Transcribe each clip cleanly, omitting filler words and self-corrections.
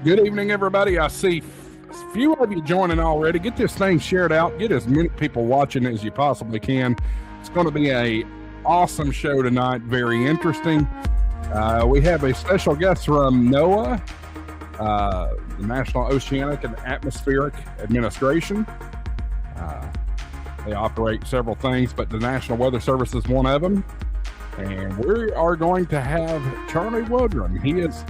Good evening, everybody. I see a few of you joining already. Get this thing shared out. Get as many people watching as you possibly can. It's going to be a awesome show tonight. Very interesting. We have a special guest from NOAA, the National Oceanic and Atmospheric Administration. They operate several things, but the National Weather Service is one of them. And we are going to have Charlie Woodrum. He is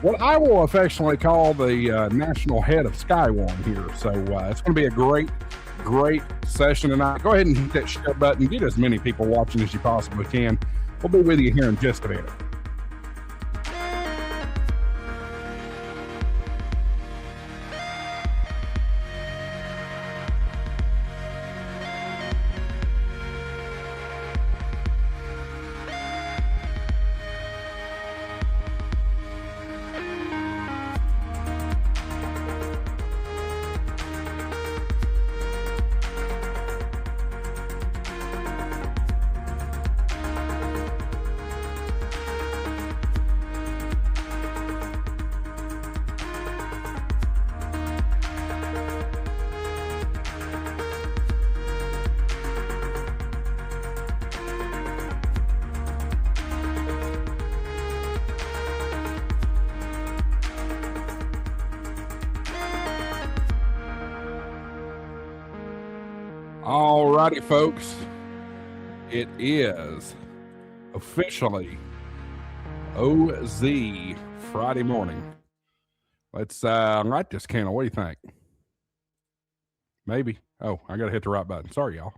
what I will affectionately call the national head of Skywarn here. So it's going to be a great session tonight. Go ahead and hit that share button. Get as many people watching as you possibly can. We'll be with you here in just a minute. All righty, folks. It is officially OZ Friday morning. Let's light this candle. What do you think? Maybe. Oh, I got to hit the right button. Sorry, y'all.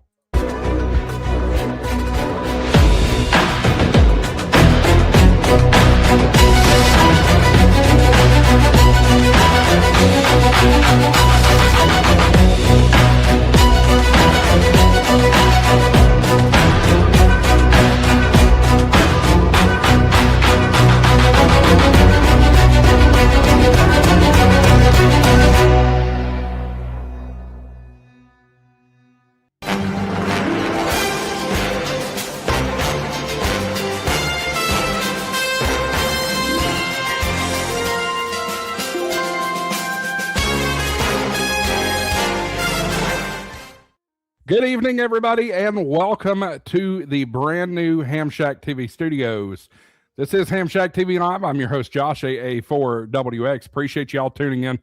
Good evening, everybody, and welcome to the brand new Ham Shack TV studios. This is Ham Shack TV Live. I'm your host, Josh, AA4WX. Appreciate y'all tuning in.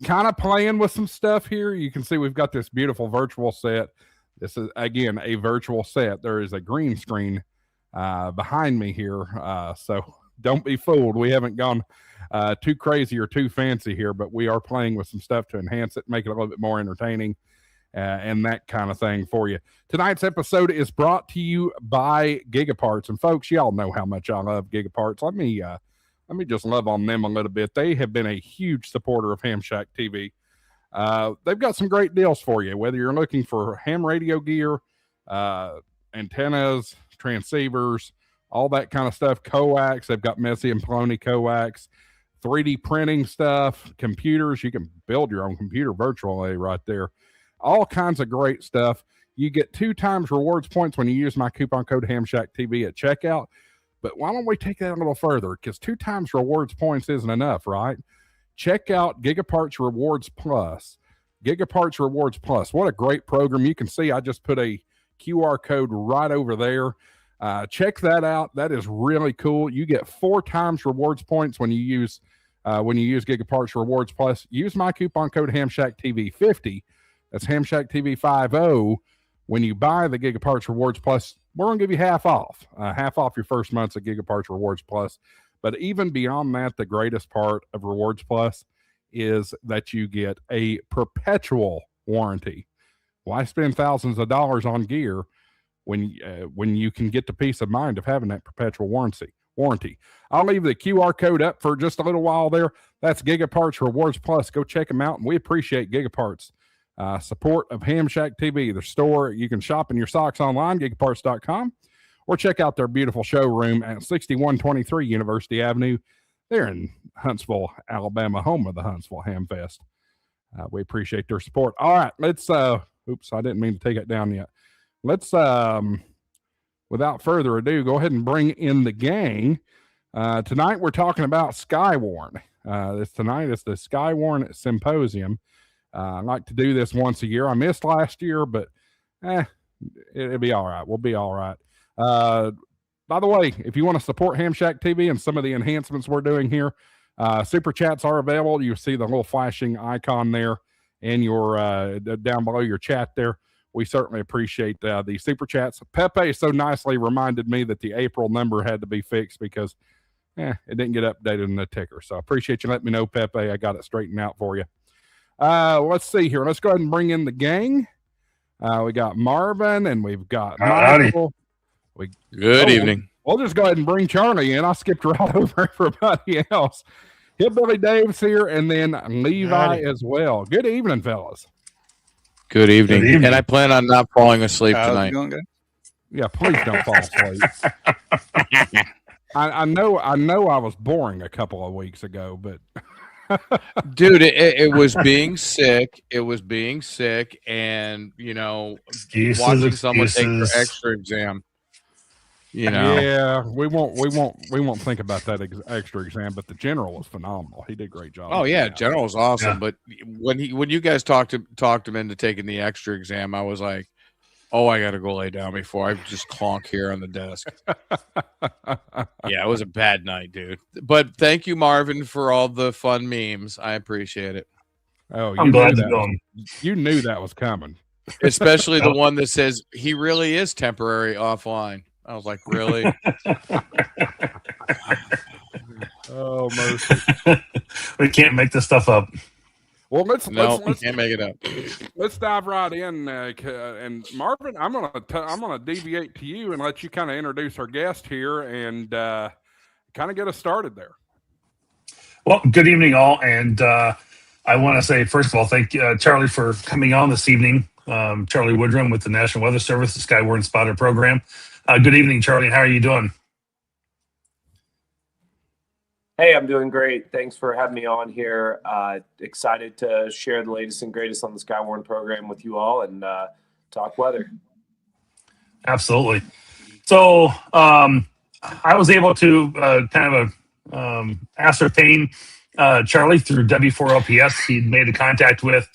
Kind of playing with some stuff here. You can see we've got this beautiful virtual set. This is, again, a virtual set. There is a green screen behind me here, so don't be fooled. We haven't gone too crazy or too fancy here, but we are playing with some stuff to enhance it, make it a little bit more entertaining. And that kind of thing for you. Tonight's episode is brought to you by GigaParts. And folks, y'all know how much I love GigaParts. Let me just love on them a little bit. They have been a huge supporter of Ham Shack TV. They've got some great deals for you, whether you're looking for ham radio gear, antennas, transceivers, all that kind of stuff, coax. They've got Messi and Poloni coax, 3D printing stuff, computers. You can build your own computer virtually right there. All kinds of great stuff. You get 2 times rewards points when you use my coupon code HamShackTV at checkout. But why don't we take that a little further? Because 2 times rewards points isn't enough, right? Check out GigaParts Rewards Plus. GigaParts Rewards Plus. What a great program. You can see I just put a QR code right over there. Check that out. That is really cool. You get 4 times rewards points when you use GigaParts Rewards Plus. Use my coupon code HamShackTV50. That's HamShackTV50. When you buy the GigaParts Rewards Plus, we're going to give you half off your first months of GigaParts Rewards Plus. But even beyond that, the greatest part of Rewards Plus is that you get a perpetual warranty. Why spend thousands of dollars on gear when you can get the peace of mind of having that perpetual warranty? I'll leave the QR code up for just a little while there. That's GigaParts Rewards Plus. Go check them out, and we appreciate GigaParts. Support of Ham Shack TV, the store. You can shop in your socks online, gigaparts.com, or check out their beautiful showroom at 6123 University Avenue. They're in Huntsville, Alabama, home of the Huntsville Ham Fest. We appreciate their support. All right, let's, oops, I didn't mean to take it down yet. Let's, without further ado, go ahead and bring in the gang. Tonight we're talking about Skywarn. Tonight is the Skywarn Symposium. I like to do this once a year. I missed last year, but it'll be all right. We'll be all right. By the way, if you want to support Ham Shack TV and some of the enhancements we're doing here, super chats are available. You see the little flashing icon there and your down below your chat there. We certainly appreciate the super chats. Pepe so nicely reminded me that the April number had to be fixed because it didn't get updated in the ticker. So I appreciate you letting me know, Pepe. I got it straightened out for you. Let's see here. Let's go ahead and bring in the gang. We got Marvin and we've got Michael. Good evening. We'll just go ahead and bring Charlie in. I skipped right over everybody else. Hillbilly Dave's here, and then Levi as well. Good evening, fellas. Good evening. And I plan on not falling asleep tonight. Yeah, please don't fall asleep. I know I was boring a couple of weeks ago, but dude, it was being sick. It was being sick, and watching someone take their extra exam. Yeah, we won't think about that extra exam, but the general was phenomenal. He did a great job. Oh yeah, general was awesome. Yeah. But when you guys talked him into taking the extra exam, I was like, oh, I got to go lay down before I just clonk here on the desk. Yeah, it was a bad night, dude. But thank you, Marvin, for all the fun memes. I appreciate it. Oh, I'm glad you knew that was coming. Especially the one that says he really is temporary offline. I was like, really? Oh, mercy. We can't make this stuff up. Well, let's can't make it up. Let's dive right in. And Marvin, I'm gonna deviate to you and let you kind of introduce our guest here and kind of get us started there. Well, good evening, all, and I want to say first of all, thank you, Charlie, for coming on this evening. Charlie Woodrum with the National Weather Service, the Skywarn Spotter Program. Good evening, Charlie. How are you doing? Hey, I'm doing great. Thanks for having me on here. Excited to share the latest and greatest on the Skywarn program with you all and talk weather. Absolutely. So I was able to kind of ascertain Charlie through W4LPS. He'd made a contact with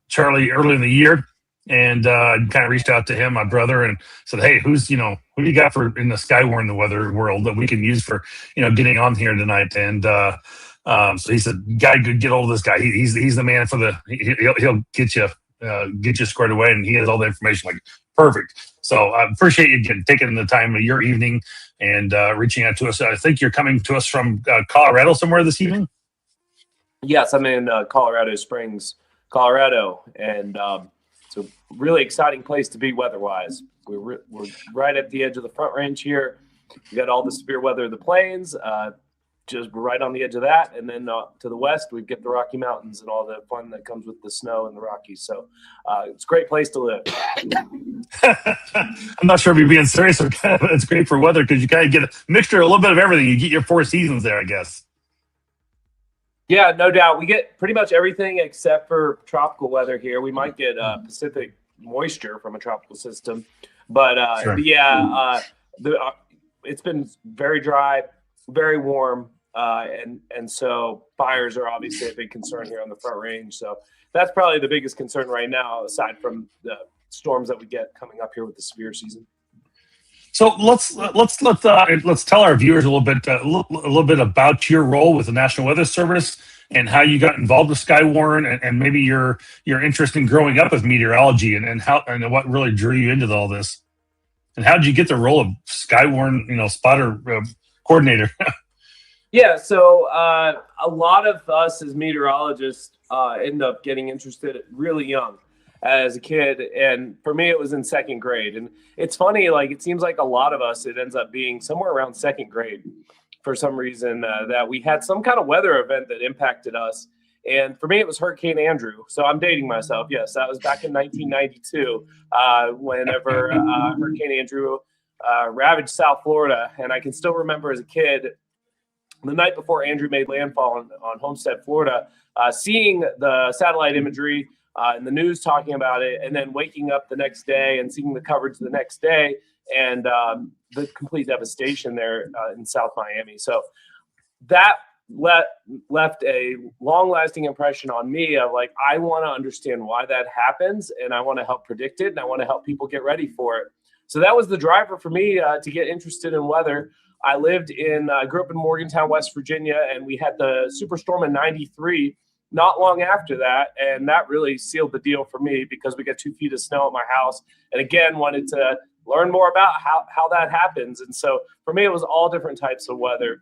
Charlie early in the year. And kind of reached out to him, my brother, and said, "Hey, who do you got for in the Skywarn the weather world that we can use for getting on here tonight?" And so he said, "Guy, get hold of this guy. He's the man for the. He'll get you squared away, and he has all the information. Like perfect." So I appreciate you taking the time of your evening and reaching out to us. I think you're coming to us from Colorado somewhere this evening. Yes, I'm in Colorado Springs, Colorado, and it's a really exciting place to be weather-wise. We're right at the edge of the Front Range here. We got all the severe weather of the plains, just right on the edge of that. And then to the west, we get the Rocky Mountains and all the fun that comes with the snow and the Rockies. So it's a great place to live. I'm not sure if you're being serious or it's great for weather because you kind of get a mixture, a little bit of everything. You get your four seasons there, I guess. Yeah, no doubt. We get pretty much everything except for tropical weather here. We might get Pacific moisture from a tropical system. But, sure. It's been very dry, very warm. And so fires are obviously a big concern here on the Front Range. So that's probably the biggest concern right now, aside from the storms that we get coming up here with the severe season. So let's tell our viewers a little bit about your role with the National Weather Service and how you got involved with Skywarn and maybe your interest in growing up with meteorology and what really drew you into all this, and how did you get the role of Skywarn spotter coordinator? Yeah, so a lot of us as meteorologists end up getting interested really young. As a kid, and for me it was in second grade. And it's funny, like it seems like a lot of us, it ends up being somewhere around second grade for some reason that we had some kind of weather event that impacted us. And for me it was Hurricane Andrew. So I'm dating myself. Yes, that was back in 1992 whenever Hurricane Andrew ravaged South Florida. And I can still remember as a kid, the night before Andrew made landfall on Homestead, Florida, seeing the satellite imagery in the news talking about it, and then waking up the next day and seeing the coverage the next day and the complete devastation there in South Miami. So that left a long-lasting impression on me of like, I want to understand why that happens, and I want to help predict it, and I want to help people get ready for it. So that was the driver for me to get interested in weather. I grew up in Morgantown, West Virginia, and we had the superstorm in '93 not long after that, and that really sealed the deal for me because we got 2 feet of snow at my house, and again wanted to learn more about how that happens. And so for me, it was all different types of weather.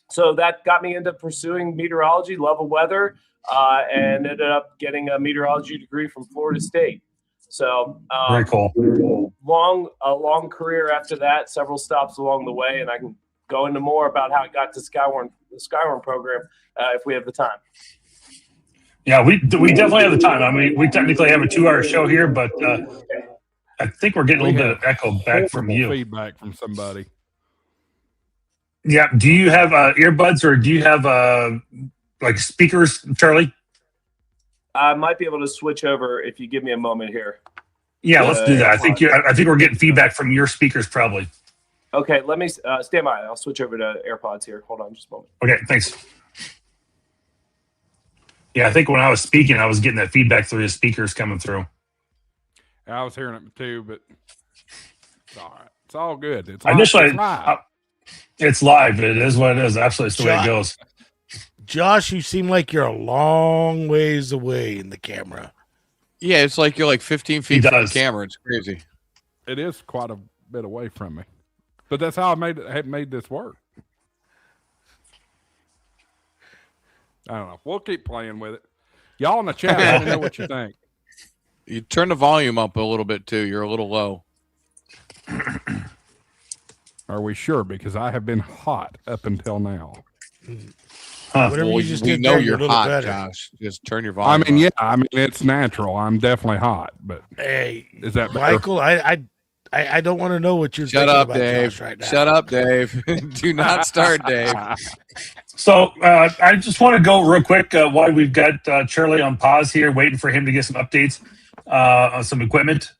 So that got me into pursuing meteorology, love of weather, and ended up getting a meteorology degree from Florida State. So very cool. A long career after that, several stops along the way, and I can go into more about how I got to the Skywarn program if we have the time. Yeah, we definitely have the time. I mean, we technically have a 2-hour show here, but I think we're getting a little bit of echo back from you. Feedback from somebody. Yeah. Do you have earbuds or do you have like speakers, Charlie? I might be able to switch over if you give me a moment here. Yeah, let's do that. I think we're getting feedback from your speakers probably. Okay, let me stand by. I'll switch over to AirPods here. Hold on just a moment. Okay, thanks. Yeah, I think when I was speaking, I was getting that feedback through the speakers coming through. I was hearing it too, but it's all right. It's all good. It's live. It's live. It is what it is. Absolutely, it's the way it goes. Josh, you seem like you're a long ways away in the camera. Yeah, it's like you're like 15 feet from the camera. It's crazy. It is quite a bit away from me, but that's how I made this work. I don't know. We'll keep playing with it. Y'all in the chat, let me know what you think. You turn the volume up a little bit too. You're a little low. Are we sure? Because I have been hot up until now. Whatever you just we did know there, you're a little hot, better. Josh. Just turn your volume up. I mean, it's natural. I'm definitely hot, but hey, is that better? Michael? I don't want to know what you're Shut thinking up, about Dave. Josh right now. Shut up, Dave. Do not start, Dave. So I just want to go real quick while we've got Charlie on pause here, waiting for him to get some updates on some equipment.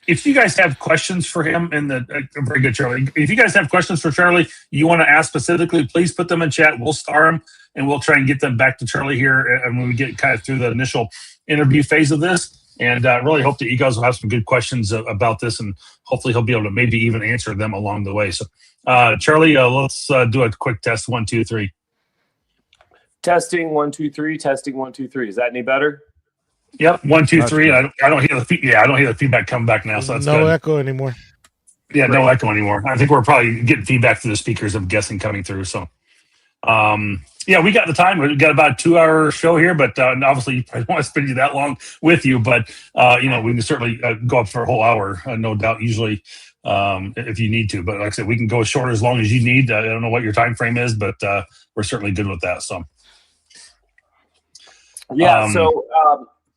If you guys have questions for him very good, Charlie. If you guys have questions for Charlie, you want to ask specifically, please put them in chat. We'll star them and we'll try and get them back to Charlie here. And when we get kind of through the initial interview phase of this, and really hope that you guys will have some good questions about this, and hopefully he'll be able to maybe even answer them along the way. So, Charlie, let's do a quick test. 1, 2, 3. Testing 1, 2, 3. Testing 1, 2, 3. Is that any better? Yep, 1, 2, 3. I don't hear the I don't hear the feedback coming back now. So that's no good. Echo anymore. Yeah, great. No echo anymore. I think we're probably getting feedback through the speakers. I'm guessing coming through. So, yeah, we got the time. We've got about a 2-hour show here, but obviously I don't want to spend you that long with you. But we can certainly go up for a whole hour, no doubt. Usually, if you need to, but like I said, we can go as short as long as you need. I don't know what your time frame is, but we're certainly good with that. So, yeah.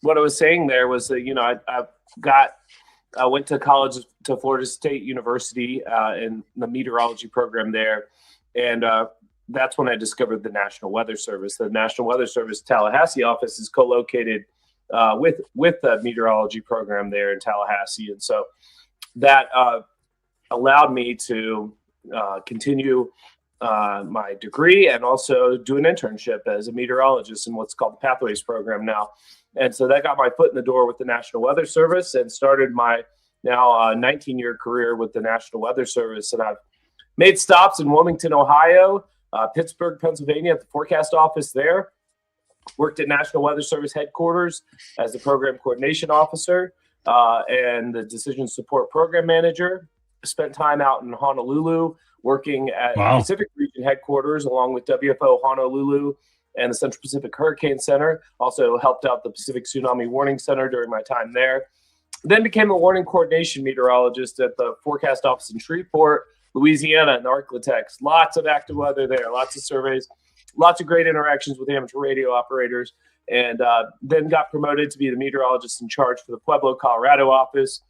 What I was saying there was that I went to college to Florida State University in the meteorology program there, and that's when I discovered the National Weather Service. The National Weather Service Tallahassee office is co-located with the meteorology program there in Tallahassee. And so that allowed me to continue my degree and also do an internship as a meteorologist in what's called the Pathways program now. And so that got my foot in the door with the National Weather Service and started my now 19-year career with the National Weather Service. And I've made stops in Wilmington, Ohio, Pittsburgh, Pennsylvania at the forecast office there. Worked at National Weather Service headquarters as the program coordination officer and the decision support program manager. Spent time out in Honolulu working at Pacific Region headquarters along with WFO Honolulu and the Central Pacific Hurricane Center. Also helped out the Pacific Tsunami Warning Center during my time there. Then became a warning coordination meteorologist at the forecast office in Shreveport, Louisiana, and Arklatex. Lots of active weather there, lots of surveys, lots of great interactions with amateur radio operators, and then got promoted to be the meteorologist in charge for the Pueblo, Colorado office.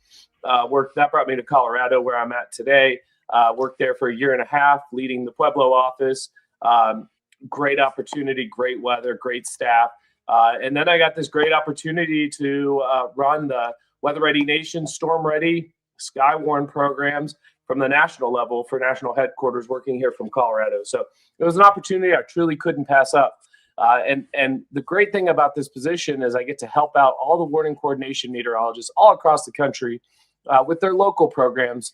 That brought me to Colorado, where I'm at today. Worked there for a year and a half, leading the Pueblo office. Great opportunity, great weather, great staff. And then I got this great opportunity to run the Weather-Ready Nation, Storm Ready, Skywarn programs from the national level for national headquarters working here from Colorado. So it was an opportunity I truly couldn't pass up. And the great thing about this position is I get to help out all the warning coordination meteorologists all across the country with their local programs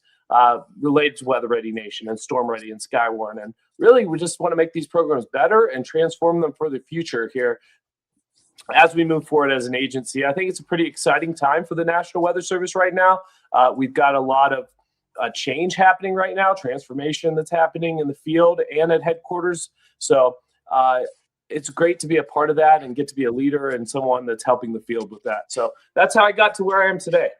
related to Weather-Ready Nation and Storm-Ready and Skywarn. And really, we just want to make these programs better and transform them for the future here as we move forward as an agency. I think it's a pretty exciting time for the National Weather Service right now. We've got a lot of change happening right now, transformation that's happening in the field and at headquarters. So it's great to be a part of that and get to be a leader and someone that's helping the field with that. So that's how I got to where I am today.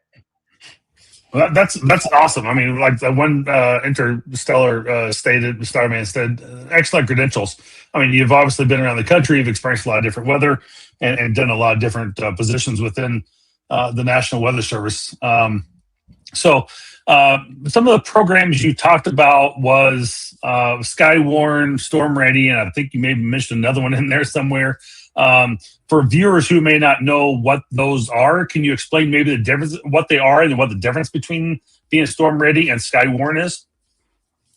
Well, that's awesome. I mean, like the one interstellar Starman said, excellent credentials. I mean, you've obviously been around the country, you've experienced a lot of different weather and done a lot of different positions within the National Weather Service. So some of the programs you talked about was Skywarn, Storm Ready, and I think you maybe mentioned another one in there somewhere. For viewers who may not know what those are, can you explain maybe the difference, what they are, and what the difference between being Storm Ready and Skywarn is?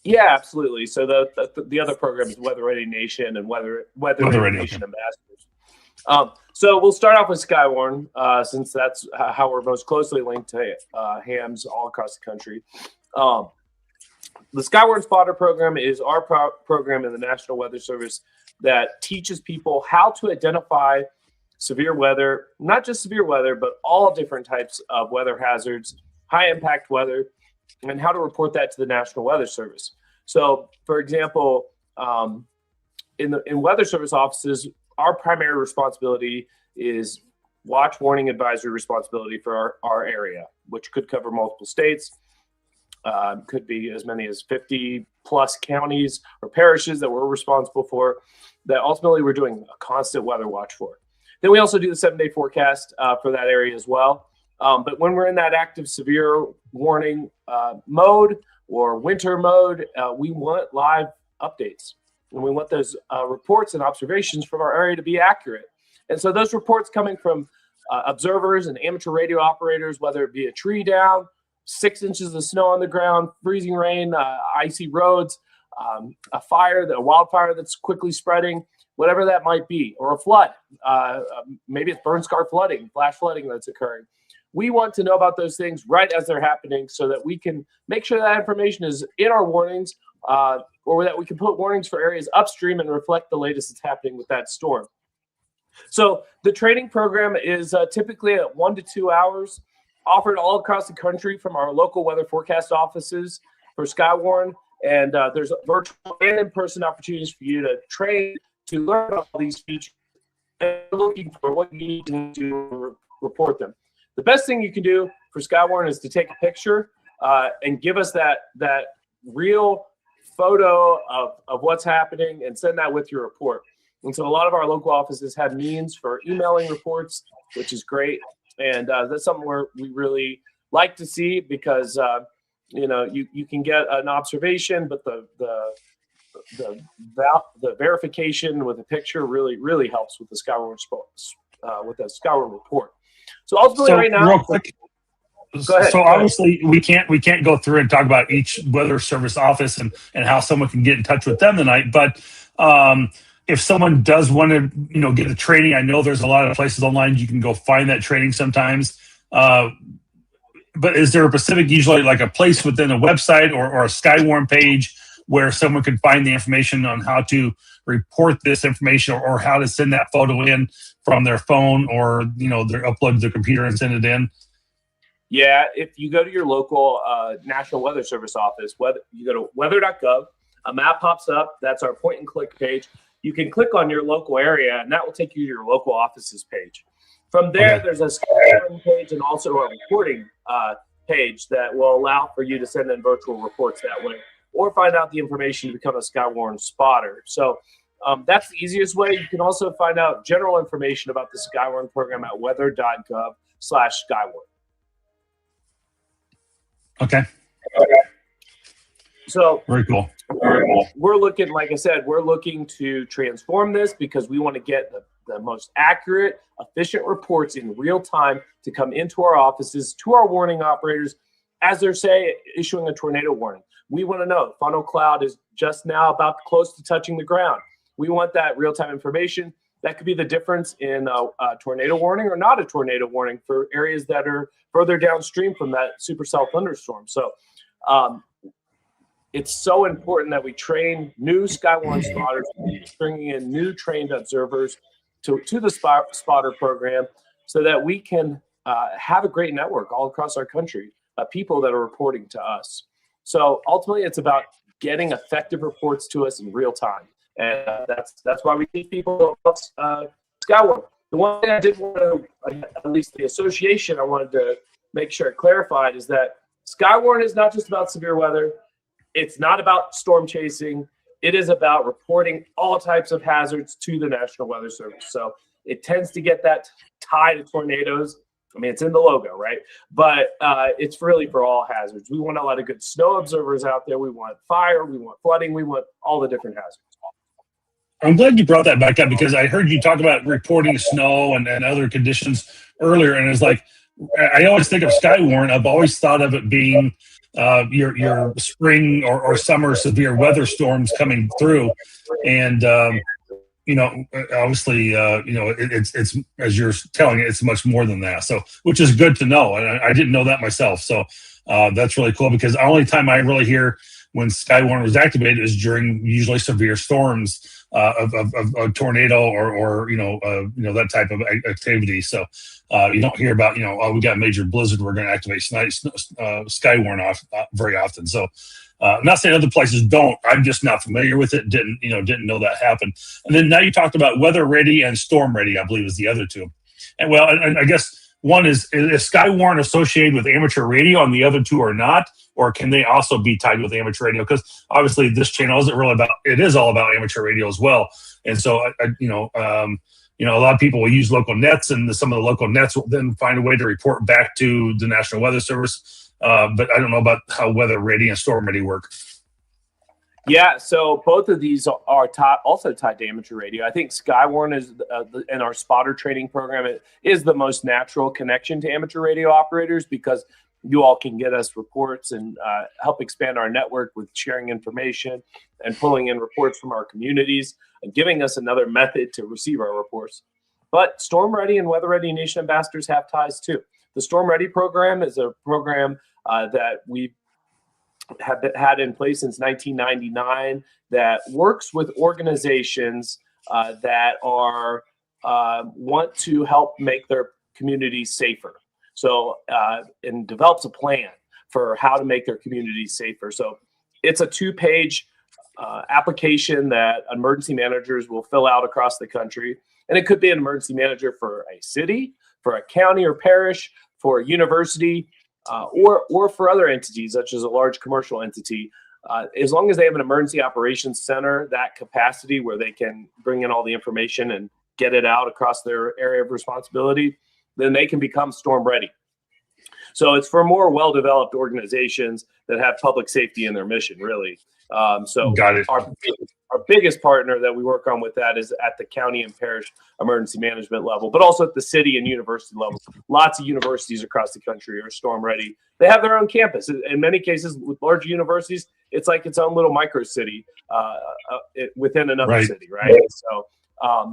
Yeah, absolutely. So the other program is Weather-Ready Nation and Weather-Ready Nation Ambassadors. So we'll start off with Skywarn, since that's how we're most closely linked to hams all across the country. The Skywarn Spotter program is our program in the National Weather Service that teaches people how to identify severe weather, not just severe weather, but all different types of weather hazards, high impact weather, and how to report that to the National Weather Service. So, for example, in Weather Service offices, our primary responsibility is watch, warning, advisory responsibility for our area, which could cover multiple states, could be as many as 50 plus counties or parishes that we're responsible for, that ultimately we're doing a constant weather watch for. Then we also do the 7-day forecast for that area as well. But when we're in that active severe warning mode or winter mode, we want live updates. And we want those reports and observations from our area to be accurate. And so those reports coming from observers and amateur radio operators, whether it be a tree down, 6 inches of snow on the ground, freezing rain, icy roads, a wildfire that's quickly spreading, whatever that might be, or a flood. Maybe it's burn scar flooding, flash flooding that's occurring. We want to know about those things right as they're happening so that we can make sure that information is in our warnings, or that we can put warnings for areas upstream and reflect the latest that's happening with that storm. So the training program is typically at 1 to 2 hours, offered all across the country from our local weather forecast offices for Skywarn. And there's virtual and in-person opportunities for you to train to learn all these features and looking for what you need to do to report them. The best thing you can do for Skywarn is to take a picture and give us that real photo of what's happening and send that with your report. And so a lot of our local offices have means for emailing reports, which is great. And that's something we really like to see because, you can get an observation, but the verification with a picture really helps with the Skywarn report. So ultimately, right now, real quick. Go ahead. So obviously, we can't go through and talk about each weather service office and how someone can get in touch with them tonight. But if someone does want to, get the training, I know there's a lot of places online you can go find that training sometimes. But is there a specific, usually like a place within a website or a Skywarn page where someone can find the information on how to report this information or how to send that photo in from their phone or, they're upload to their computer and send it in? Yeah, if you go to your local National Weather Service office, you go to weather.gov, a map pops up. That's our point and click page. You can click on your local area, and that will take you to your local offices page. From there, There's a Skywarn page and also a reporting page that will allow for you to send in virtual reports that way, or find out the information to become a Skywarn spotter. So that's the easiest way. You can also find out general information about the Skywarn program at weather.gov/Skywarn. Okay. So very cool. We're looking, like I said, we're looking to transform this because we want to get the most accurate, efficient reports in real time to come into our offices, to our warning operators, as they're, issuing a tornado warning. We want to know funnel cloud is just now about close to touching the ground. We want that real-time information. That could be the difference in a tornado warning or not a tornado warning for areas that are further downstream from that supercell thunderstorm. So it's so important that we train new Skywarn spotters, bringing in new trained observers to the spotter program so that we can have a great network all across our country of people that are reporting to us. So ultimately, it's about getting effective reports to us in real time. And that's why we teach people about Skywarn. The one thing I did want to, at least the association, I wanted to make sure it clarified is that Skywarn is not just about severe weather. It's not about storm chasing. It is about reporting all types of hazards to the National Weather Service. So it tends to get that tie to tornadoes. I mean, it's in the logo, right? But it's really for all hazards. We want a lot of good snow observers out there. We want fire. We want flooding. We want all the different hazards. I'm glad you brought that back up because I heard you talk about reporting snow and other conditions earlier. And it's like, I always think of Skywarn. I've always thought of it being your spring or summer severe weather storms coming through. And, obviously, it's as you're telling it, it's much more than that. So, which is good to know. And I didn't know that myself. So that's really cool because the only time I really hear when Skywarn was activated is during usually severe storms of a tornado or that type of activity. So you don't hear about, we got a major blizzard, we're going to activate Skywarn very often. So I'm not saying other places don't. I'm just not familiar with it. Didn't know that happened. And then now you talked about weather ready and storm ready, I believe is the other two. And well, and I guess one is Skywarn associated with amateur radio and the other two are not, or can they also be tied with amateur radio? Because obviously this channel isn't really it is all about amateur radio as well. And so, a lot of people will use local nets and some of the local nets will then find a way to report back to the National Weather Service. But I don't know about how weather ready and storm ready work. Yeah, so both of these are also tied to amateur radio. I think Skywarn is in our spotter training program. It is the most natural connection to amateur radio operators because you all can get us reports and help expand our network with sharing information and pulling in reports from our communities and giving us another method to receive our reports. But Storm Ready and Weather-Ready Nation ambassadors have ties too. The Storm Ready program is a program that we have had in place since 1999 that works with organizations that are want to help make their communities safer. So and develops a plan for how to make their communities safer. So it's a 2-page application that emergency managers will fill out across the country. And it could be an emergency manager for a city, for a county or parish, for a university, or for other entities, such as a large commercial entity. As long as they have an emergency operations center, that capacity where they can bring in all the information and get it out across their area of responsibility, then they can become storm ready. So it's for more well-developed organizations that have public safety in their mission, really. So Got it. Our biggest partner that we work on with that is at the county and parish emergency management level, but also at the city and university level. Lots of universities across the country are storm ready. They have their own campus. In many cases, with large universities, it's like its own little micro city within another city, right?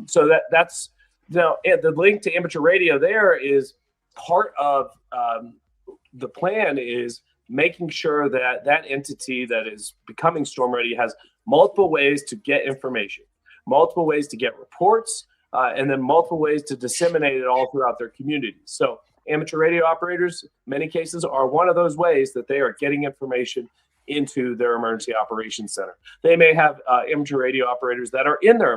So that's the link to amateur radio. There is part of the plan is making sure that that entity that is becoming storm ready has multiple ways to get information, multiple ways to get reports, and then multiple ways to disseminate it all throughout their communities. So amateur radio operators, in many cases, are one of those ways that they are getting information into their emergency operations center. They may have amateur radio operators that are in their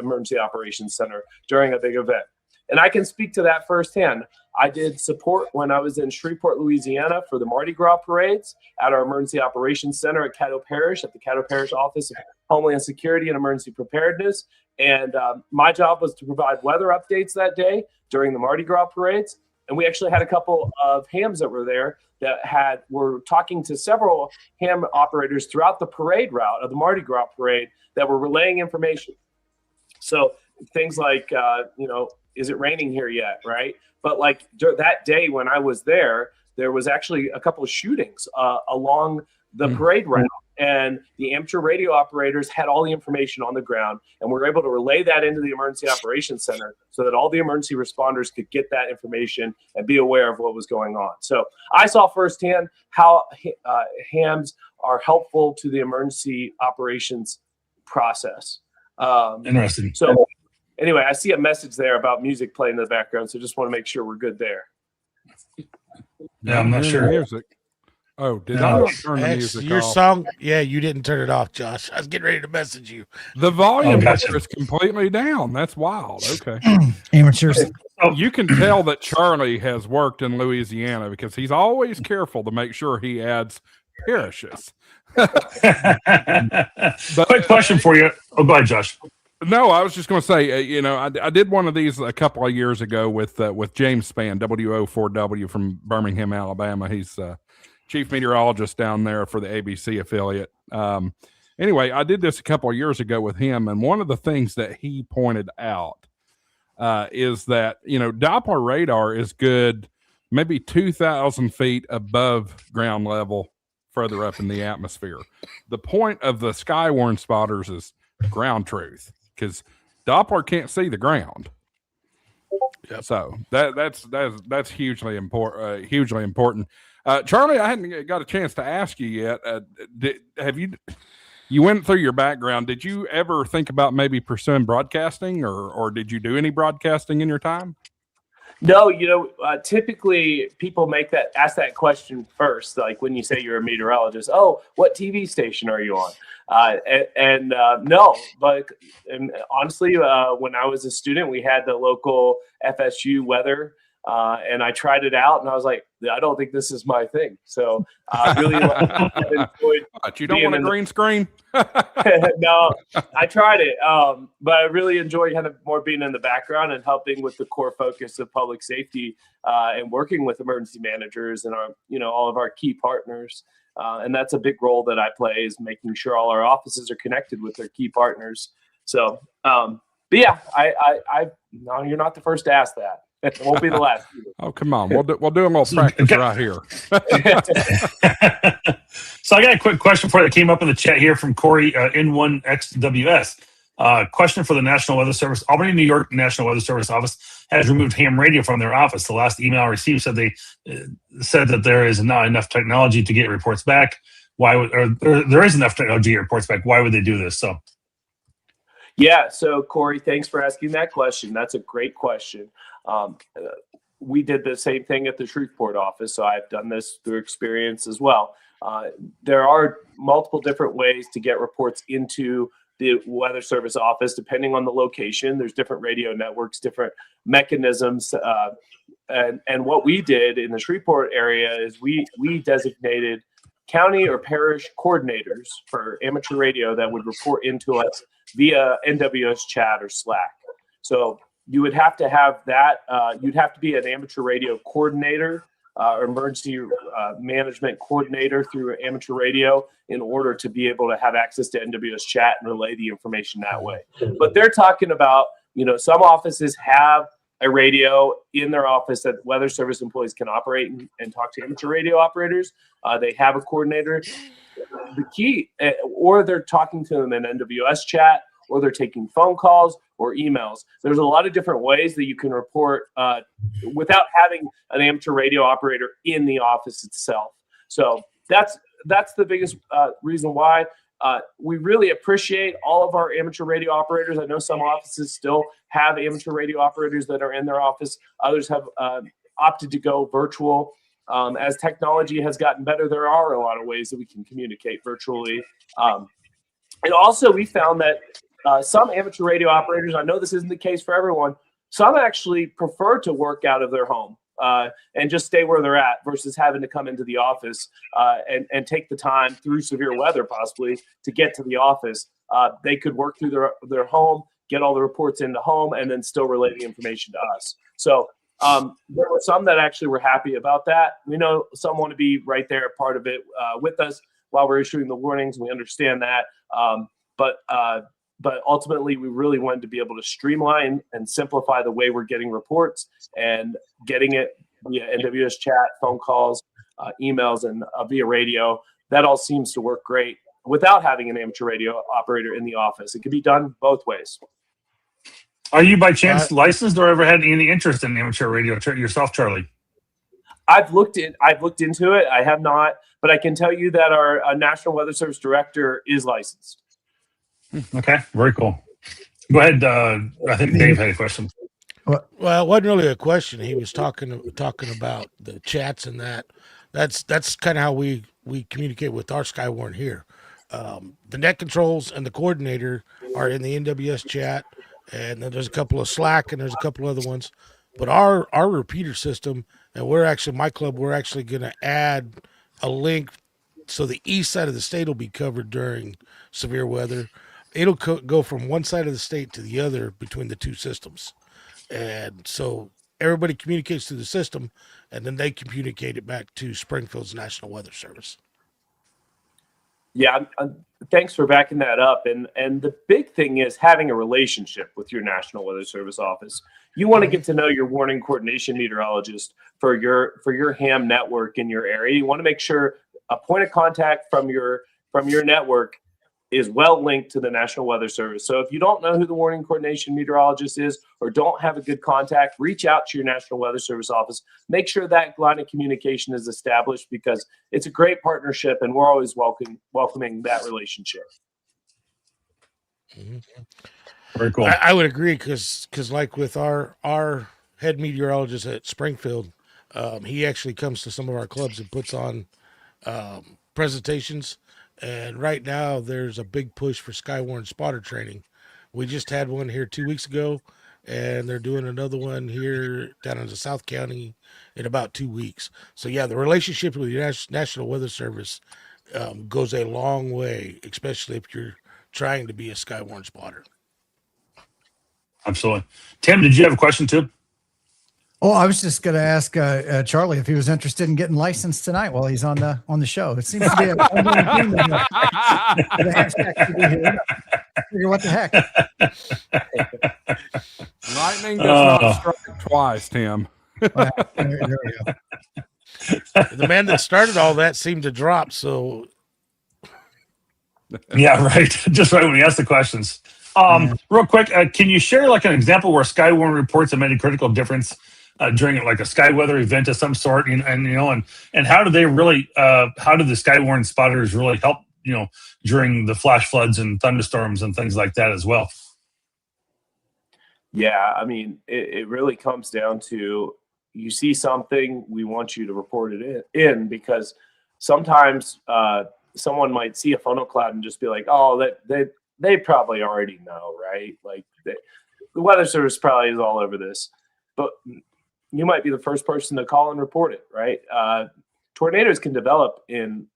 emergency operations center during a big event. And I can speak to that firsthand. I did support when I was in Shreveport, Louisiana for the Mardi Gras parades at our Emergency Operations Center at Caddo Parish, at the Caddo Parish Office of Homeland Security and Emergency Preparedness. And my job was to provide weather updates that day during the Mardi Gras parades. And we actually had a couple of hams that were there that were talking to several ham operators throughout the parade route of the Mardi Gras parade that were relaying information. So things like, is it raining here yet, right? But like that day when I was there, there was actually a couple of shootings along the parade route. And the amateur radio operators had all the information on the ground, and we were able to relay that into the Emergency Operations Center so that all the emergency responders could get that information and be aware of what was going on. So I saw firsthand how hams are helpful to the emergency operations process. Interesting. So anyway, I see a message there about music playing in the background, so just want to make sure we're good there. Yeah, I'm not sure. Music. Oh, did I not turn the music your off? song? Yeah, you didn't turn it off, Josh. I was getting ready to message you. The volume gotcha. is completely down. That's wild. Okay. Amateurs. You can tell that Charlie has worked in Louisiana because he's always careful to make sure he adds parishes. Quick question for you. Oh, go ahead, Josh. No, I was just going to say, I did one of these a couple of years ago with James Spann, WO4W from Birmingham, Alabama. He's chief meteorologist down there for the ABC affiliate. Anyway, I did this a couple of years ago with him, and one of the things that he pointed out is that, Doppler radar is good maybe 2,000 feet above ground level further up in the atmosphere. The point of the Skywarn spotters is ground truth, because Doppler can't see the ground. Yep. So that's hugely important. Hugely important. Charlie, I hadn't got a chance to ask you yet. Have you went through your background? Did you ever think about maybe pursuing broadcasting, or did you do any broadcasting in your time? No, typically people ask that question first. Like when you say you're a meteorologist, oh, what TV station are you on? No, but honestly, when I was a student, we had the local FSU weather, and I tried it out, and I was like, I don't think this is my thing. So I really enjoyed. But you don't want a green screen? No, I tried it, but I really enjoy kind of more being in the background and helping with the core focus of public safety and working with emergency managers and all of our key partners. And that's a big role that I play, is making sure all our offices are connected with their key partners. So, but yeah, no, you're not the first to ask that. It won't be the last. Oh, come on. We'll do a little practice right here. So I got a quick question for you that came up in the chat here from Corey, N1XWS. Question for the National Weather Service. Albany, New York National Weather Service office has removed ham radio from their office. The last email I received said they said that there is not enough technology to get reports back. There is enough technology to get reports back. Why would they do this? So. Yeah. So Corey, thanks for asking that question. That's a great question. We did the same thing at the Shreveport office, so I've done this through experience as well. There are multiple different ways to get reports into the Weather Service office, depending on the location. There's different radio networks, different mechanisms. And what we did in the Shreveport area is we designated county or parish coordinators for amateur radio that would report into us via NWS chat or Slack. So you would have to have that. You'd have to be an amateur radio coordinator or emergency management coordinator through amateur radio in order to be able to have access to NWS chat and relay the information that way. But they're talking about, some offices have a radio in their office that Weather Service employees can operate and talk to amateur radio operators. They have a coordinator. The key, or they're talking to them in NWS chat, or they're taking phone calls or emails. There's a lot of different ways that you can report without having an amateur radio operator in the office itself. So that's the biggest reason why we really appreciate all of our amateur radio operators. I know some offices still have amateur radio operators that are in their office. Others have opted to go virtual. As technology has gotten better, there are a lot of ways that we can communicate virtually. And also we found that some amateur radio operators, I know this isn't the case for everyone, some actually prefer to work out of their home and just stay where they're at versus having to come into the office and take the time through severe weather possibly to get to the office. They could work through their home, get all the reports into home, and then still relay the information to us. So there were some that actually were happy about that. We know some want to be right there, part of it with us while we're issuing the warnings. We understand that. But ultimately, we really wanted to be able to streamline and simplify the way we're getting reports and getting it via NWS chat, phone calls, emails, and via radio that all seems to work great without having an amateur radio operator in the office. It can be done both ways. Are you by chance licensed or ever had any interest in amateur radio yourself, Charlie? I've looked into it. I have not, but I can tell you that our National Weather Service director is licensed. Okay, very cool. Go ahead. I think Dave had a question. Well, it wasn't really a question. He was talking about the chats and that. That's kind of how we communicate with our Skywarn here. The net controls and the coordinator are in the NWS chat, and then there's a couple of Slack and there's a couple other ones. But our repeater system, and we're actually going to add a link so the east side of the state will be covered during severe weather. It'll go from one side of the state to the other between the two systems. And so everybody communicates through the system, and then they communicate it back to Springfield's National Weather Service. Yeah, thanks for backing that up. And the big thing is having a relationship with your National Weather Service office. You want to get to know your warning coordination meteorologist for your ham network in your area. You want to make sure a point of contact from your network is well linked to the National Weather Service. So if you don't know who the warning coordination meteorologist is or don't have a good contact, reach out to your National Weather Service office. Make sure that line of communication is established, because it's a great partnership and we're always welcoming that relationship. Mm-hmm. Very cool. I would agree, because like with our head meteorologist at Springfield, he actually comes to some of our clubs and puts on presentations. And right now, there's a big push for Skywarn spotter training. We just had one here 2 weeks ago, and they're doing another one here down in the South County in about 2 weeks. So, yeah, the relationship with the National Weather Service goes a long way, especially if you're trying to be a Skywarn spotter. Absolutely. Tim, did you have a question too? Oh, I was just going to ask Charlie if he was interested in getting licensed tonight while he's on the show. It seems to be a ongoing thing. The hashtag to be here. Figure what the heck. Lightning does not strike twice, Tim. There we go. The man that started all that seemed to drop, so. Yeah, right. Just right when he asked the questions. Real quick, can you share like an example where Skywarn reports have made a critical difference during like a sky weather event of some sort, and how do they really how do the Skywarn spotters really help during the flash floods and thunderstorms and things like that as well? Yeah, I mean, it really comes down to, you see something, we want you to report it in, because sometimes someone might see a funnel cloud and just be like, oh, they probably already know, right? Like the Weather Service probably is all over this, but you might be the first person to call and report it, right? Tornadoes can develop in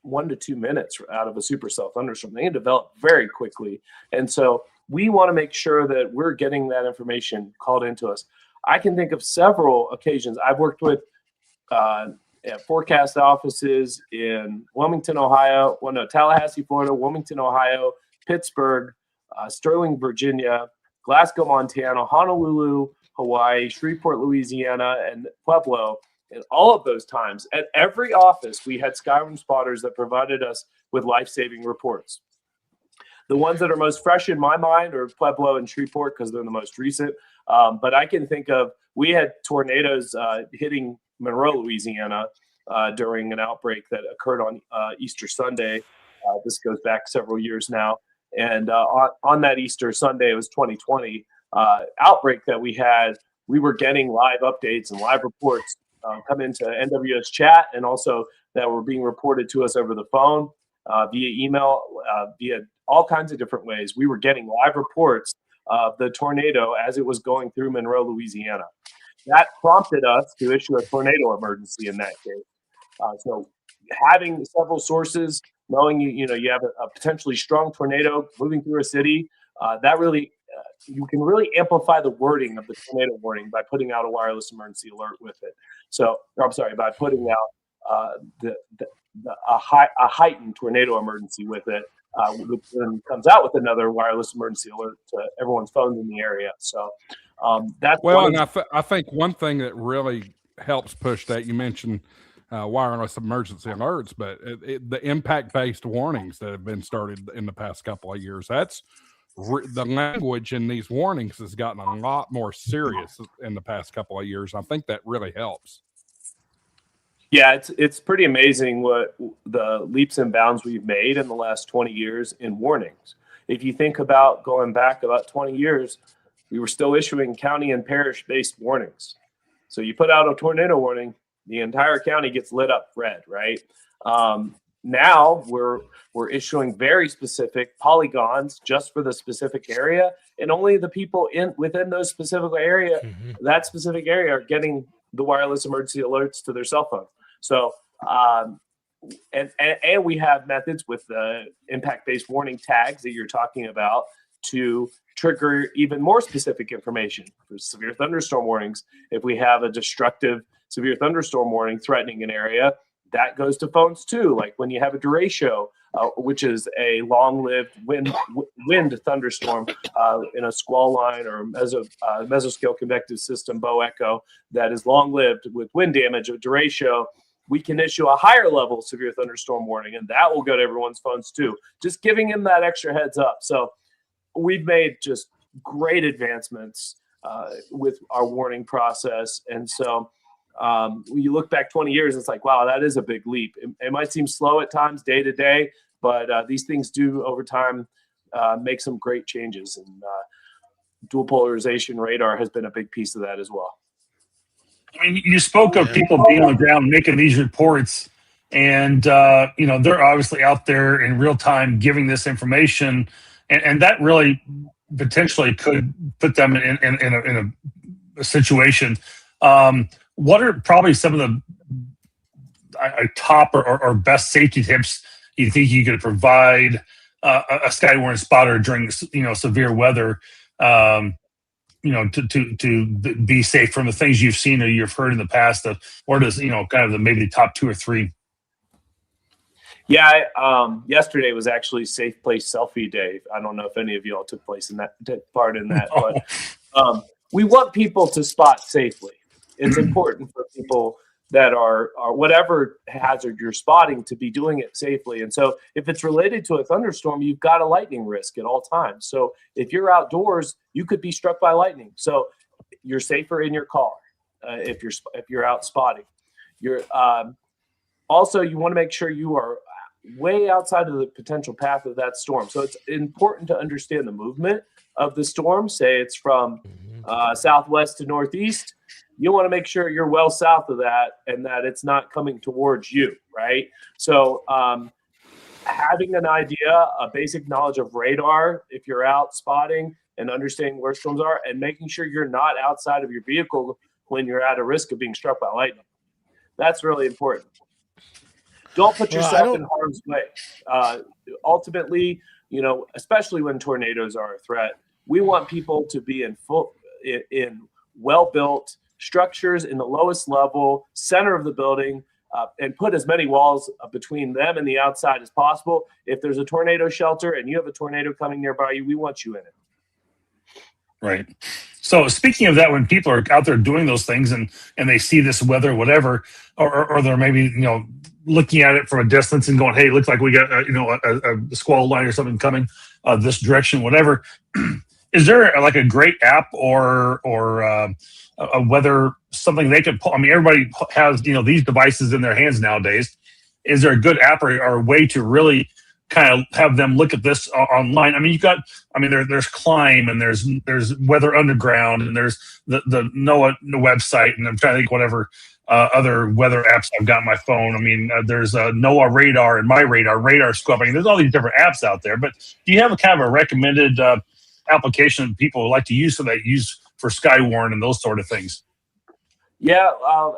1 to 2 minutes out of a supercell thunderstorm. They can develop very quickly. And so we want to make sure that we're getting that information called into us. I can think of several occasions. I've worked with forecast offices in Wilmington, Ohio, Tallahassee, Florida, Wilmington, Ohio, Pittsburgh, Sterling, Virginia, Glasgow, Montana, Honolulu, Hawaii, Shreveport, Louisiana, and Pueblo. And all of those times, at every office, we had Skywarn spotters that provided us with life-saving reports. The ones that are most fresh in my mind are Pueblo and Shreveport, because they're the most recent. But I can think of, we had tornadoes hitting Monroe, Louisiana, during an outbreak that occurred on Easter Sunday. This goes back several years now. And on that Easter Sunday, it was 2020, outbreak that we had, we were getting live updates and live reports come into NWS chat, and also that were being reported to us over the phone, via email, via all kinds of different ways. We were getting live reports of the tornado as it was going through Monroe, Louisiana. That prompted us to issue a tornado emergency in that case. So having several sources, knowing you have a potentially strong tornado moving through a city, that really you can really amplify the wording of the tornado warning by putting out a wireless emergency alert with it. So by putting out a heightened tornado emergency with it, which then comes out with another wireless emergency alert to everyone's phones in the area. So that's well, and I think one thing that really helps push that, you mentioned wireless emergency alerts, but the impact-based warnings that have been started in the past couple of years, that's the language in these warnings has gotten a lot more serious in the past couple of years. I think that really helps. Yeah, it's pretty amazing what the leaps and bounds we've made in the last 20 years in warnings. If you think about going back about 20 years, we were still issuing county and parish-based warnings. So you put out a tornado warning, the entire county gets lit up red, right? Now we're issuing very specific polygons just for the specific area, and only the people within those specific area, that specific area, are getting the wireless emergency alerts to their cell phone. So, and we have methods with the impact-based warning tags that you're talking about to trigger even more specific information for severe thunderstorm warnings. If we have a destructive severe thunderstorm warning threatening an area, that goes to phones too. Like when you have a derecho, which is a long-lived wind thunderstorm in a squall line or mesoscale convective system, bow echo, that is long-lived with wind damage, a derecho, we can issue a higher level severe thunderstorm warning, and that will go to everyone's phones too. Just giving them that extra heads up. So we've made just great advancements with our warning process. And so when you look back 20 years, it's like, wow, that is a big leap. It might seem slow at times, day to day, but these things do over time make some great changes. And dual polarization radar has been a big piece of that as well. I mean, you spoke of people being on the ground making these reports, and they're obviously out there in real time giving this information, and that really potentially could put them in a situation. What are probably some of the top or best safety tips you think you could provide a Skywarn spotter during severe weather? To be safe from the things you've seen or you've heard in the past, what is kind of maybe the top 2 or 3? Yeah, yesterday was actually Safe Place Selfie Day. I don't know if any of y'all took part in that, but we want people to spot safely. It's important for people that are whatever hazard you're spotting to be doing it safely. And so if it's related to a thunderstorm, you've got a lightning risk at all times. So if you're outdoors, you could be struck by lightning. So you're safer in your car if you're out spotting. You're also, you want to make sure you are way outside of the potential path of that storm. So it's important to understand the movement of the storm. Say it's from southwest to northeast. You want to make sure you're well south of that and that it's not coming towards you, right? So having an idea, a basic knowledge of radar, if you're out spotting and understanding where storms are, and making sure you're not outside of your vehicle when you're at a risk of being struck by lightning. That's really important. Don't put yourself in harm's way. Ultimately, especially when tornadoes are a threat, we want people to be in well-built structures in the lowest level, center of the building, and put as many walls between them and the outside as possible. If there's a tornado shelter and you have a tornado coming nearby you, we want you in it. Right. So speaking of that, when people are out there doing those things and they see this weather, whatever, or they're maybe, looking at it from a distance and going, hey, it looks like we got, a squall line or something coming this direction, whatever. Is there like a great app or a weather, something they could pull? I mean, everybody has, these devices in their hands nowadays. Is there a good app or a way to really kind of have them look at this online? I mean, there's Climb and there's Weather Underground and there's the NOAA website, and I'm trying to think whatever other weather apps I've got on my phone. I mean, there's NOAA Radar and My Radar Scope. I mean, there's all these different apps out there, but do you have a kind of a recommended application people like to use for Skywarn and those sort of things? Yeah,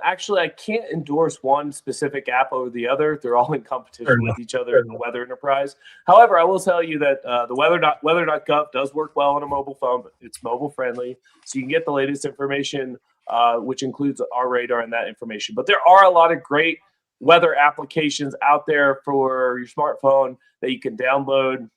actually, I can't endorse one specific app over the other. They're all in competition with each other in the weather enterprise. However, I will tell you that the weather.gov does work well on a mobile phone, but it's mobile friendly. So you can get the latest information, which includes our radar and that information. But there are a lot of great weather applications out there for your smartphone that you can download.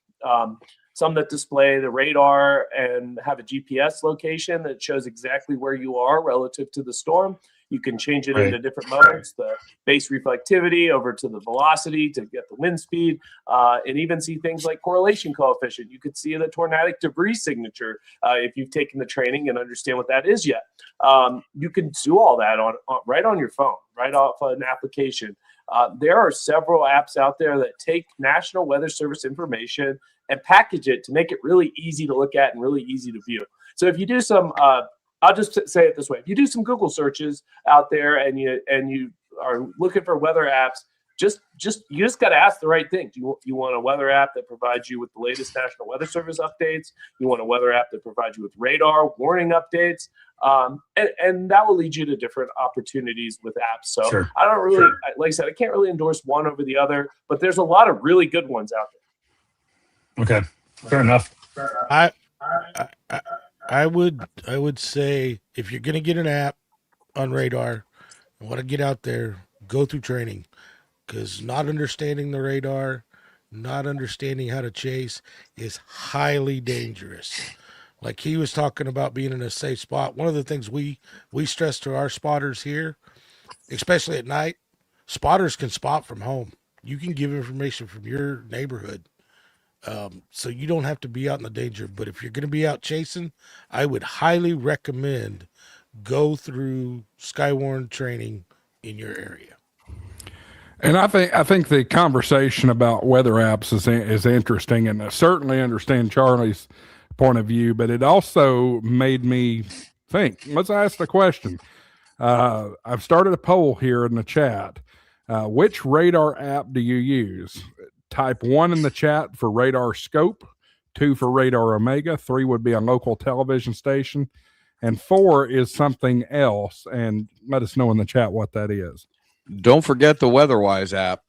Some that display the radar and have a GPS location that shows exactly where you are relative to the storm. You can change it Right. into different modes, the base reflectivity over to the velocity to get the wind speed, and even see things like correlation coefficient. You could see the tornadic debris signature if you've taken the training and understand what that is yet. You can do all that right on your phone, right off an application. There are several apps out there that take National Weather Service information and package it to make it really easy to look at and really easy to view. So if you do some, I'll just say it this way: if you do some Google searches out there and you are looking for weather apps, you just got to ask the right things. You want a weather app that provides you with the latest National Weather Service updates. You want a weather app that provides you with radar warning updates, and that will lead you to different opportunities with apps. So Sure. I don't really, like I said, I can't really endorse one over the other, but there's a lot of really good ones out there. Okay, fair enough. I would say if you're gonna get an app on radar and want to get out there, go through training, because not understanding the radar, not understanding how to chase is highly dangerous. Like he was talking about being in a safe spot. One of the things we stress to our spotters here, especially at night, spotters can spot from home. You can give information from your neighborhood. So you don't have to be out in the danger. But if you're going to be out chasing, I would highly recommend go through Skywarn training in your area. And I think the conversation about weather apps is interesting, and I certainly understand Charlie's point of view, but it also made me think. Let's ask the question. I've started a poll here in the chat. Which radar app do you use? Type 1 in the chat for Radar Scope, 2 for Radar Omega, 3 would be a local television station, and 4 is something else. And let us know in the chat what that is. Don't forget the WeatherWise app.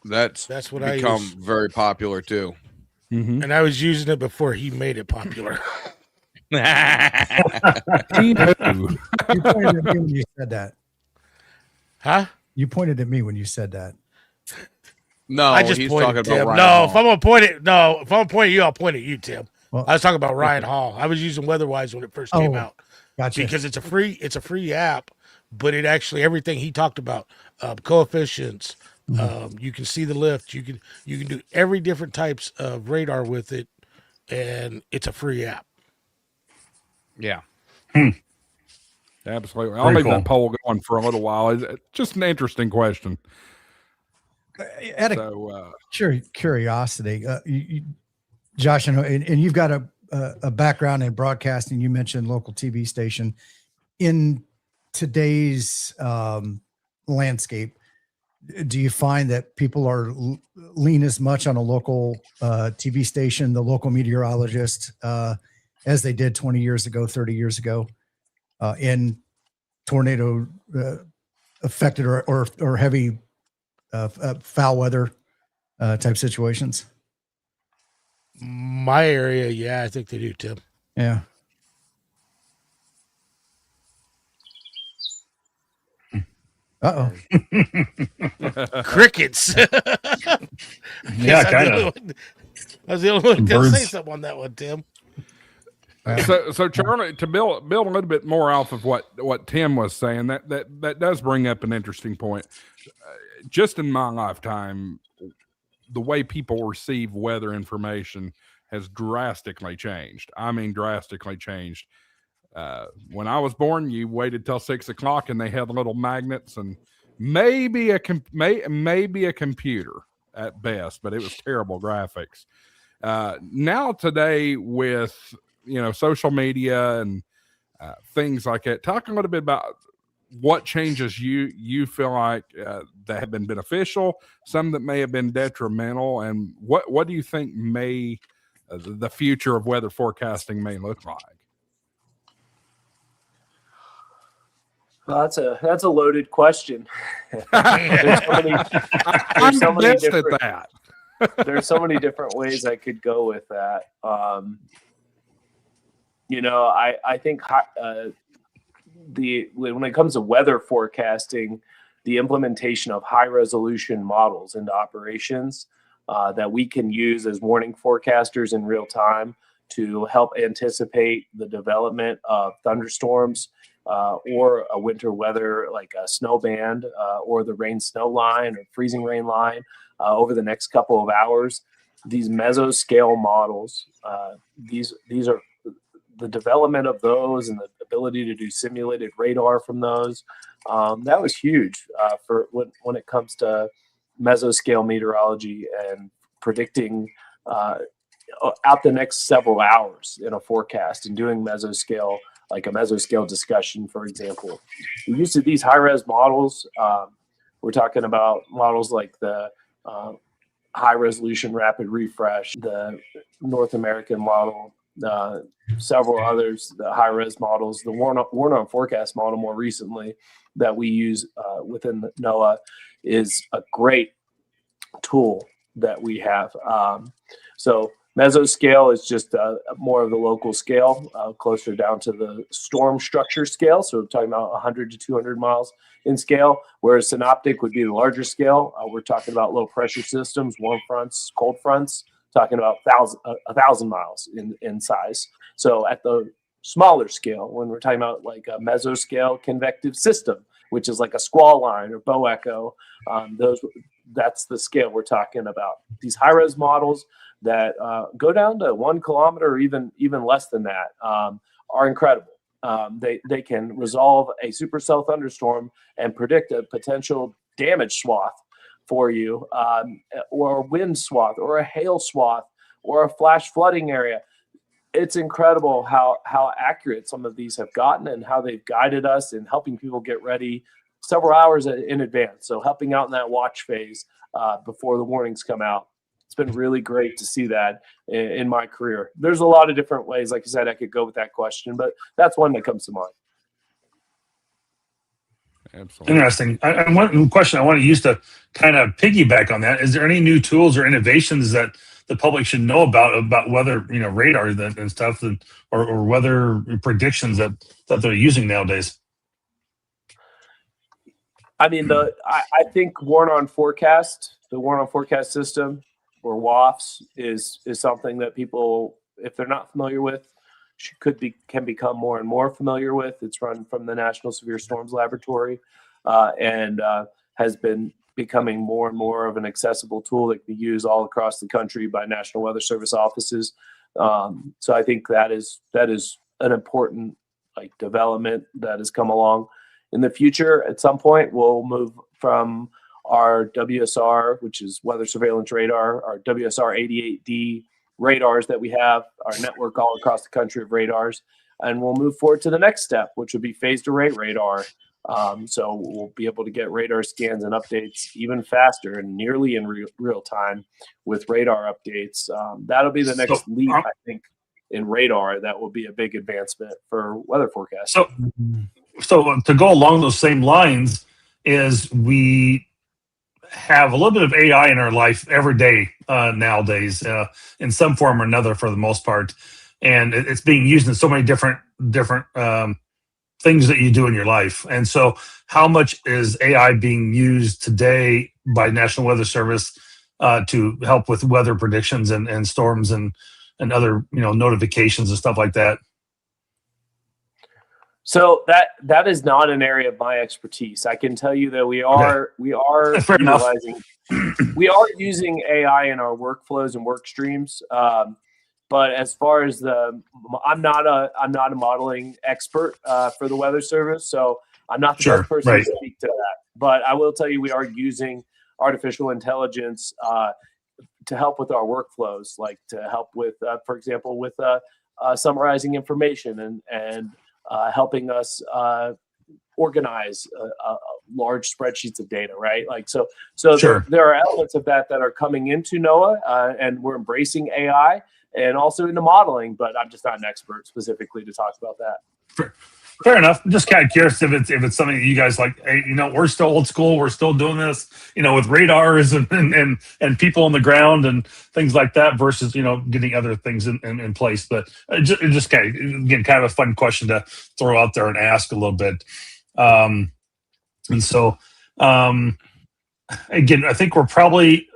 That's what I become use. very popular too. Mm-hmm. And I was using it before he made it popular. You pointed at me when you said that. Huh? You pointed at me when you said that. No, I just he's pointed talking at about Tim. Ryan No, Hall. if I'm gonna point at you, I'll point at you, Tim. Well, I was talking about Ryan Hall. I was using WeatherWise when it first came out. Gotcha. Because it's a free app, but it actually everything he talked about, coefficients, you can see the lift, you can do every different types of radar with it, and it's a free app. Yeah. Absolutely. I'll Very leave cool. that poll going for a little while. It's just an interesting question. Out of curiosity, Josh, and you've got a background in broadcasting. You mentioned local TV station. In today's landscape, do you find that people are lean as much on a local TV station, the local meteorologist, as they did 20 years ago, 30 years ago, in tornado affected or heavy foul weather type situations? My area, yeah, I think they do, Tim. Yeah. Uh-oh. Crickets. Yeah, kind of. I was the only one that Birds. say something on that one, Tim. So Charlie, to build a little bit more off of what Tim was saying, that does bring up an interesting point. Just in my lifetime, the way people receive weather information has drastically changed. I mean, drastically changed. When I was born, you waited till 6 o'clock, and they had little magnets and maybe a computer at best, but it was terrible graphics. Now today, with social media and things like that, talk a little bit about what changes you feel like that have been beneficial, some that may have been detrimental, and what do you think may the future of weather forecasting may look like? Well, that's a loaded question. I'm so many best at different- that. There's so many different ways I could go with that. I think when it comes to weather forecasting, the implementation of high resolution models into operations that we can use as warning forecasters in real time to help anticipate the development of thunderstorms or a winter weather like a snow band or the rain snow line or freezing rain line over the next couple of hours. These mesoscale models, these are the development of those and the ability to do simulated radar from those. That was huge for when it comes to mesoscale meteorology and predicting out the next several hours in a forecast and doing mesoscale, like a mesoscale discussion, for example. The use of these high-res models, we're talking about models like the high-resolution rapid refresh, the North American model, several others, the high-res models, the Warn-On forecast model more recently that we use within the NOAA is a great tool that we have. So mesoscale is just more of the local scale, closer down to the storm structure scale. So we're talking about 100 to 200 miles in scale, whereas synoptic would be the larger scale. We're talking about low pressure systems, warm fronts, cold fronts, talking about 1,000 miles in size. So at the smaller scale, when we're talking about like a mesoscale convective system, which is like a squall line or bow echo, that's the scale we're talking about. These high-res models that go down to 1 kilometer or even less than that are incredible. They can resolve a supercell thunderstorm and predict a potential damage swath for you, or a wind swath, or a hail swath, or a flash flooding area. It's incredible how accurate some of these have gotten and how they've guided us in helping people get ready several hours in advance. So helping out in that watch phase before the warnings come out. It's been really great to see that in my career. There's a lot of different ways, like I said, I could go with that question, but that's one that comes to mind. Absolutely. Interesting. And one question I want to use to kind of piggyback on that: is there any new tools or innovations that the public should know about weather, radar and stuff, or weather predictions that they're using nowadays? I mean, I think Warn-On forecast, the Warn-On forecast system, or WAFs, is something that people, if they're not familiar with, can become more and more familiar with. It's run from the National Severe Storms Laboratory, and has been becoming more and more of an accessible tool that can be used all across the country by National Weather Service offices. So I think that is an important development that has come along. In the future, at some point, we'll move from our WSR, which is weather surveillance radar, our WSR 88D radars that we have, our network all across the country of radars, and we'll move forward to the next step, which would be phased array radar. So we'll be able to get radar scans and updates even faster and nearly in real time with radar updates. That'll be the next leap, I think, in radar. That will be a big advancement for weather forecasting. So to go along those same lines, is we have a little bit of AI in our life every day nowadays, in some form or another, for the most part, and it's being used in so many different things that you do in your life. And so, how much is AI being used today by National Weather Service to help with weather predictions and storms and other notifications and stuff like that? So that is not an area of my expertise. I can tell you that we are utilizing, we are using AI in our workflows and work streams. But as far as I'm not a modeling expert for the Weather Service, so I'm not the best person to speak to that. But I will tell you, we are using artificial intelligence to help with our workflows, like to help with, for example, with summarizing information and helping us organize large spreadsheets of data, right? There are elements of that are coming into NOAA, and we're embracing AI and also into modeling, but I'm just not an expert specifically to talk about that. Fair enough. I'm just kind of curious if it's something that you guys like. Hey, we're still old school. We're still doing this, with radars and people on the ground and things like that, versus getting other things in place. But just kind of a fun question to throw out there and ask a little bit. And so again, I think we're probably.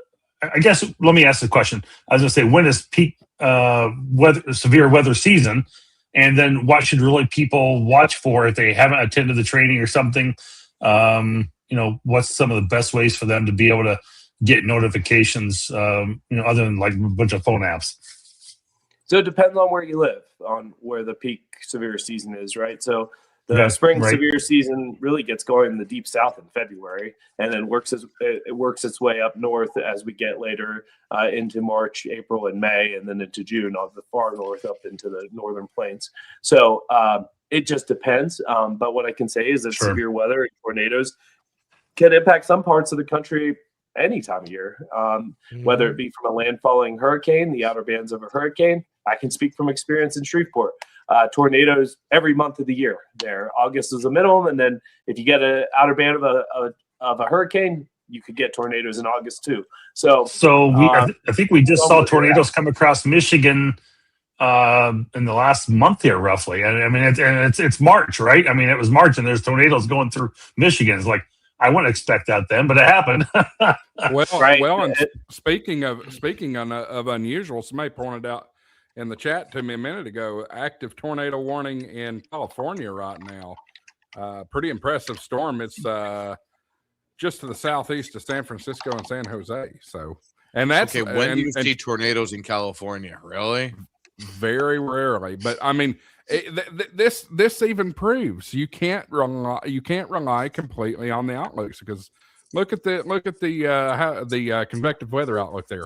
I guess let me ask the question. I was going to say, when is peak severe weather season? and then what should really people watch for if they haven't attended the training or something. What's some of the best ways for them to be able to get notifications, other than like a bunch of phone apps? So it depends on where you live, on where the peak severe season is, right? So the spring severe season really gets going in the deep south in February, and then it works its way up north as we get later into March, April, and May, and then into June on the far north up into the northern plains. So it just depends. But what I can say is that severe weather and tornadoes can impact some parts of the country any time of year, whether it be from a landfalling hurricane, the outer bands of a hurricane. I can speak from experience in Shreveport. Tornadoes every month of the year there. August is the minimum, and then if you get an outer band of a hurricane, you could get tornadoes in August too. So I think we just saw tornadoes come across Michigan in the last month here, roughly. I mean, it's March, right? I mean, it was March, and there's tornadoes going through Michigan. It's like, I wouldn't expect that then, but it happened. And speaking of unusual, somebody pointed out in the chat to me a minute ago, active tornado warning in California right now. Pretty impressive storm. It's just to the southeast of San Francisco and San Jose. So, and that's okay. When do you see tornadoes in California? Really? Very rarely, but I mean, this even proves you can't rely completely on the outlooks, because look at the convective weather outlook there.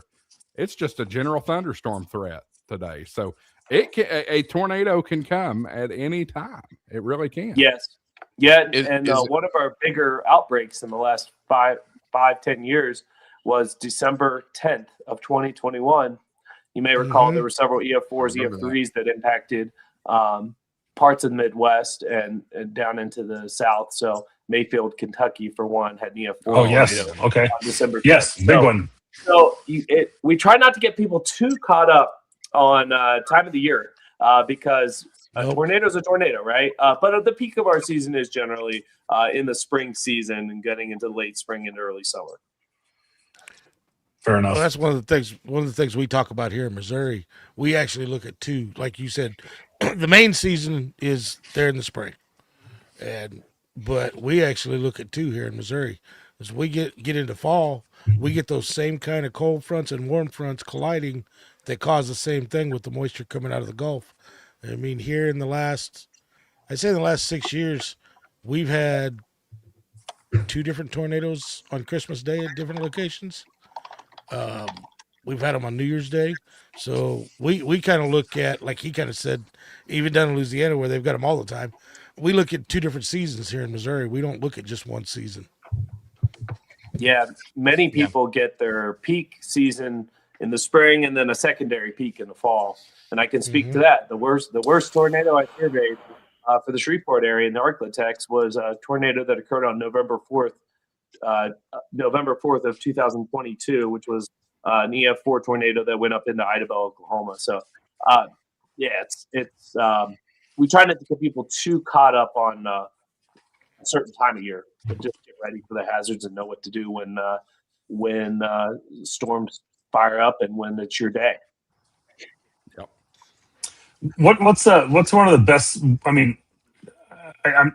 It's just a general thunderstorm threat today, so a tornado can come at any time. It really can. Yes, one of our bigger outbreaks in the last 5-10 years was December 10th of 2021. You may recall there were several EF4s, EF3s that impacted parts of the Midwest and down into the South. So Mayfield, Kentucky, for one, had an EF4. Oh, yes. Okay. December 10th. Yes, big one. So we try not to get people too caught up on time of the year because a tornado is a tornado, right? But at the peak of our season is generally in the spring season and getting into late spring and early summer. Fair enough. Well, that's one of the things we talk about here in Missouri. We actually look at two, like you said, the main season is there in the spring, but we actually look at two here in Missouri. As we get into fall, we get those same kind of cold fronts and warm fronts colliding that cause the same thing with the moisture coming out of the Gulf. I mean, here in the last 6 years, we've had 2 different tornadoes on Christmas Day at different locations. We've had them on New Year's Day. So we kind of look at, like he kind of said, even down in Louisiana where they've got them all the time, we look at 2 different seasons here in Missouri. We don't look at just one season. Yeah, many people get their peak season in the spring and then a secondary peak in the fall. And I can speak to that. The worst tornado I surveyed for the Shreveport area in the Arklatex was a tornado that occurred on November 4th of 2022, which was an EF4 tornado that went up into Idabel, Oklahoma. So, it's we try not to get people too caught up on a certain time of year, but just get ready for the hazards and know what to do when storms fire up and when it's your day. Yep. What's one of the best? I mean,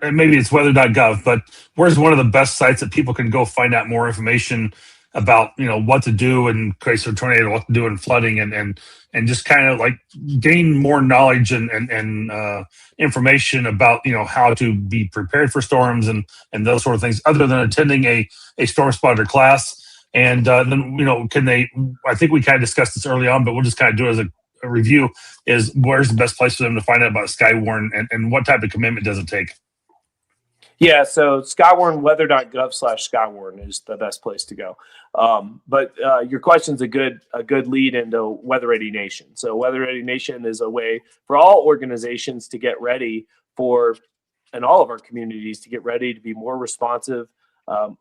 maybe it's weather.gov, but where's one of the best sites that people can go find out more information about, what to do in case of a tornado, what to do in flooding, and just kind of like gain more knowledge and information about, how to be prepared for storms and those sort of things, other than attending a storm spotter class. And then, can they, I think we kind of discussed this early on, but we'll just kind of do it as a review, is where's the best place for them to find out about Skywarn and what type of commitment does it take? Yeah, so skywarnweather.gov/Skywarn is the best place to go. But your question's a good lead into Weather-Ready Nation. So Weather-Ready Nation is a way for all organizations to get ready and all of our communities to get ready to be more responsive,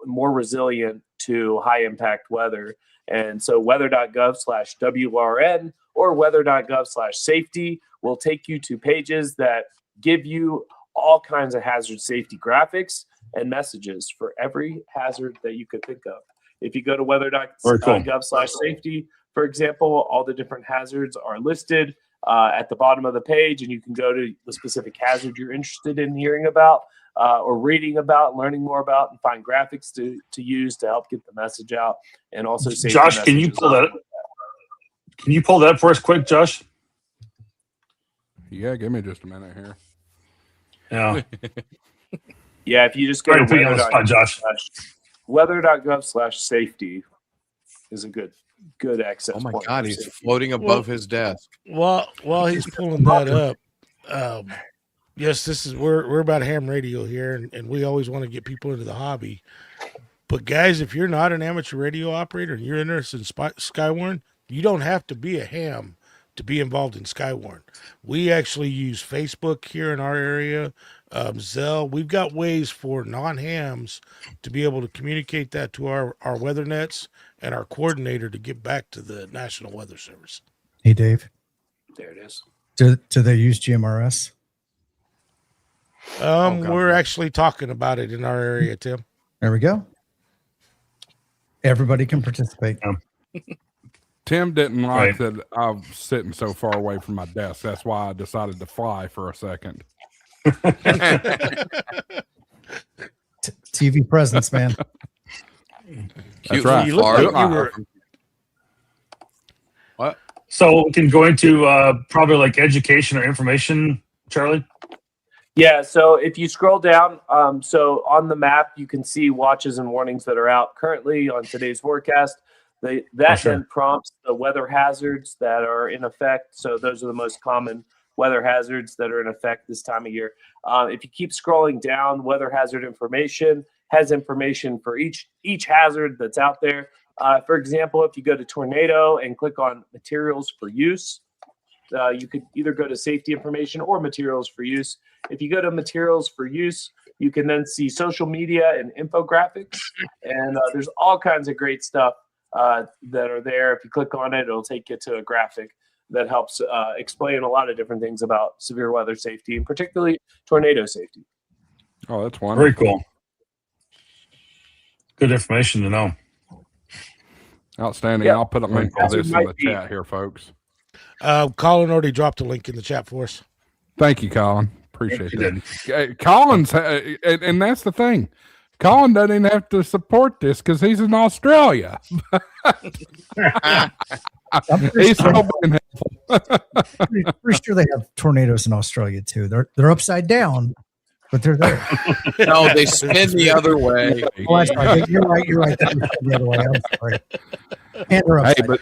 more resilient to high impact weather. And so weather.gov/WRN or weather.gov/safety will take you to pages that give you all kinds of hazard safety graphics and messages for every hazard that you could think of. If you go to weather.gov/safety, for example, all the different hazards are listed. at the bottom of the page, and you can go to the specific hazard you're interested in hearing about or reading about, learning more about, and find graphics to use to help get the message out, and also save Josh, can you pull that up? Can you pull that up for us quick, Josh? Yeah, give me just a minute here. Yeah. Yeah, if you just go Sorry to to put you on the spot, Josh. weather.gov/safety is a good access Oh my point. God, he's floating above his desk. While he's pulling that up, yes, we're about ham radio here, and we always want to get people into the hobby. But guys, if you're not an amateur radio operator and you're interested in Skywarn, you don't have to be a ham to be involved in Skywarn. We actually use Facebook here in our area, Zelle. We've got ways for non-hams to be able to communicate that to our weather nets and our coordinator to get back to the National Weather Service. Hey, Dave. There it is. Do they use GMRS? We're actually talking about it in our area, Tim. There we go. Everybody can participate. Tim didn't like that I'm sitting so far away from my desk. That's why I decided to fly for a second. TV presence, man. That's right. You look like you were. What? So we can go into probably like education or information, Charlie? Yeah, so if you scroll down, so on the map, you can see watches and warnings that are out currently on today's forecast. That then prompts the weather hazards that are in effect. So those are the most common weather hazards that are in effect this time of year. If you keep scrolling down, weather hazard information has information for each hazard that's out there. For example, if you go to tornado and click on materials for use, you could either go to safety information or materials for use. If you go to materials for use, you can then see social media and infographics, and there's all kinds of great stuff that are there. If you click on it, it'll take you to a graphic that helps explain a lot of different things about severe weather safety, and particularly tornado safety. Oh, that's wonderful. Very cool. Good information to know. Outstanding. Yeah. I'll put a link to this in the chat here, folks. Colin already dropped a link in the chat for us. Thank you, Colin. Appreciate that. Colin's, and that's the thing. Colin doesn't even have to support this because he's in Australia. He's so being helpful. Pretty sure they have tornadoes in Australia too. They're upside down, but they're there. No, they spin the other way. Oh, that's right. You're right. They spin the other way. I'm sorry. And they're upside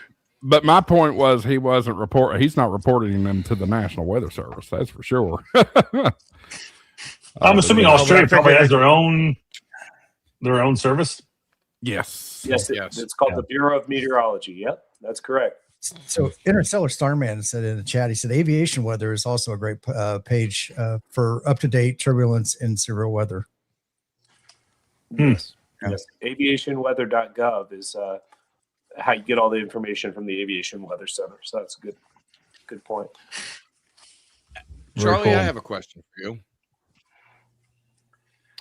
but my point was he's not reporting them to the National Weather Service. That's for sure. I'm assuming Australia probably has their own service. Yes. It's called the Bureau of Meteorology. Yep, that's correct. So Interstellar Starman said in the chat, he said aviation weather is also a great page for up-to-date turbulence in severe weather. Yes. Aviationweather.gov is how you get all the information from the Aviation Weather Center. So that's a good point. Charlie, cool. I have a question for you.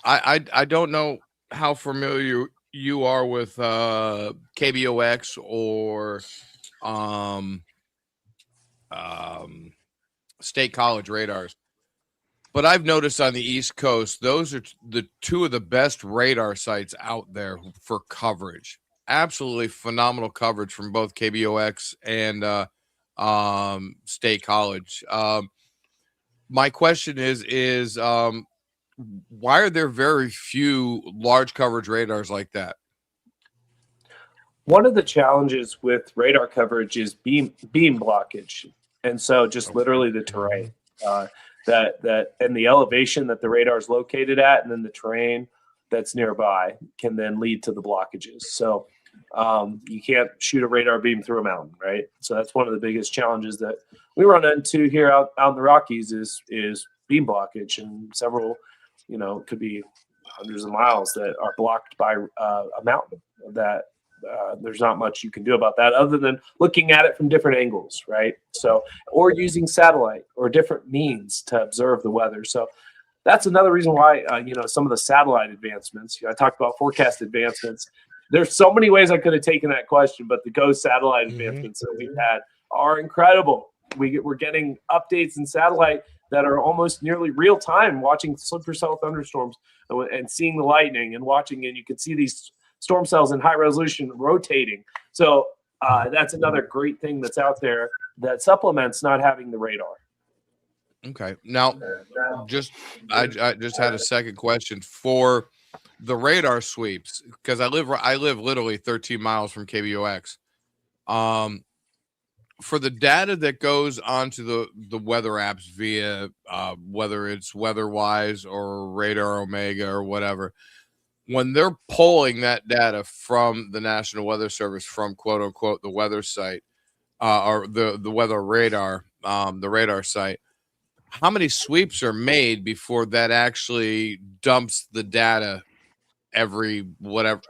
I don't know how familiar you are with KBOX or state college radars, but I've noticed on the East Coast, those are the two of the best radar sites out there for coverage. Absolutely phenomenal coverage from both KBOX and state college. My question is why are there very few large coverage radars like that? One of the challenges with radar coverage is beam blockage, and so just literally the terrain that and the elevation that the radar is located at, and then the terrain that's nearby can then lead to the blockages. So you can't shoot a radar beam through a mountain, right? So that's one of the biggest challenges that we run into here out in the Rockies is beam blockage, and several, could be hundreds of miles that are blocked by a mountain that there's not much you can do about that other than looking at it from different angles, right? So, or using satellite or different means to observe the weather. So that's another reason why, some of the satellite advancements, I talked about forecast advancements. There's so many ways I could have taken that question, but the GOES satellite advancements that we've had are incredible. we're getting updates in satellite that are almost nearly real time, watching slippery cell thunderstorms and seeing the lightning and watching, and you can see these storm cells in high resolution rotating. So that's another great thing that's out there that supplements not having the radar. Okay. Now, I just had a second question for the radar sweeps, because I live literally 13 miles from KBOX. For the data that goes onto the weather apps via whether it's WeatherWise or Radar Omega or whatever, when they're pulling that data from the National Weather Service, from quote unquote the weather site or the weather radar, the radar site, how many sweeps are made before that actually dumps the data every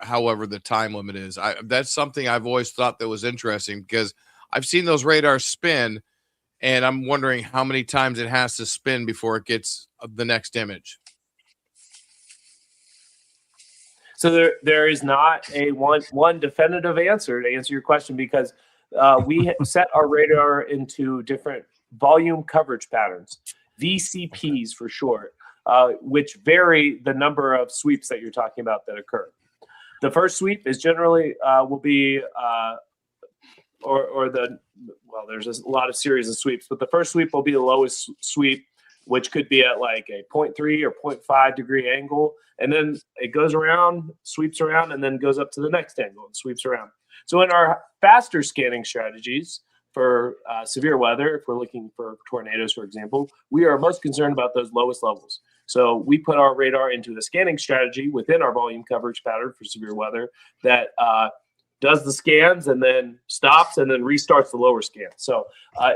however the time limit is? That's something I've always thought that was interesting, because I've seen those radars spin, and I'm wondering how many times it has to spin before it gets the next image. So there is not a one definitive answer to answer your question, because we set our radar into different volume coverage patterns, VCPs for short, which vary the number of sweeps that you're talking about that occur. The first sweep is generally will be there's a lot of series of sweeps, but the first sweep will be the lowest sweep, which could be at like a 0.3 or 0.5 degree angle. And then it goes around, sweeps around, and then goes up to the next angle and sweeps around. So in our faster scanning strategies for severe weather, if we're looking for tornadoes, for example, we are most concerned about those lowest levels. So we put our radar into a scanning strategy within our volume coverage pattern for severe weather that does the scans and then stops and then restarts the lower scan. So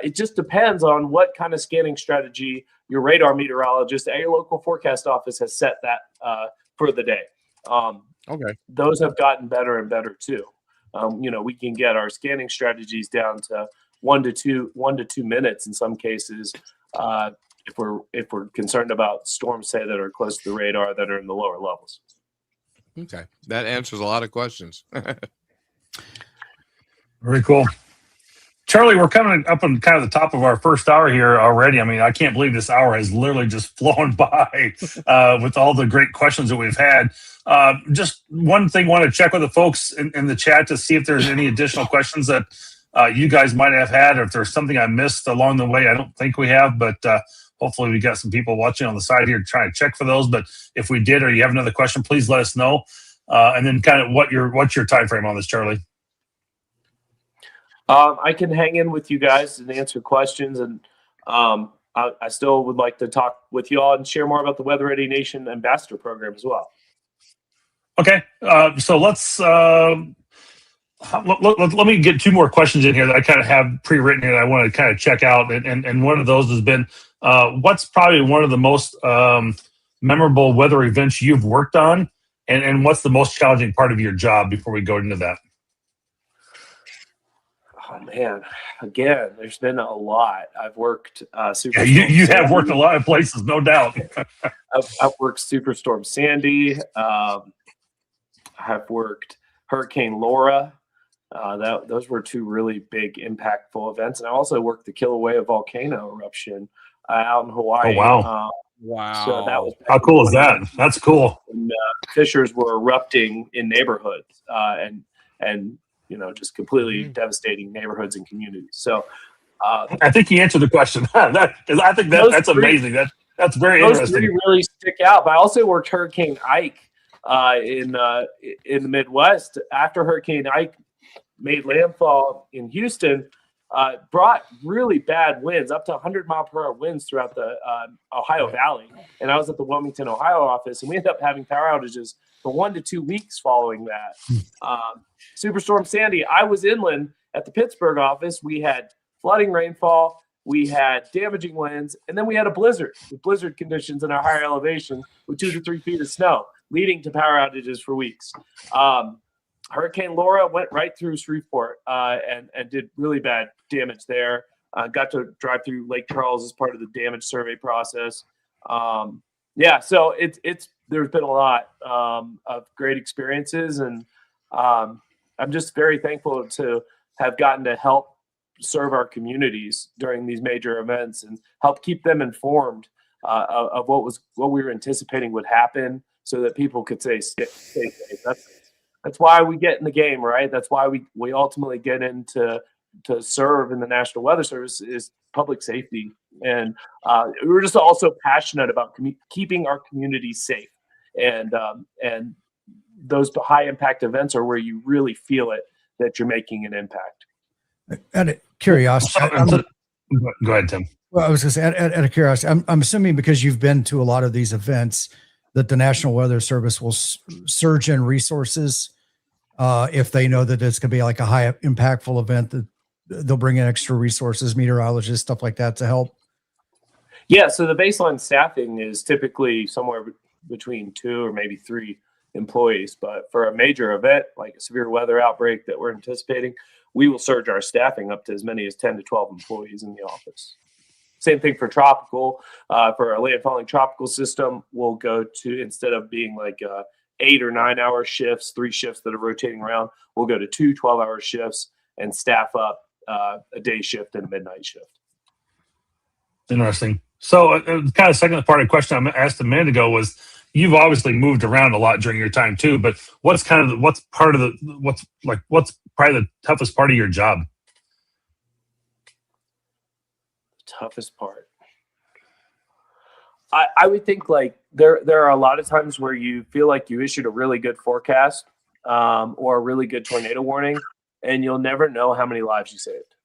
it just depends on what kind of scanning strategy your radar meteorologist at your local forecast office has set that for the day. Okay. Those have gotten better and better too. We can get our scanning strategies down to 1 to 2 minutes in some cases, if we're concerned about storms, say, that are close to the radar that are in the lower levels. Okay, that answers a lot of questions. Very cool. Charlie, we're coming up on kind of the top of our first hour here already. I mean, I can't believe this hour has literally just flown by with all the great questions that we've had. Just one thing, want to check with the folks in the chat to see if there's any additional questions that you guys might have had, or if there's something I missed along the way. I don't think we have, but hopefully we got some people watching on the side here trying to check for those. But if we did, or you have another question, please let us know. And then kind of what's your time frame on this, Charlie? I can hang in with you guys and answer questions, and I still would like to talk with you all and share more about the Weather-Ready Nation Ambassador Program as well. Okay, so let's let me get two more questions in here that I kind of have pre-written and I want to kind of check out, and one of those has been, what's probably one of the most memorable weather events you've worked on, and what's the most challenging part of your job before we go into that? Oh man, again, there's been a lot. I've worked Superstorm you Sandy. Have worked a lot of places, no doubt. I've worked Superstorm Sandy. I've worked Hurricane Laura. Those were two really big, impactful events. And I also worked the Kilauea volcano eruption out in Hawaii. Oh, wow. Wow. So that was how cool is that? That's cool. And, fissures were erupting in neighborhoods and just completely devastating neighborhoods and communities. So I think he answered the question. I think that's amazing. That's very interesting. Those three really stick out. But I also worked Hurricane Ike in the Midwest. After Hurricane Ike made landfall in Houston, brought really bad winds, up to 100-mile-per-hour winds throughout the Ohio Valley. And I was at the Wilmington, Ohio office, and we ended up having power outages for 1 to 2 weeks following that. Superstorm Sandy, I was inland at the Pittsburgh office. We had flooding rainfall, we had damaging winds, and then we had a blizzard with blizzard conditions in our higher elevation with 2 to 3 feet of snow, leading to power outages for weeks. Hurricane Laura went right through Shreveport and did really bad damage there. Got to drive through Lake Charles as part of the damage survey process. So there's been a lot of great experiences, and I'm just very thankful to have gotten to help serve our communities during these major events and help keep them informed of what we were anticipating would happen, so that people could stay safe. That's why we get in the game, right? That's why we ultimately get into to serve in the National Weather Service, is public safety. And we're just also passionate about keeping our communities safe. And those high impact events are where you really feel it, that you're making an impact. Out of curiosity, go ahead, Tim. Well, I was going to say, out of curiosity, I'm assuming because you've been to a lot of these events that the National Weather Service will surge in resources if they know that it's going to be like a high impactful event, that they'll bring in extra resources, meteorologists, stuff like that to help. Yeah, so the baseline staffing is typically somewhere between 2 or maybe 3 employees. But for a major event like a severe weather outbreak that we're anticipating, we will surge our staffing up to as many as 10 to 12 employees in the office. Same thing for tropical. For a landfalling tropical system, we'll go to, instead of being like 8 or 9 hour shifts, 3 shifts that are rotating around, we'll go to 2 12-hour shifts and staff up a day shift and a midnight shift. Interesting. So kind of second part of the question I asked a minute ago was, you've obviously moved around a lot during your time too, but what's probably the toughest part of your job? Toughest part, I would think, like there are a lot of times where you feel like you issued a really good forecast or a really good tornado warning, and you'll never know how many lives you saved.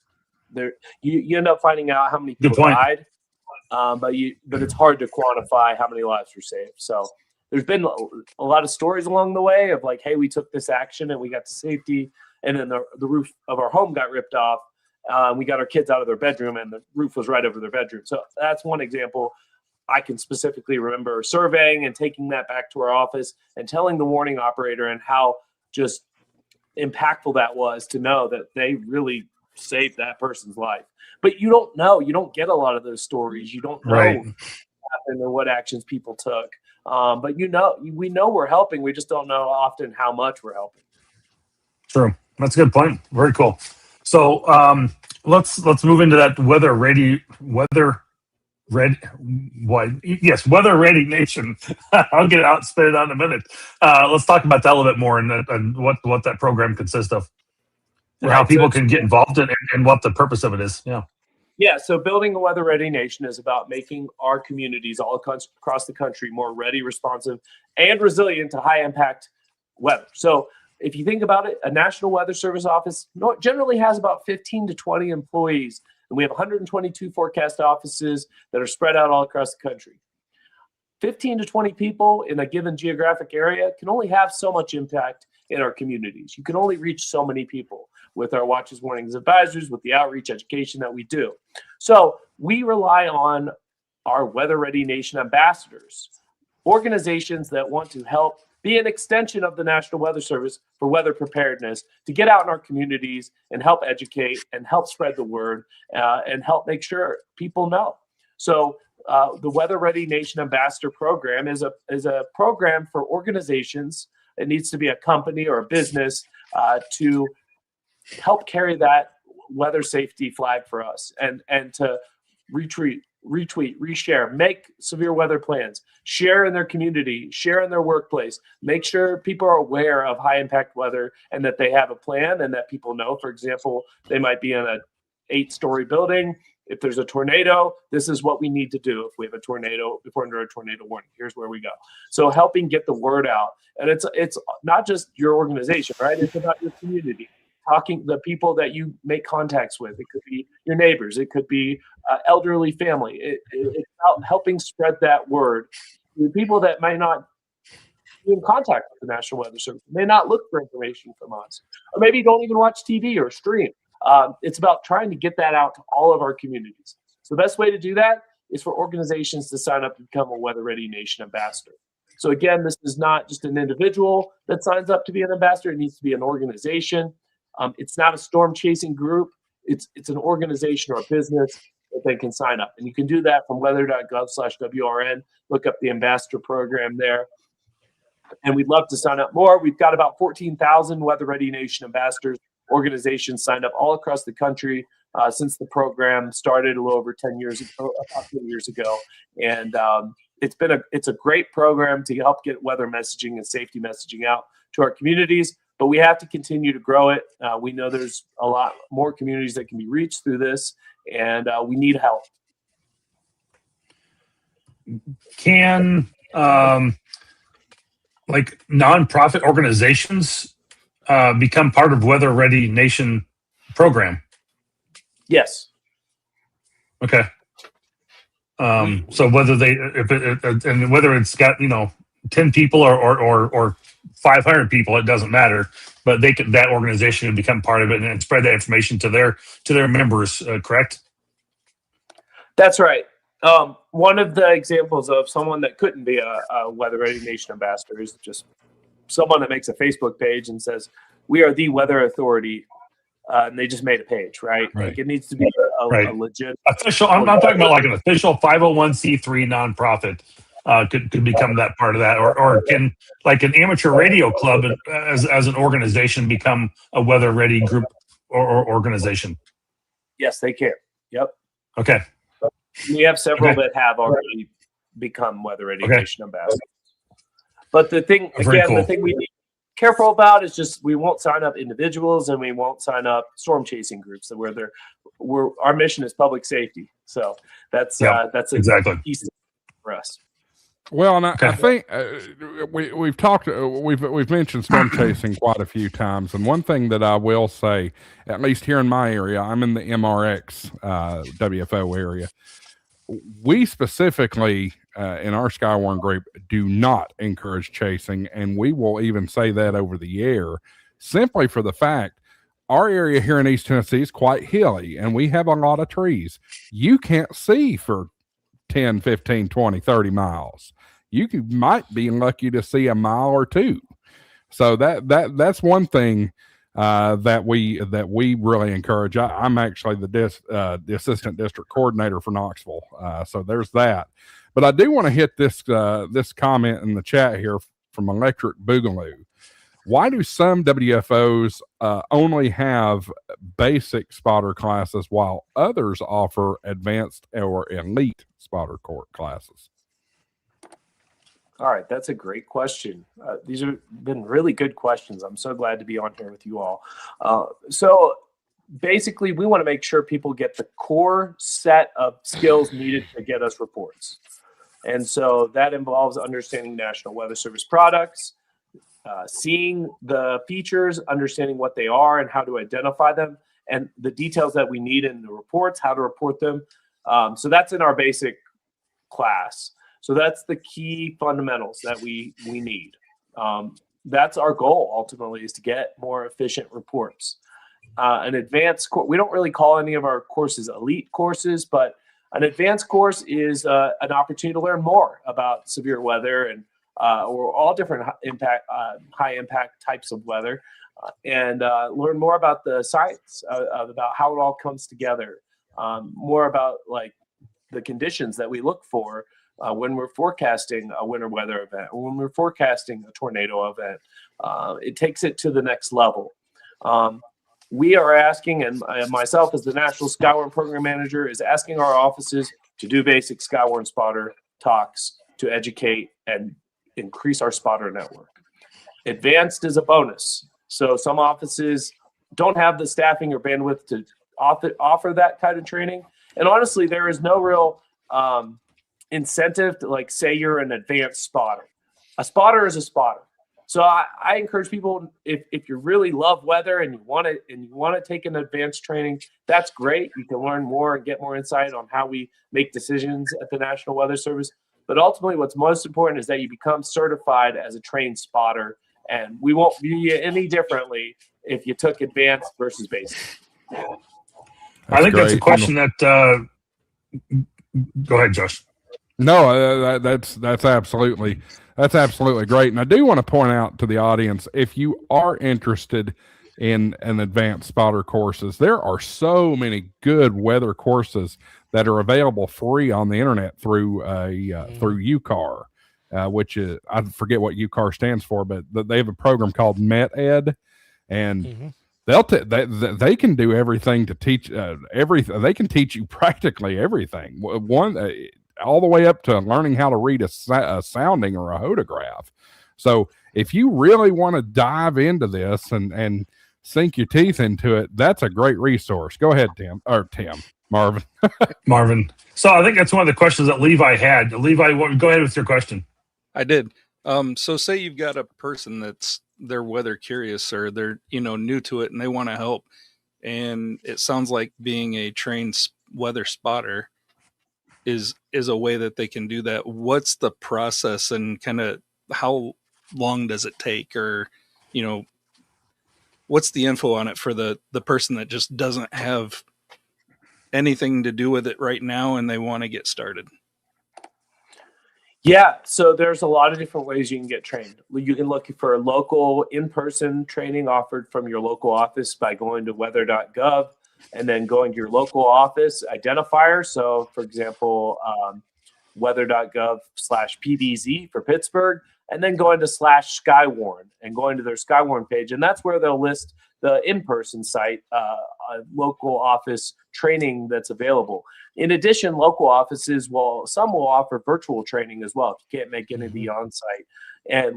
You end up finding out how many people died, but it's hard to quantify how many lives were saved. So there's been a lot of stories along the way of like, hey, we took this action and we got to safety, and then the roof of our home got ripped off. We got our kids out of their bedroom and the roof was right over their bedroom. So that's one example I can specifically remember surveying and taking that back to our office and telling the warning operator and how just impactful that was to know that they really saved that person's life. But you don't know. You don't get a lot of those stories. You don't know what happened or what actions people took. But we know we're helping. We just don't know often how much we're helping. True. That's a good point. Very cool. So let's move into that weather-ready Nation. I'll get it out and spit it out in a minute. Let's talk about that a little bit more and what that program consists of, and how people can get involved in it, and what the purpose of it is. Yeah. So building a weather-ready nation is about making our communities all across the country more ready, responsive, and resilient to high-impact weather. So if you think about it, a National Weather Service office generally has about 15 to 20 employees, and we have 122 forecast offices that are spread out all across the country. 15 to 20 people in a given geographic area can only have so much impact in our communities. You can only reach so many people with our watches, warnings, advisories, with the outreach education that we do. So we rely on our Weather-Ready Nation ambassadors, organizations that want to help be an extension of the National Weather Service for weather preparedness, to get out in our communities and help educate and help spread the word and help make sure people know. So the Weather-Ready Nation Ambassador Program is a program for organizations. It needs to be a company or a business to help carry that weather safety flag for us and to retweet, reshare, make severe weather plans, share in their community, share in their workplace, make sure people are aware of high impact weather and that they have a plan, and that people know, for example, they might be in a 8-story building. If there's a tornado, this is what we need to do. If we have a tornado, if we're under a tornado warning, here's where we go. So helping get the word out. And it's not just your organization, right? It's about your community. Talking the people that you make contacts with. It could be your neighbors. It could be elderly family. It's about helping spread that word to people that might not be in contact with the National Weather Service, may not look for information from us, or maybe don't even watch TV or stream. It's about trying to get that out to all of our communities. So the best way to do that is for organizations to sign up to become a Weather-Ready Nation ambassador. So again, this is not just an individual that signs up to be an ambassador. It needs to be an organization. It's not a storm chasing group. It's an organization or a business that they can sign up. And you can do that from weather.gov/WRN. Look up the ambassador program there. And we'd love to sign up more. We've got about 14,000 Weather-Ready Nation ambassadors, organizations signed up all across the country since the program started a little over 10 years ago, about 10 years ago. And it's a great program to help get weather messaging and safety messaging out to our communities, but we have to continue to grow it. We know there's a lot more communities that can be reached through this, and we need help. Can like nonprofit organizations become part of Weather-Ready Nation program? Yes. Okay. So whether whether it's got 10 people or 500 people, it doesn't matter. But that organization can become part of it and spread that information to their members. Correct? That's right. One of the examples of someone that couldn't be a Weather-Ready Nation ambassador is just someone that makes a Facebook page and says, "We are the weather authority," and they just made a page, right? Like it needs to be a legit official. I'm talking about like an official 501c3 nonprofit could become that part of that, or can like an amateur radio club as an organization become a weather-ready group or organization? Yes, they can. Yep. Okay. We have several that have already become Weather-Ready Nation ambassadors. But the thing, the thing we need to be careful about is just we won't sign up individuals and we won't sign up storm chasing groups. So our mission is public safety. So that's exactly easy for us. Well, and I think we've talked, we've mentioned storm chasing quite a few times, and one thing that I will say, at least here in my area, I'm in the MRX WFO area. We specifically in our Skywarn group do not encourage chasing, and we will even say that over the air, simply for the fact our area here in East Tennessee is quite hilly, and we have a lot of trees. You can't see for 10, 15, 20, 30 miles. You might be lucky to see a mile or two. So that's one thing that we really encourage. I'm actually the assistant district coordinator for Knoxville. So there's that. But I do want to hit this comment in the chat here from Electric Boogaloo. Why do some WFOs only have basic spotter classes while others offer advanced or elite spotter classes? All right, that's a great question. These have been really good questions. I'm so glad to be on here with you all. So basically, we want to make sure people get the core set of skills needed to get us reports. And so that involves understanding National Weather Service products, seeing the features, understanding what they are and how to identify them, and the details that we need in the reports, how to report them. So that's in our basic class. So that's the key fundamentals that we need. That's our goal ultimately, is to get more efficient reports. An advanced course, we don't really call any of our courses elite courses, but an advanced course is an opportunity to learn more about severe weather and or all different high impact types of weather, and learn more about the science about how it all comes together, more about like the conditions that we look for when we're forecasting a winter weather event, or when we're forecasting a tornado event. It takes it to the next level. We are asking, and myself as the National Skywarn Program Manager is asking our offices to do basic Skywarn spotter talks to educate and increase our spotter network. Advanced is a bonus. So some offices don't have the staffing or bandwidth to offer that kind of training. And honestly, there is no real incentive to like say you're an advanced spotter. A spotter is a spotter. So I encourage people, if you really love weather and you want to take an advanced training, that's great. You can learn more and get more insight on how we make decisions at the National Weather Service. But ultimately, what's most important is that you become certified as a trained spotter, and we won't view you any differently if you took advanced versus basic. I think that's a question that. Go ahead, Josh. No, that's absolutely great. And I do want to point out to the audience, if you are interested in an advanced spotter courses, there are so many good weather courses that are available free on the internet through through UCAR, which is, I forget what UCAR stands for, but they have a program called MetEd, and they can do everything to teach everything. They can teach you practically everything. One all the way up to learning how to read a sounding or a hodograph. So if you really want to dive into this and sink your teeth into it, that's a great resource. Go ahead, Marvin. Marvin. So I think that's one of the questions that Levi had. Levi, go ahead with your question. I did. So say you've got a person they're weather curious or they're, new to it and they want to help. And it sounds like being a trained weather spotter is a way that they can do that. What's the process and kind of how long does it take, or, what's the info on it for the person that just doesn't have anything to do with it right now and they want to get started? Yeah, so there's a lot of different ways you can get trained. You can look for local in-person training offered from your local office by going to weather.gov and then going to your local office identifier. So, for example, weather.gov/PBZ for Pittsburgh, and then going to /Skywarn and going to their Skywarn page. And that's where they'll list the in-person site, local office training that's available. In addition, local offices some will offer virtual training as well if you can't make any of the on-site. And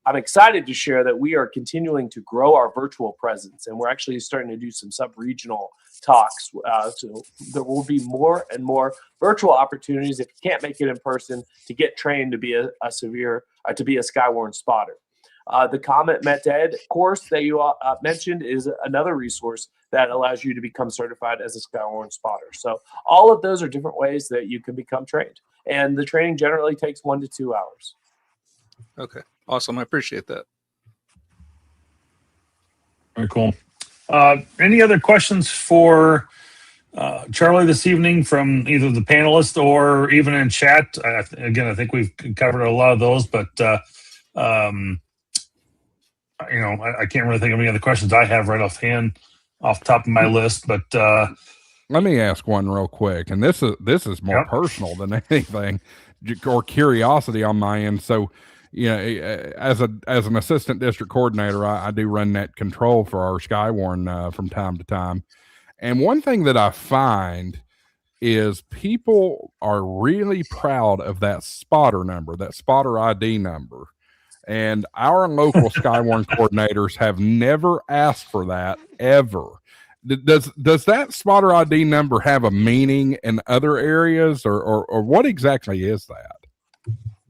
I'm excited to share that we are continuing to grow our virtual presence, and we're actually starting to do some sub-regional talks. So there will be more and more virtual opportunities if you can't make it in person to get trained to be a Skywarn spotter. The Comet Met-Ed course that you mentioned is another resource that allows you to become certified as a Skywarn spotter. So all of those are different ways that you can become trained. And the training generally takes 1 to 2 hours. Okay, awesome. I appreciate that. Very cool. Any other questions for Charlie this evening from either the panelists or even in chat? Again, I think we've covered a lot of those, but I can't really think of any other questions I have right off the top of my list. But let me ask one real quick, and this is more personal than anything, or curiosity on my end. So, as an assistant district coordinator, I do run net control for our Skywarn from time to time. And one thing that I find is people are really proud of that spotter number, that spotter ID number. And our local Skywarn coordinators have never asked for that ever. Does that spotter ID number have a meaning in other areas, or what exactly is that?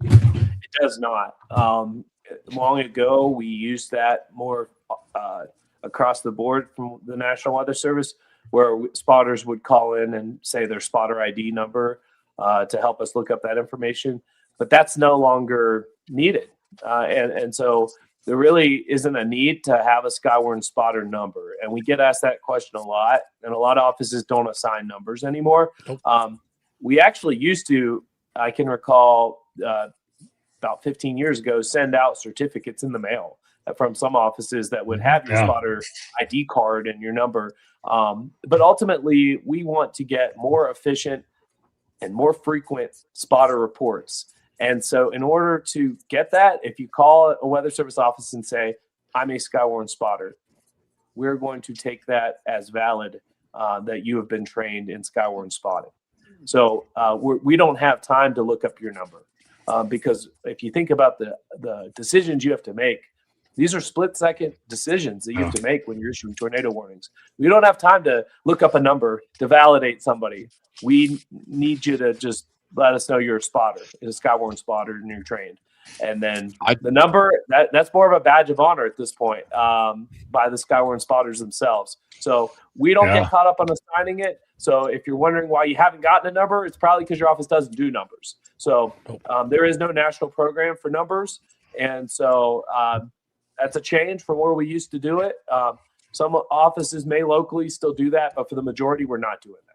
It does not. Long ago, we used that more across the board from the National Weather Service, where spotters would call in and say their spotter ID number to help us look up that information. But that's no longer needed. And so there really isn't a need to have a Skywarn spotter number. And we get asked that question a lot, and a lot of offices don't assign numbers anymore. We actually used to, I can recall about 15 years ago, send out certificates in the mail from some offices that would have your spotter ID card and your number. But ultimately, we want to get more efficient and more frequent spotter reports. And so in order to get that, if you call a Weather Service office and say, I'm a Skywarn spotter, we're going to take that as valid that you have been trained in Skywarn spotting. So we don't have time to look up your number because if you think about the decisions you have to make, these are split-second decisions that you have to make when you're issuing tornado warnings. We don't have time to look up a number to validate somebody. We need you to just let us know you're a spotter, a Skywarn spotter, and you're trained. And then the number, that's more of a badge of honor at this point by the Skywarn spotters themselves. So we don't get caught up on assigning it. So if you're wondering why you haven't gotten a number, it's probably because your office doesn't do numbers. So there is no national program for numbers. And so that's a change from where we used to do it. Some offices may locally still do that, but for the majority, we're not doing that.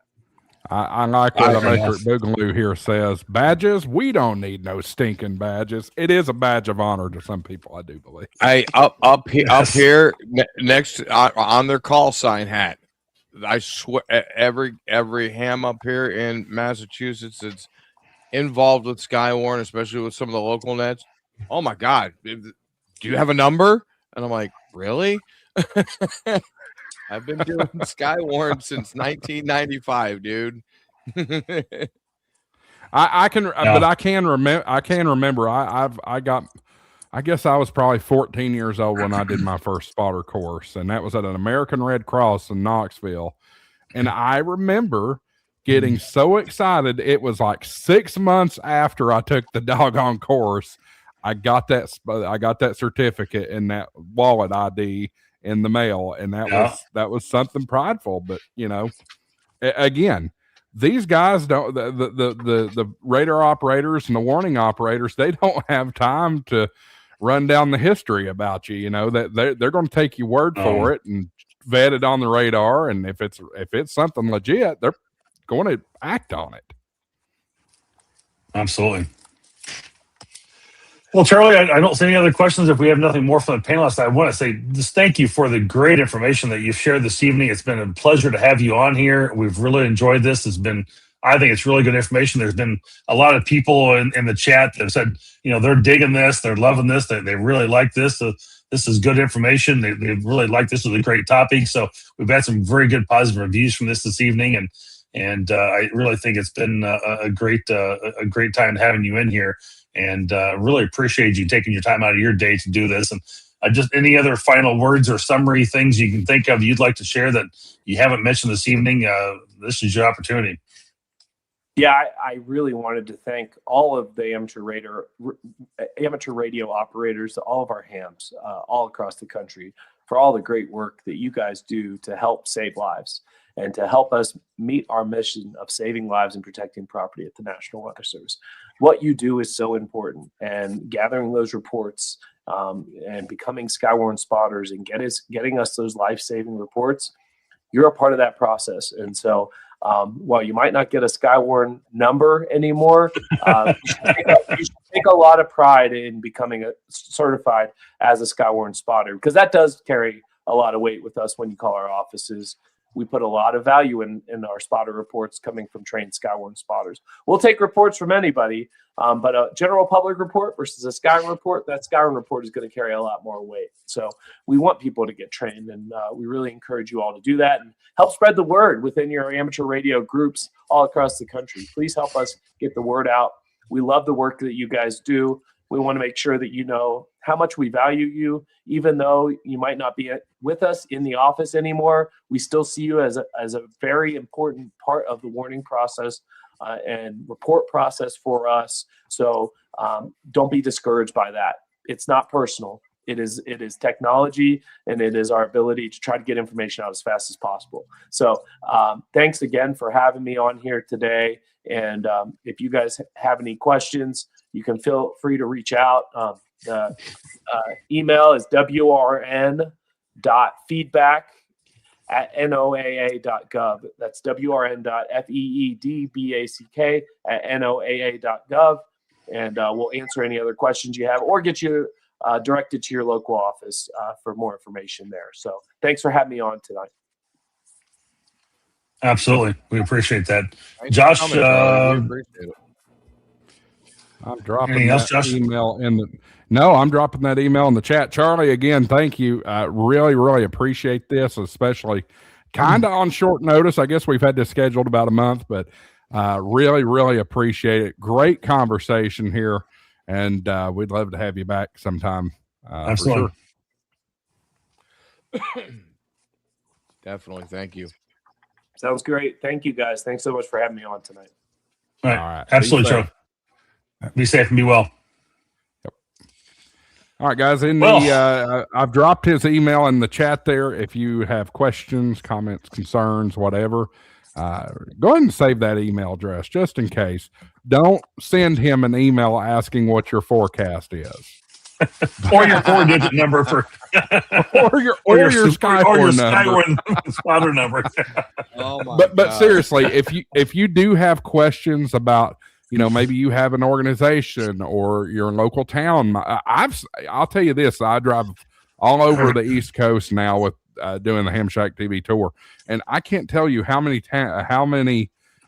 I like what Electric Boogaloo here says. Badges? We don't need no stinking badges. It is a badge of honor to some people, I do believe. Up here next on their call sign hat. I swear, every ham up here in Massachusetts that's involved with Skywarn, especially with some of the local nets. Oh my God, do you have a number? And I'm like, really? I've been doing Skywarn since 1995, dude. I can, but I can remember. I guess I was probably 14 years old when I did my first spotter course, and that was at an American Red Cross in Knoxville. And I remember getting so excited. It was like 6 months after I took the doggone course, I got that certificate and that wallet ID in the mail, and that was something prideful. But again, these guys don't, the radar operators and the warning operators, they don't have time to run down the history about you. That they're going to take your word for it and vet it on the radar, and if it's something legit, they're going to act on it. Absolutely. Well, Charlie, I don't see any other questions. If we have nothing more from the panelists, I want to say just thank you for the great information that you've shared this evening. It's been a pleasure to have you on here. We've really enjoyed this. I think it's really good information. There's been a lot of people in the chat that have said, they're digging this, they're loving this, they really like this. This is good information. They really like this. Is a great topic. So we've had some very good positive reviews from this evening, and I really think it's been a great time having you in here. And really appreciate you taking your time out of your day to do this. And just any other final words or summary things you can think of you'd like to share that you haven't mentioned this evening, this is your opportunity. Yeah, I really wanted to thank all of the amateur radio operators, all of our hams all across the country for all the great work that you guys do to help save lives and to help us meet our mission of saving lives and protecting property at the National Weather Service. What you do is so important, and gathering those reports and becoming Skywarn spotters and getting us those life-saving reports, you're a part of that process. And so while you might not get a Skywarn number anymore, you should take a lot of pride in becoming certified as a Skywarn spotter, because that does carry a lot of weight with us when you call our offices. We put a lot of value in our spotter reports coming from trained Skywarn spotters. We'll take reports from anybody, but a general public report versus a Skywarn report, that Skywarn report is going to carry a lot more weight. So we want people to get trained, and we really encourage you all to do that and help spread the word within your amateur radio groups all across the country. Please help us get the word out. We love the work that you guys do. We want to make sure that you know how much we value you, even though you might not be with us in the office anymore. We still see you as a very important part of the warning process and report process for us. So don't be discouraged by that. It's not personal. It is technology, and it is our ability to try to get information out as fast as possible. So thanks again for having me on here today. And if you guys have any questions, you can feel free to reach out. The email is wrn.feedback@noaa.gov. That's wrn.feedback@noaa.gov. And we'll answer any other questions you have or get you directed to your local office for more information there. So thanks for having me on tonight. Absolutely. We appreciate that. Thanks Josh, for coming, we appreciate it. I'm dropping Anything else, that Josh? email in the. No, I'm dropping that email in the chat. Charlie, again, thank you. Really, really appreciate this, especially kind of on short notice. I guess we've had this scheduled about a month, but really, really appreciate it. Great conversation here, and we'd love to have you back sometime. Absolutely. For sure. Definitely. Thank you. Sounds great. Thank you, guys. Thanks so much for having me on tonight. All right. All right. Absolutely, Be safe. Charlie. Be safe and be well. All right, guys. I've dropped his email in the chat there. If you have questions, comments, concerns, whatever, go ahead and save that email address just in case. Don't send him an email asking what your forecast is. Or your 4-digit number for or your Skywarn spotter number. Oh my but God. seriously, if you do have questions about, maybe you have an organization or your local town, I'll tell you this: I drive all over the East Coast now with doing the Ham Shack TV tour, and I can't tell you how many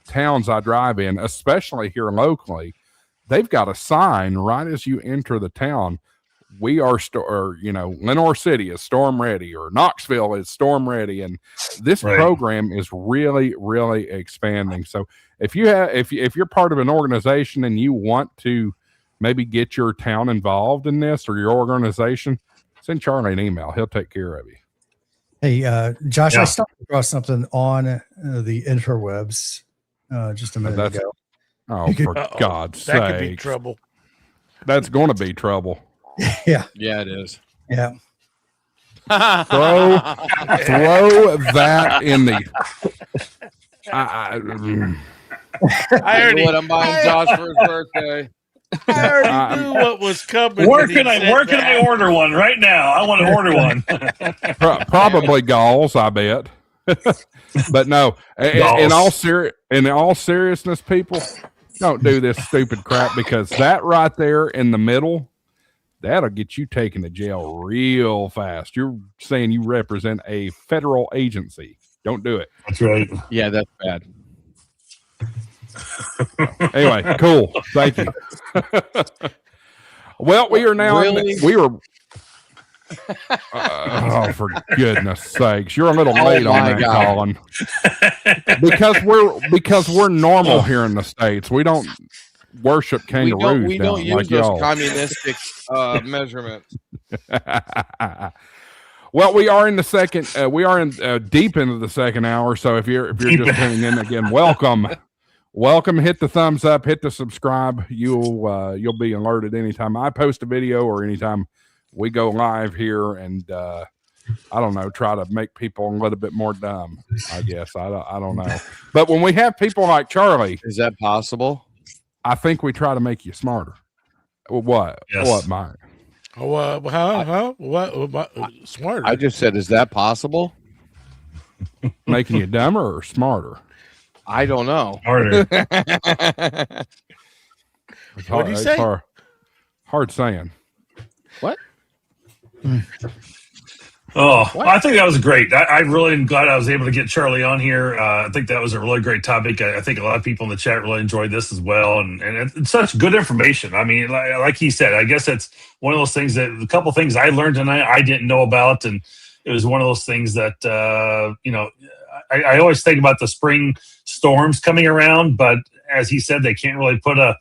towns I drive in, especially here locally. They've got a sign right as you enter the town. we are, Lenore City is storm ready, or Knoxville is storm ready. And this program is really, really expanding. So if you're part of an organization and you want to maybe get your town involved in this, or your organization, send Charlie an email. He'll take care of you. Hey, Josh, I stumbled across something on the interwebs just a minute ago. Oh, for God's sake. That could be trouble. That's going to be trouble. Yeah. Yeah, it is. Yeah. Throw that in the. I already. What I'm buying Josh for his birthday. I already knew what was coming. Where can I order one right now? I want to order one. Probably galls, I bet. But no, in all seriousness, people, don't do this stupid crap, because that right there in the middle, that'll get you taken to jail real fast. You're saying you represent a federal agency. Don't do it. That's right. Yeah, that's bad. Anyway, cool. Thank you. Well, we are now. Oh, for goodness sakes! You're a little late on that, Colin. because we're normal here in the States. We don't worship kangaroos. We don't use like those y'all. communistic measurements. Well, we are in the second. We are in deep into the second hour. So if you're just tuning in again, welcome. Hit the thumbs up. Hit the subscribe. You'll be alerted anytime I post a video, or anytime we go live here, and I don't know, try to make people a little bit more dumb, I guess. I don't know. But when we have people like Charlie, is that possible? I think we try to make you smarter. What? Yes. What, Mike? What? Smarter? I just said, is that possible? Making you dumber or smarter? I don't know. Harder. What did you say? Hard saying. What? Oh, well, I think that was great. I really am glad I was able to get Charlie on here. I think that was a really great topic. I think a lot of people in the chat really enjoyed this as well. And it's such good information. I mean, like he said, I guess it's one of those things that a couple things I learned tonight I didn't know about. And it was one of those things that, I always think about the spring storms coming around, but as he said, they can't really put a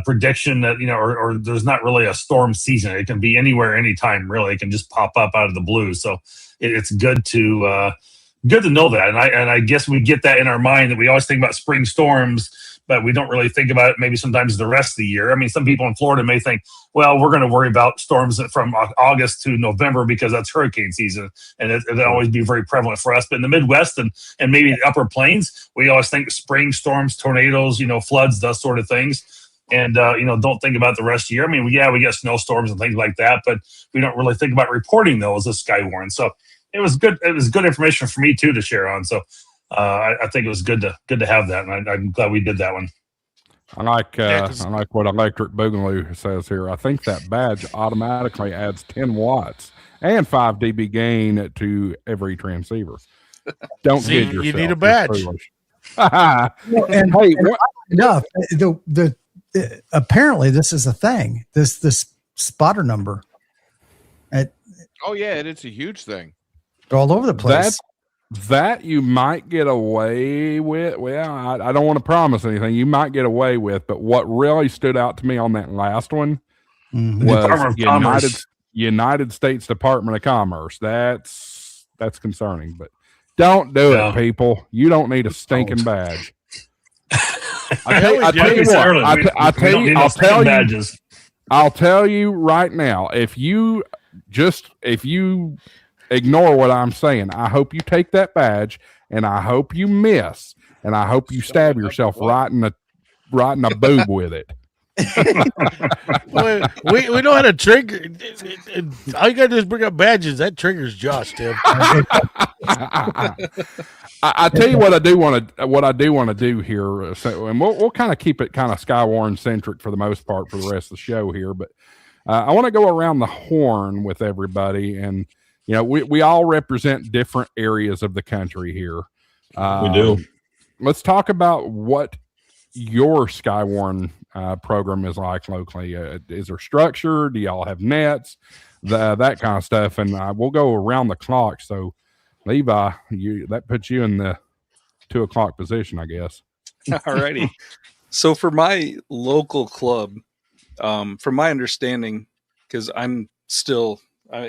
prediction that, or there's not really a storm season. It can be anywhere, anytime, really. It can just pop up out of the blue. So it's good to know that. And I guess we get that in our mind, that we always think about spring storms, but we don't really think about it maybe sometimes the rest of the year. I mean, some people in Florida may think, well, we're going to worry about storms from August to November because that's hurricane season, and it'll always be very prevalent for us. But in the Midwest and maybe the upper plains, we always think spring storms, tornadoes, floods, those sort of things. And, don't think about the rest of the year. I mean, we get snowstorms and things like that, but we don't really think about reporting those as Skywarn. So it was good. It was good information for me too to share on. So I think it was good to have that. And I'm glad we did that one. I like what Electric Boogaloo says here. I think that badge automatically adds 10 watts and 5 dB gain to every transceiver. Don't kid yourself. You need a badge. And hey, enough. Apparently this is a thing. This spotter number. Oh yeah, it's a huge thing. They're all over the place. That you might get away with. Well, I don't want to promise anything. You might get away with, but what really stood out to me on that last one was United States Department of Commerce. That's concerning, but don't do it, people. You don't need a stinking badge. I'll tell you right now, if you ignore what I'm saying, I hope you take that badge, and I hope you miss, and I hope you stab yourself right in the boob with it. we know how to trigger. All you gotta do is bring up badges. That triggers Josh, Tim. I tell you what I do want to do here, and we'll kind of keep it kind of Skywarn centric for the most part for the rest of the show here. But I want to go around the horn with everybody, and we all represent different areas of the country here. We do. Let's talk about what your Skywarn program is like locally. Is there structure? Do y'all have nets? That kind of stuff. And we'll go around the clock. So, Levi, that puts you in the 2 o'clock position, I guess. Alrighty. So for my local club, from my understanding, because I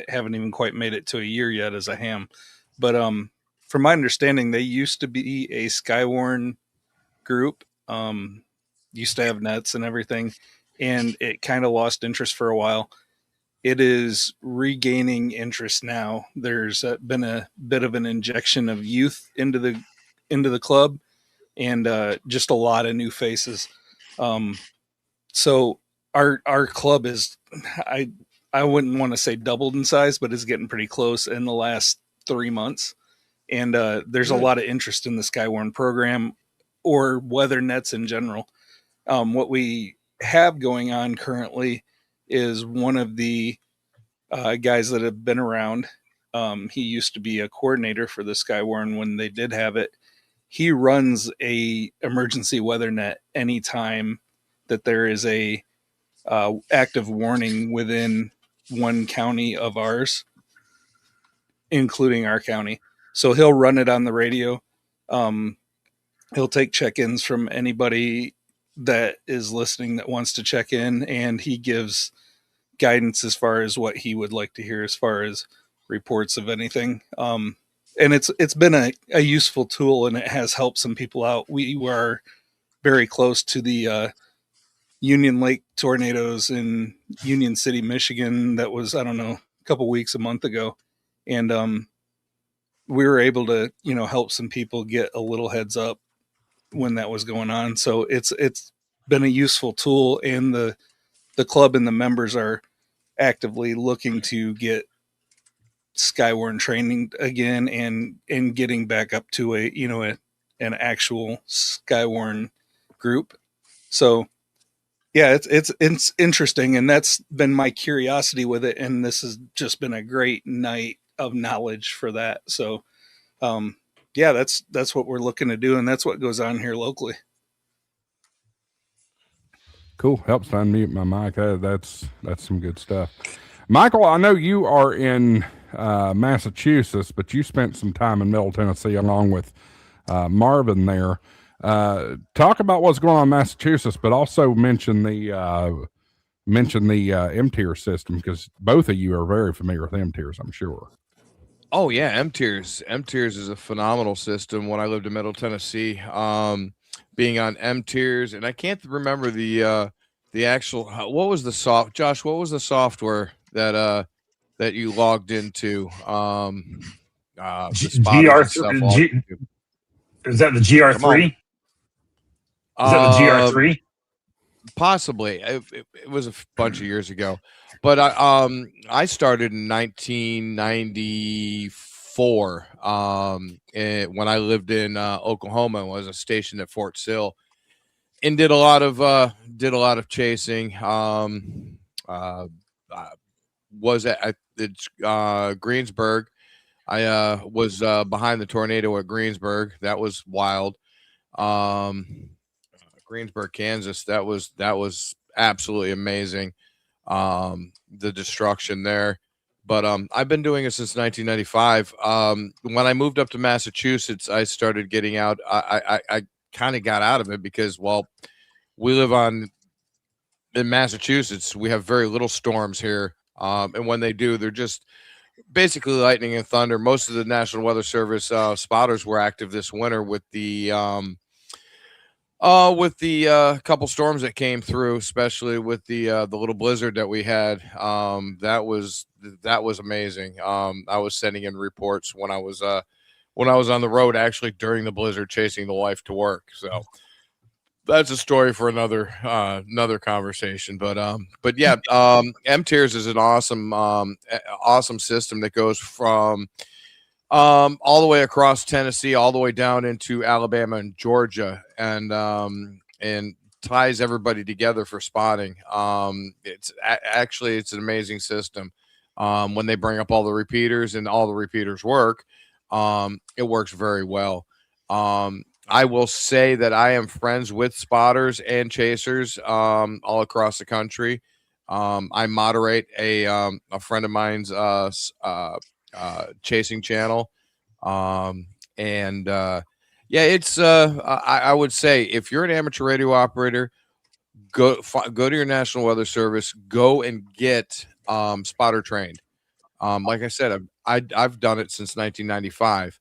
haven't even quite made it to a year yet as a ham, but from my understanding, they used to be a Skywarn group, used to have nets and everything, and it kind of lost interest for a while. It is regaining interest now. There's been a bit of an injection of youth into the club, and just a lot of new faces. So our club is, I wouldn't want to say doubled in size, but it's getting pretty close in the last 3 months. And there's a lot of interest in the Skywarn program or weather nets in general. What we have going on currently is one of the guys that have been around. He used to be a coordinator for the Skywarn when they did have it. He runs a emergency weather net anytime that there is a active warning within one county of ours, including our county. So he'll run it on the radio. He'll take check-ins from anybody that is listening that wants to check in, and he gives guidance as far as what he would like to hear as far as reports of anything. And it's been a useful tool, and it has helped some people out. We were very close to the Union Lake tornadoes in Union City, Michigan. That was, I don't know, a couple weeks, a month ago. And we were able to, help some people get a little heads up when that was going on. So it's been a useful tool, and the club and the members are actively looking to get Skywarn training again and getting back up to an actual Skywarn group. So yeah, it's interesting, and that's been my curiosity with it, and this has just been a great night of knowledge for that. So yeah, that's what we're looking to do, and that's what goes on here locally. Cool. Helps to unmute my mic. That's some good stuff. Michael, I know you are in Massachusetts, but you spent some time in Middle Tennessee along with Marvin there. Talk about what's going on in Massachusetts, but also mention the M-tier system, because both of you are very familiar with M-tiers, I'm sure. Oh yeah, M-tiers. M-tiers is a phenomenal system. When I lived in Middle Tennessee, being on M-tiers, and I can't remember the actual, what was the Josh, what was the software that you logged into? GR3. Is that the GR3? Is that the GR3? Possibly. It was a bunch of years ago, but I started in 1994 when I lived in Oklahoma and was stationed at Fort Sill, and did a lot of chasing. Was at Greensburg. I was behind the tornado at Greensburg. That was wild. Greensburg, Kansas. That was absolutely amazing. The destruction there. But I've been doing it since 1995. When I moved up to Massachusetts, I started getting out. I kind of got out of it because, well, we live in Massachusetts. We have very little storms here. And when they do, they're just basically lightning and thunder. Most of the National Weather Service spotters were active this winter with the couple storms that came through, especially with the little blizzard that we had. That was amazing. I was sending in reports when I was on the road, actually during the blizzard, chasing the wife to work. So that's a story for another conversation. But yeah, M-tiers is an awesome system that goes from all the way across Tennessee, all the way down into Alabama and Georgia, and ties everybody together for spotting. It's an amazing system. When they bring up all the repeaters and all the repeaters work, it works very well. I will say that I am friends with spotters and chasers all across the country. I moderate a friend of mine's chasing channel, and yeah, it's I would say if you're an amateur radio operator, go to your National Weather Service, go and get spotter trained. Like I said, I've done it since 1995.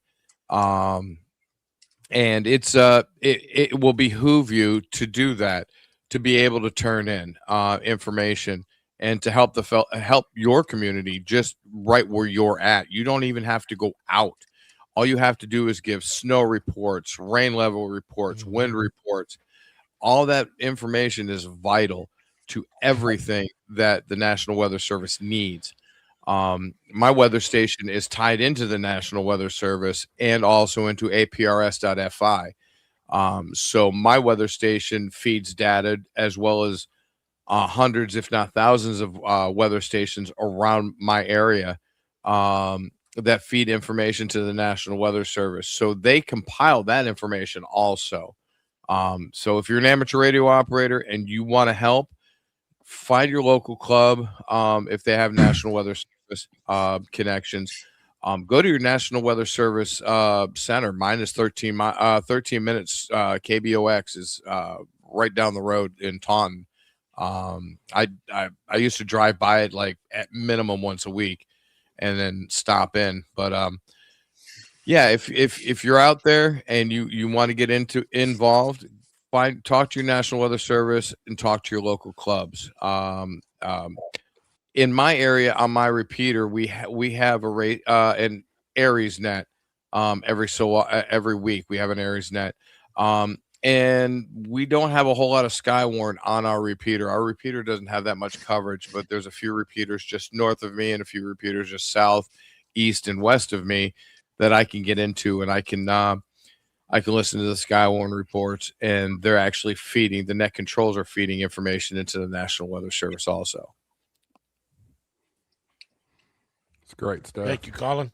And it will behoove you to do that, to be able to turn in information and to help help your community just right where you're at. You don't even have to go out. All you have to do is give snow reports, rain level reports, wind reports. All that information is vital to everything that the National Weather Service needs. My weather station is tied into the National Weather Service and also into APRS.FI. So my weather station feeds data as well as hundreds, if not thousands of weather stations around my area that feed information to the National Weather Service. So they compile that information also. So if you're an amateur radio operator and you want to help, find your local club. If they have National Weather Service connections, go to your National Weather Service center. Mine is 13 minutes. KBOX is right down the road in Taunton. I used to drive by it like at minimum once a week and then stop in. But yeah, if you're out there and you want to get involved, talk to your National Weather Service and talk to your local clubs. In my area on my repeater, we have an Aries net every week. We have an Aries net, and we don't have a whole lot of Skywarn on our repeater. Our repeater doesn't have that much coverage, but there's a few repeaters just north of me and a few repeaters just south, east, and west of me that I can get into, and I can listen to the Skywarn reports, and they're actually feeding, the net controls are feeding information into the National Weather Service also. It's great stuff. Thank you, Colin.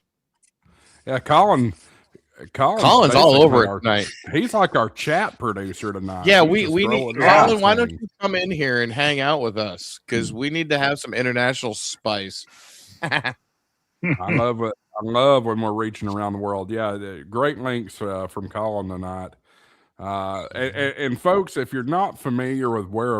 Yeah, Colin's all over it tonight. He's like our chat producer tonight. Yeah, we need Colin. Why don't you come in here and hang out with us? Because we need to have some international spice. I love it. I love when we're reaching around the world. Yeah, great links from Colin tonight. And folks, if you're not familiar with where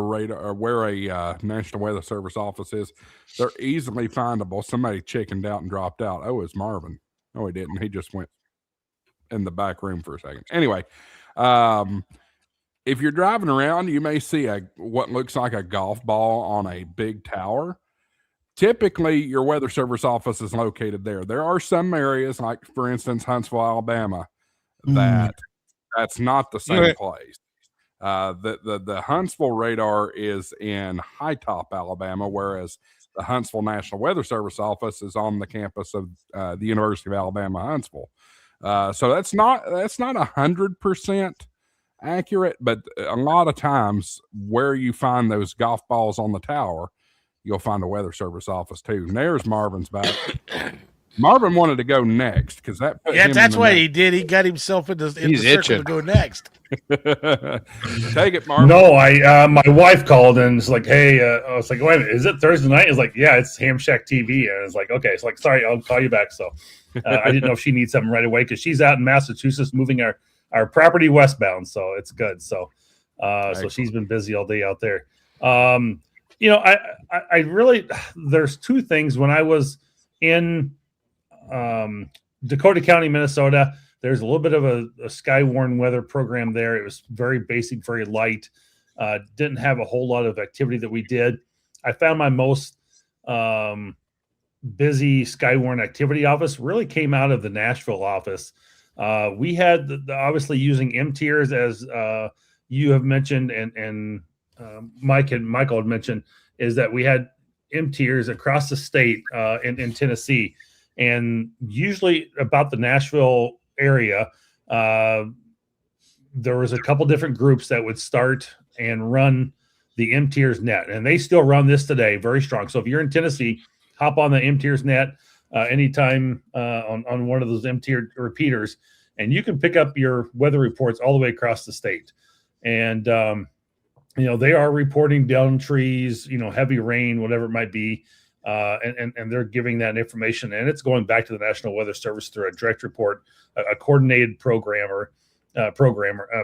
a National Weather Service office is, they're easily findable. Somebody chickened out and dropped out. Oh, it's Marvin. No, he didn't. He just went in the back room for a second. Anyway, if you're driving around, you may see what looks like a golf ball on a big tower. Typically, your weather service office is located there. There are some areas, like for instance, Huntsville, Alabama, that's not the same place. The Huntsville radar is in High Top, Alabama, whereas the Huntsville National Weather Service office is on the campus of the University of Alabama, Huntsville. So that's not 100% accurate, but a lot of times where you find those golf balls on the tower, you'll find a weather service office too. And there's Marvin's back. Marvin wanted to go next because that's what he did. He got himself in the circle to go next. Take it, Marvin. No, my wife called and it's like, hey, I was like, wait a minute, is it Thursday night? It's like, yeah, it's Ham Shack TV. And it's like, okay, it's like, sorry, I'll call you back. So I didn't know if she needs something right away because she's out in Massachusetts moving our property westbound. So it's good. So so she's been busy all day out there. I really, there's two things. When I was in Dakota County, Minnesota, there's a little bit of a Skywarn weather program there. It was very basic, very light. Didn't have a whole lot of activity that we did. I found my most busy Skywarn activity office really came out of the Nashville office. We had obviously using M-tiers, as you have mentioned, and Mike and Michael had mentioned, is that we had M-tiers across the state in Tennessee. And usually about the Nashville area, there was a couple different groups that would start and run the M-tiers net. And they still run this today very strong. So if you're in Tennessee, hop on the M-tiers net anytime on one of those M-tier repeaters. and you can pick up your weather reports all the way across the state. And, they are reporting down trees, heavy rain, whatever it might be. And they're giving that information, and it's going back to the National Weather Service through a direct report, a coordinated programmer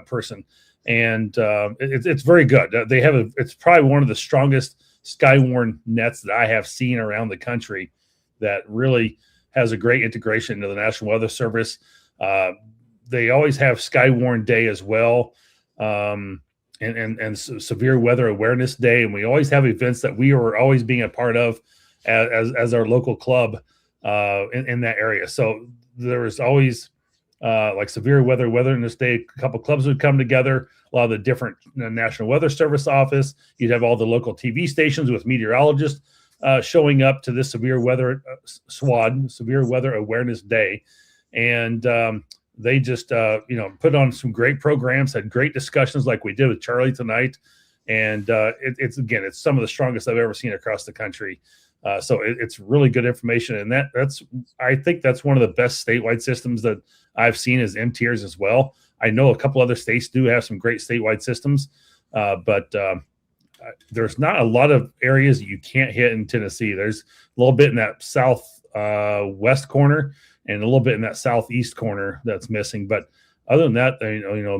person. And it's very good. It's probably one of the strongest Skywarn nets that I have seen around the country that really has a great integration into the National Weather Service. They always have Skywarn Day as well, and Severe Weather Awareness Day. And we always have events that we are always being a part of as our local club in that area. So there is always like Severe Weather Awareness Day. A couple clubs would come together. A lot of the different National Weather Service office. You'd have all the local TV stations with meteorologists showing up to this Severe Weather Severe Weather Awareness Day, and they just put on some great programs, had great discussions like we did with Charlie tonight, and it's some of the strongest I've ever seen across the country. So it's really good information, and I think that's one of the best statewide systems that I've seen is MTIERS as well. I know a couple other states do have some great statewide systems, but there's not a lot of areas that you can't hit in Tennessee. There's a little bit in that southwest corner and a little bit in that southeast corner that's missing. But other than that,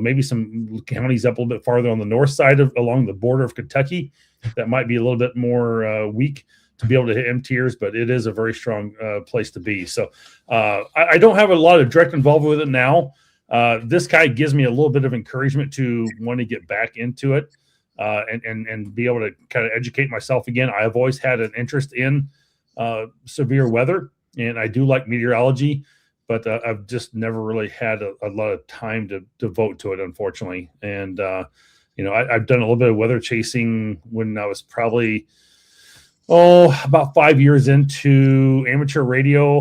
maybe some counties up a little bit farther on the north side along the border of Kentucky that might be a little bit more weak to be able to hit MTIERS, but it is a very strong place to be. So I don't have a lot of direct involvement with it now. This guy gives me a little bit of encouragement to want to get back into it and be able to kind of educate myself again. I've always had an interest in severe weather, and I do like meteorology, but I've just never really had a lot of time to devote to it, unfortunately. And, I've done a little bit of weather chasing when I was probably about 5 years into amateur radio.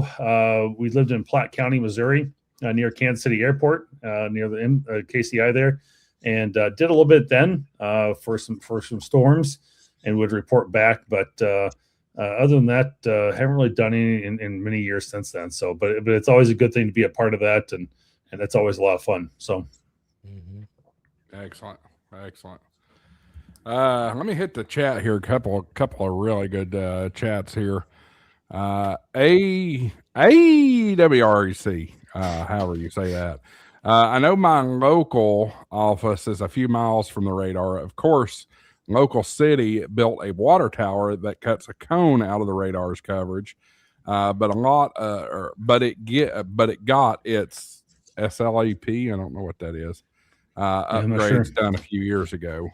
We lived in Platte County, Missouri, near Kansas City Airport, near the KCI there, and did a little bit then for some storms, and would report back. But other than that, haven't really done any in many years since then. So, but it's always a good thing to be a part of that, and it's always a lot of fun. So, excellent. Let me hit the chat here. A couple of really good chats here. AWREC, however you say that. I know my local office is a few miles from the radar. Of course, local city built a water tower that cuts a cone out of the radar's coverage. But it got its SLAP. I don't know what that is. Upgrades done a few years ago.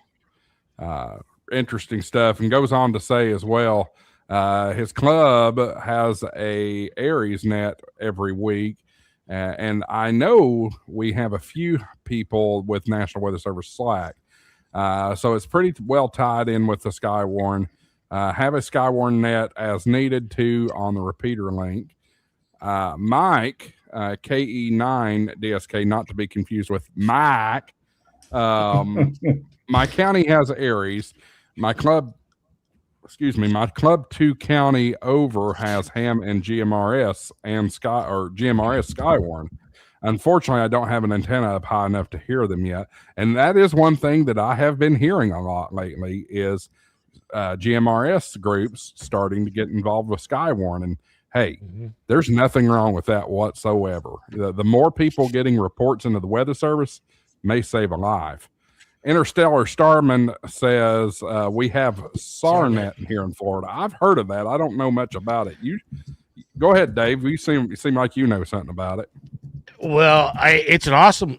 Interesting stuff, and goes on to say as well, his club has a Aries net every week, and I know we have a few people with National Weather Service Slack, so it's pretty well tied in with the Skywarn. Have a Skywarn net as needed to on the repeater link. Mike, KE9 DSK, not to be confused with Mike. My county has Aries. My club 2 county over has Ham and GMRS and GMRS Skywarn. Unfortunately, I don't have an antenna up high enough to hear them yet. And that is one thing that I have been hearing a lot lately is GMRS groups starting to get involved with Skywarn. And hey, there's nothing wrong with that whatsoever. The more people getting reports into the weather service may save a life. Interstellar Starman says we have SARNet here in Florida. I've heard of that. I don't know much about it. You go ahead, Dave. You seem like you know something about it. Well, it's an awesome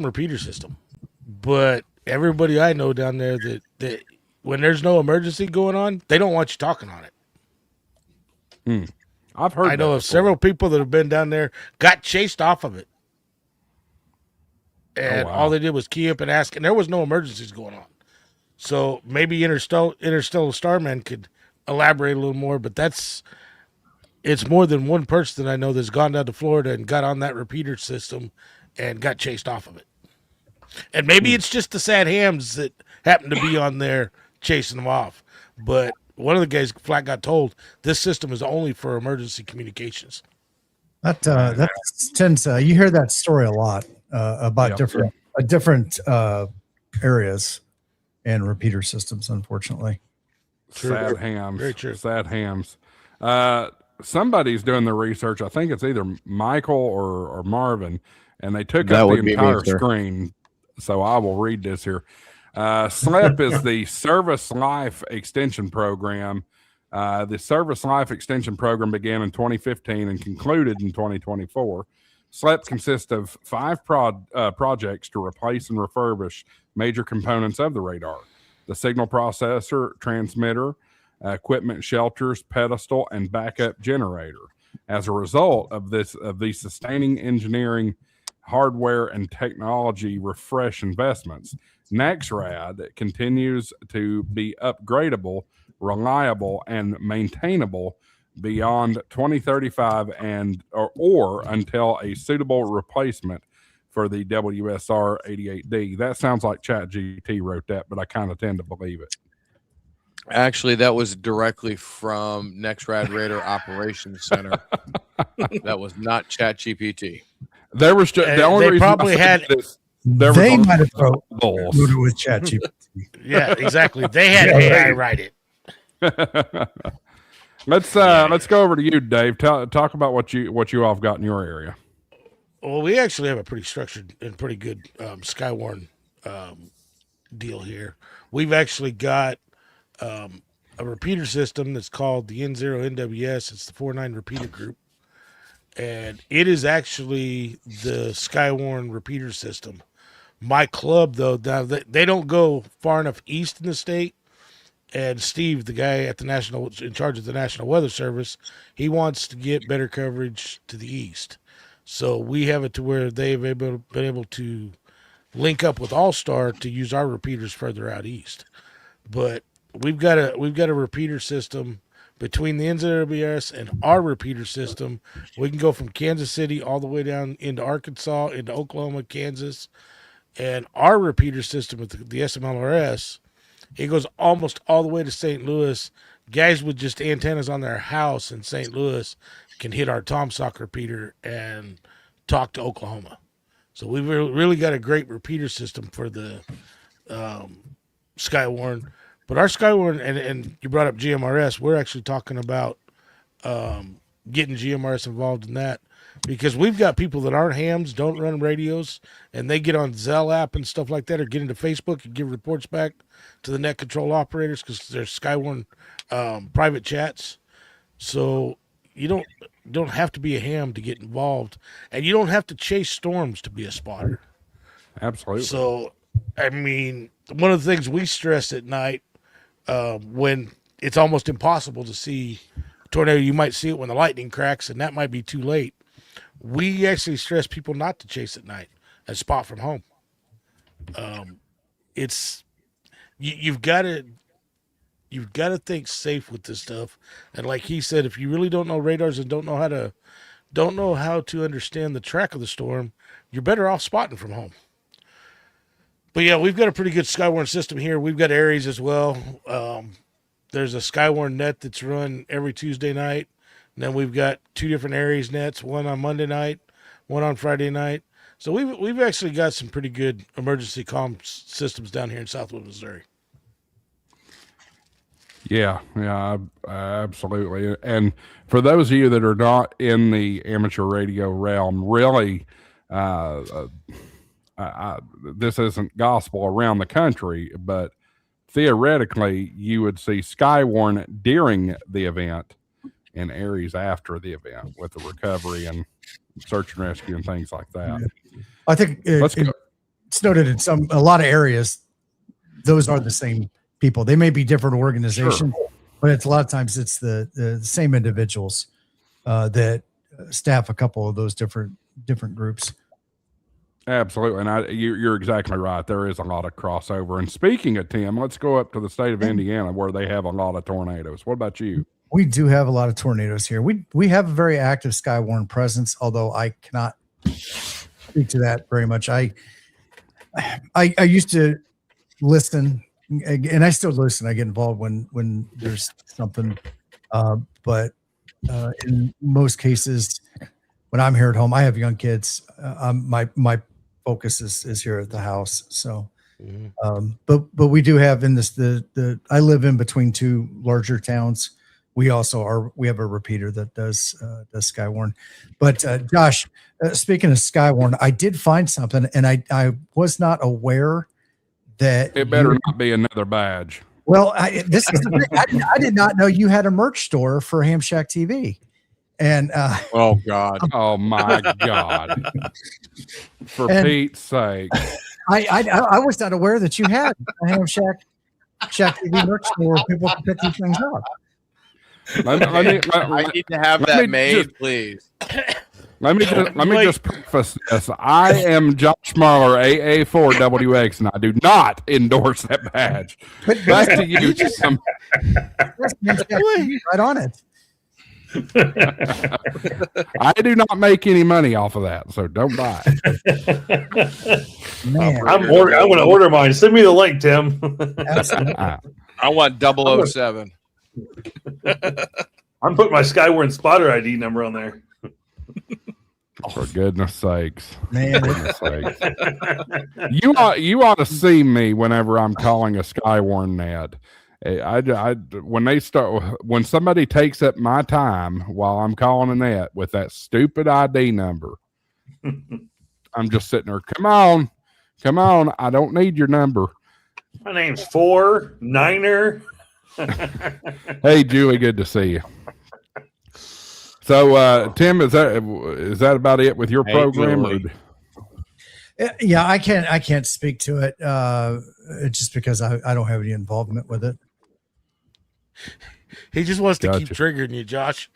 repeater system, but everybody I know down there that when there's no emergency going on, they don't want you talking on it. I've heard. I know of several people that have been down there, got chased off of it. And all they did was key up and ask, and there was no emergencies going on. So maybe Interstellar Starman could elaborate a little more, but it's more than one person that I know that's gone down to Florida and got on that repeater system and got chased off of it. And maybe it's just the sad hams that happen to be on there chasing them off. But one of the guys flat got told this system is only for emergency communications. That tends you hear that story a lot about different areas and repeater systems, unfortunately. Sad hams. Very true. Sad hams. Somebody's doing the research. I think it's either Michael or Marvin, and they took up the entire screen. So I will read this here. SLEP is the Service Life Extension Program. The Service Life Extension Program began in 2015 and concluded in 2024. SLEP consists of 5 projects to replace and refurbish major components of the radar: the signal processor, transmitter, equipment shelters, pedestal, and backup generator. As a result of the sustaining engineering, hardware, and technology refresh investments, NEXRAD continues to be upgradable, reliable, and maintainable beyond 2035 or until a suitable replacement for the WSR 88D. That sounds like ChatGPT wrote that, but I kind of tend to believe it. Actually, that was directly from NEXRAD Radar Operations Center. That was not ChatGPT. There was just the only reason probably had this. They might have wrote it with ChatGPT. Yeah, exactly. They had AI write it. Let's go over to you, Dave. Talk about what you all have got in your area. Well, we actually have a pretty structured and pretty good Skywarn deal here. We've actually got a repeater system that's called the N0 NWS. It's the 49 repeater group, and it is actually the Skywarn repeater system. My club, though, now they don't go far enough east in the state. And Steve, the guy at in charge of the National Weather Service, he wants to get better coverage to the east. So we have it to where they've been able to link up with All-Star to use our repeaters further out east. But we've got a repeater system between the NWS and our repeater system. We can go from Kansas City all the way down into Arkansas, into Oklahoma, Kansas. And our repeater system with the SMLRS, it goes almost all the way to St. Louis. Guys with just antennas on their house in St. Louis can hit our TomSock repeater and talk to Oklahoma. So we've really got a great repeater system for the Skywarn. But our Skywarn, and you brought up GMRS, we're actually talking about getting GMRS involved in that, because we've got people that aren't hams, don't run radios, and they get on Zell app and stuff like that, or get into Facebook and give reports back to the net control operators because they're Skywarn private chats. So you don't have to be a ham to get involved, and you don't have to chase storms to be a spotter. Absolutely. So, I mean, one of the things we stress at night when it's almost impossible to see a tornado, you might see it when the lightning cracks, and that might be too late. We actually stress people not to chase at night and spot from home. It's you've got to think safe with this stuff. And like he said, if you really don't know radars and don't know how to understand the track of the storm, you're better off spotting from home. But yeah, we've got a pretty good Skywarn system here. We've got Aries as well. There's a Skywarn net that's run every Tuesday night. And then we've got 2 different Aries nets, one on Monday night, one on Friday night. So we've actually got some pretty good emergency comm systems down here in Southwest Missouri. Yeah, absolutely. And for those of you that are not in the amateur radio realm, really, this isn't gospel around the country, but theoretically, you would see Skywarn during the event and Aries after the event with the recovery and search and rescue and things like that. I think it's noted in a lot of areas, those are the same people. They may be different organizations, but it's a lot of times it's the same individuals that staff a couple of those different groups. Absolutely. And you're exactly right. There is a lot of crossover. And speaking of Tim, let's go up to the state of Indiana where they have a lot of tornadoes. What about you? We do have a lot of tornadoes here. We have a very active Skywarn presence, although I cannot speak to that very much. I used to listen, and I still listen. I get involved when there's something, but in most cases, when I'm here at home, I have young kids. My focus is here at the house. So, but we do have in this I live in between two larger towns. We have a repeater that does Skywarn. But Josh, speaking of Skywarn, I did find something, and I was not aware that it better not be another badge. Well, this is I did not know you had a merch store for Ham Shack TV. And oh God, oh my God, for Pete's sake, I was not aware that you had a Ham Shack TV merch store where people can pick these things up. I need to have that made, please. Let me just preface this. I am Josh Marler, AA4WX, and I do not endorse that badge. But back to you, Jim. Right on it. I do not make any money off of that, so don't buy it. Man, I'm going to order mine. Send me the link, Tim. I want 007. I'm putting my Skywarn spotter ID number on there. For goodness sakes, man! You ought to see me whenever I'm calling a Skywarn net. When somebody takes up my time while I'm calling a net with that stupid ID number, I'm just sitting there. Come on, I don't need your number. My name's 4-9er. Hey, Julie, good to see you. So, Tim, is that about it with your program? Yeah, I can't speak to it just because I don't have any involvement with it. He just wants to keep triggering you, Josh.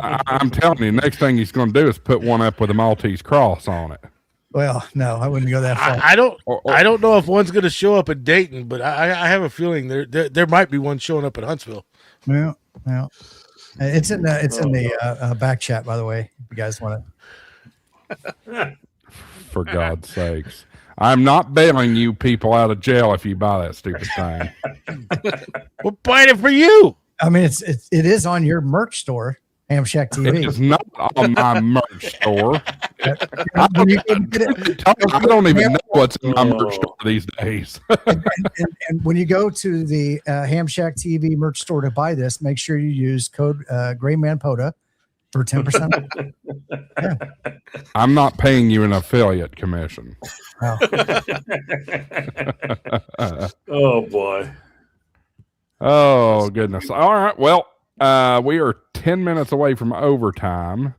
I'm telling you, next thing he's going to do is put one up with a Maltese cross on it. Well, no, I wouldn't go that far. I don't know if one's going to show up in Dayton, but I have a feeling there might be one showing up in Huntsville. Yeah. It's in the back chat, by the way. If you guys want to. For God's sakes. I'm not bailing you people out of jail if you buy that stupid thing. We're buying it for you. I mean, it is on your merch store, Ham Shack TV. It is not on my merch store. I don't even know what's in my merch store these days. and when you go to the Ham Shack TV merch store to buy this, make sure you use code GrayManPoda for 10%. Yeah. I'm not paying you an affiliate commission. Oh, oh boy. Oh goodness. All right. Well, we are 10 minutes away from overtime.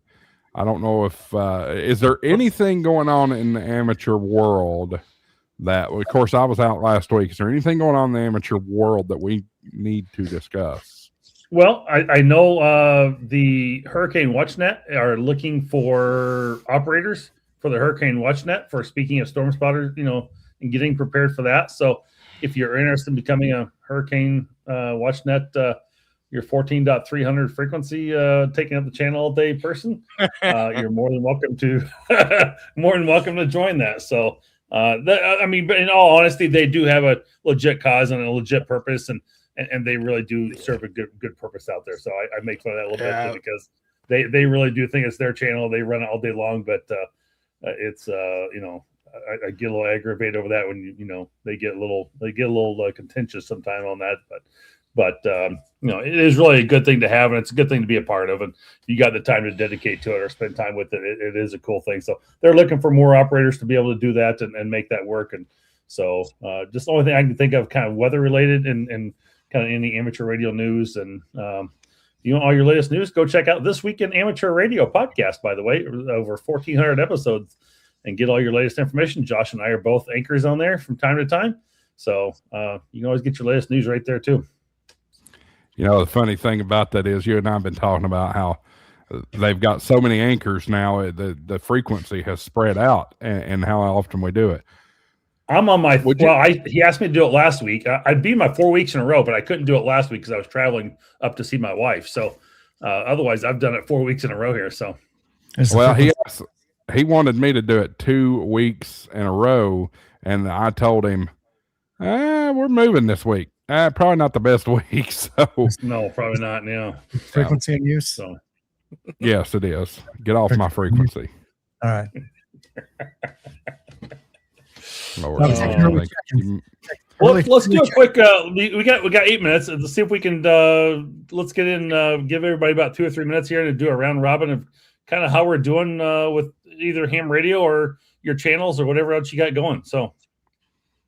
I don't know if is there anything going on in the amateur world that, of course, I was out last week. Is there anything going on in the amateur world that we need to discuss? Well, I know the Hurricane WatchNet are looking for operators for the Hurricane WatchNet for speaking of storm spotters, and getting prepared for that. So if you're interested in becoming a Hurricane WatchNet, your 14.300 frequency, taking up the channel all day person, you're more than welcome to join that. So, but in all honesty, they do have a legit cause and a legit purpose, and they really do serve a good purpose out there. So I make fun of that a little bit because they really do think it's their channel. They run it all day long, but it's I get a little aggravated over that when they get a little contentious sometime on that, but it is really a good thing to have, and it's a good thing to be a part of, and you got the time to dedicate to it or spend time with it. It is a cool thing. So they're looking for more operators to be able to do that and make that work. And so just the only thing I can think of kind of weather related and kind of any amateur radio news. And you want all your latest news, go check out This Week in Amateur Radio podcast, by the way, over 1,400 episodes, and get all your latest information. Josh and I are both anchors on there from time to time. So you can always get your latest news right there too. The funny thing about that is you and I have been talking about how they've got so many anchors now, the frequency has spread out and how often we do it. I'm on my, he asked me to do it last week. I'd be my 4 weeks in a row, but I couldn't do it last week because I was traveling up to see my wife. So otherwise I've done it 4 weeks in a row here. So, well, he wanted me to do it 2 weeks in a row. And I told him, we're moving this week. Probably not the best week. So no, probably not. Yeah. Frequency and use. So Yes, it is. Get off my frequency. All right. Lord, Let's I take don't early think check-ins. you- Let's do a quick. We got 8 minutes. Let's see if we can. Let's get in. Give everybody about 2 or 3 minutes here and do a round robin of kind of how we're doing with either ham radio or your channels or whatever else you got going. So,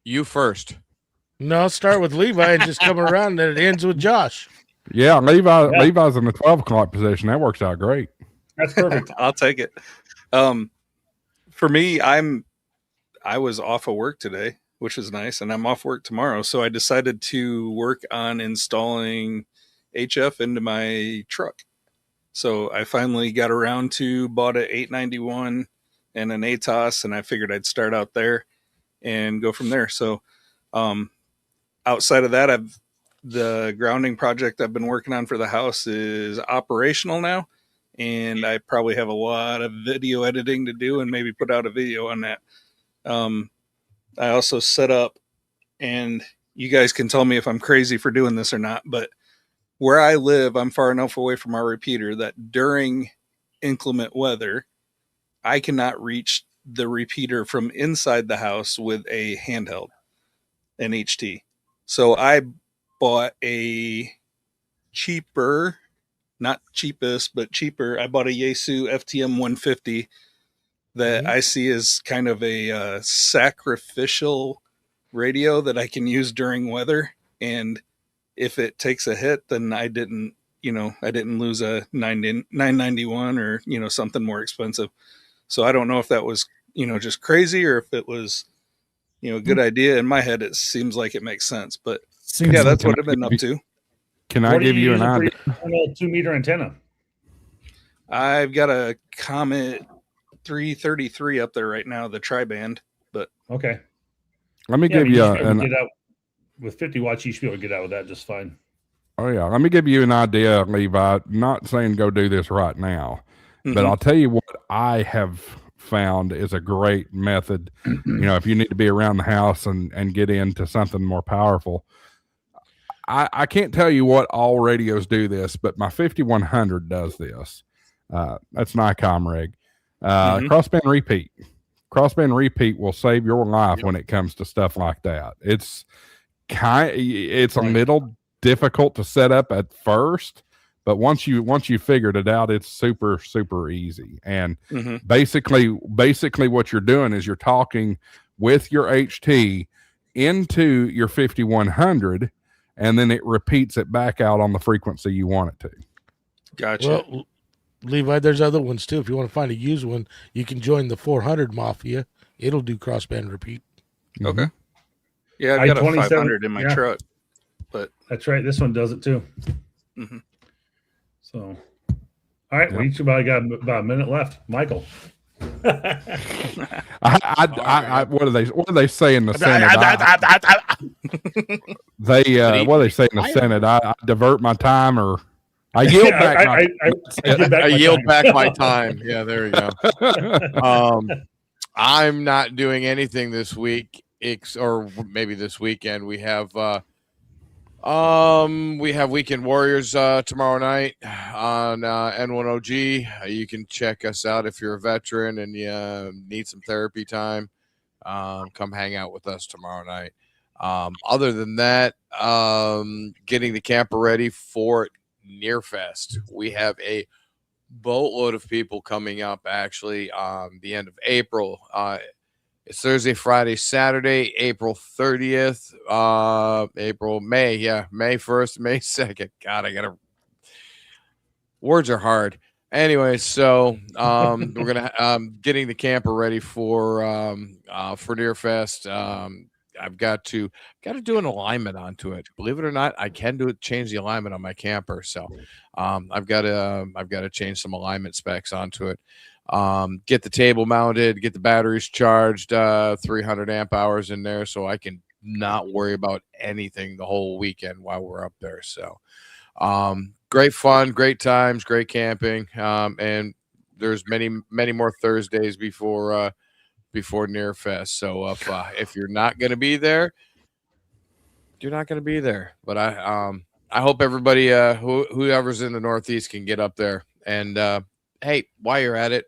You first. No, start with Levi and just come around, and then it ends with Josh. Yeah, Levi's in the 12 o'clock position. That works out great. that's perfect. I'll take it. For me, I was off of work today, which is nice, and I'm off work tomorrow. So I decided to work on installing HF into my truck. So I finally got around to bought an 891 and an ATOS, and I figured I'd start out there and go from there. So outside of that, the grounding project I've been working on for the house is operational now, and I probably have a lot of video editing to do and maybe put out a video on that. I also set up, and you guys can tell me if I'm crazy for doing this or not, but where I live, I'm far enough away from our repeater that during inclement weather, I cannot reach the repeater from inside the house with a handheld, an HT. So I bought a cheaper, not cheapest, but cheaper. I bought a Yaesu FTM 150 that I see as kind of a sacrificial radio that I can use during weather. And if it takes a hit, then I didn't lose a 991 or, something more expensive. So I don't know if that was, just crazy or if it was, a good idea. In my head, it seems like it makes sense, but yeah, that's what I've been up to. Can I give you an idea? 2-meter antenna. I've got a Comet 333 up there right now, the tri-band, but Okay. Let me give you get out with 50 watts. You should be able to get out with that just fine. Oh yeah, let me give you an idea, Levi. Not saying go do this right now, but I'll tell you what I have found is a great method. If you need to be around the house and get into something more powerful. I can't tell you what all radios do this, but my 5100 does this. That's NICOM rig. Crossband repeat. Crossband repeat will save your life when it comes to stuff like that. It's a little difficult to set up at first, but once you figured it out, it's super, super easy. And basically what you're doing is you're talking with your HT into your 5100, and then it repeats it back out on the frequency you want it to. Gotcha. Well, Levi, there's other ones too. If you want to find a used one, you can join the 400 Mafia. It'll do crossband repeat. Okay. Yeah, I've got a 27 500 in my truck, but that's right. This one does it too. So, all right, we each about got about a minute left. Michael. What do they say in the Senate? What do they say in the Senate? I divert my time, or I yield back. I yield back my time. Yeah, there we go. I'm not doing anything this week, or maybe this weekend. We have Weekend Warriors tomorrow night on N1OG. You can check us out if you're a veteran and you need some therapy time. Come hang out with us tomorrow night. Other than that, getting the camper ready for Nearfest. We have a boatload of people coming up actually on the end of April. It's Thursday, Friday, Saturday, April 30th, May 1st, May 2nd. God, words are hard. Anyway, so we're gonna getting the camper ready for Nearfest. I've got to do an alignment onto it. Believe it or not, I can change the alignment on my camper. So I've got to change some alignment specs onto it. Get the table mounted, get the batteries charged, 300 amp hours in there, so I can not worry about anything the whole weekend while we're up there. So great fun, great times, great camping, and there's many more Thursdays before Nearfest. So if you're not going to be there, you're not going to be there. But I hope everybody whoever's in the Northeast can get up there And hey, while you're at it,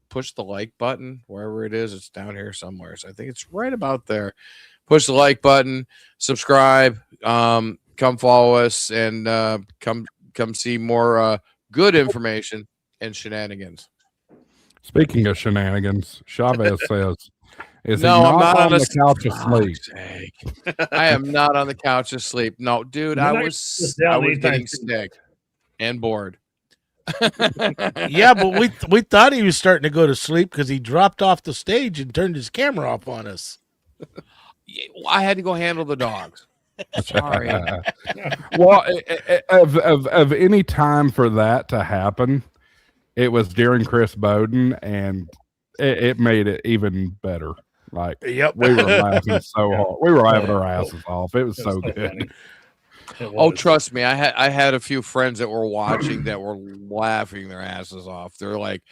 push the like button wherever it is. It's down here somewhere. So I think it's right about there. Push the like button, subscribe, come follow us, and come see more good information and shenanigans. Speaking of shenanigans, Chavez says, "Is No, he I'm not not on the couch asleep?" I am not on the couch asleep. No, dude, I You're not was just down anytime getting soon. sick and bored. Yeah, but we thought he was starting to go to sleep because he dropped off the stage and turned his camera off on us. I had to go handle the dogs. Sorry. Well, of any time for that to happen, it was during Chris Bowden, and it made it even better. Like, Yep. we were laughing so hard. We were laughing our asses off. It was so good. funny. It Oh, was. trust me, I had a few friends that were watching that were laughing their asses off. They're like,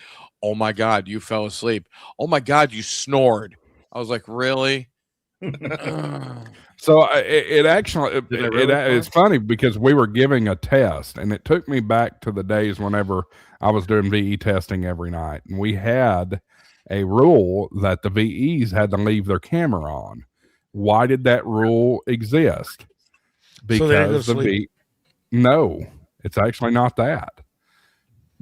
"Oh my God, you fell asleep. Oh my God, you snored." I was like, "Really?" So it actually Did they really it's funny because we were giving a test, and it took me back to the days whenever I was doing VE testing every night, and we had a rule that the VEs had to leave their camera on. Why did that rule exist? So they had to go Because to the sleep. no, it's actually not that.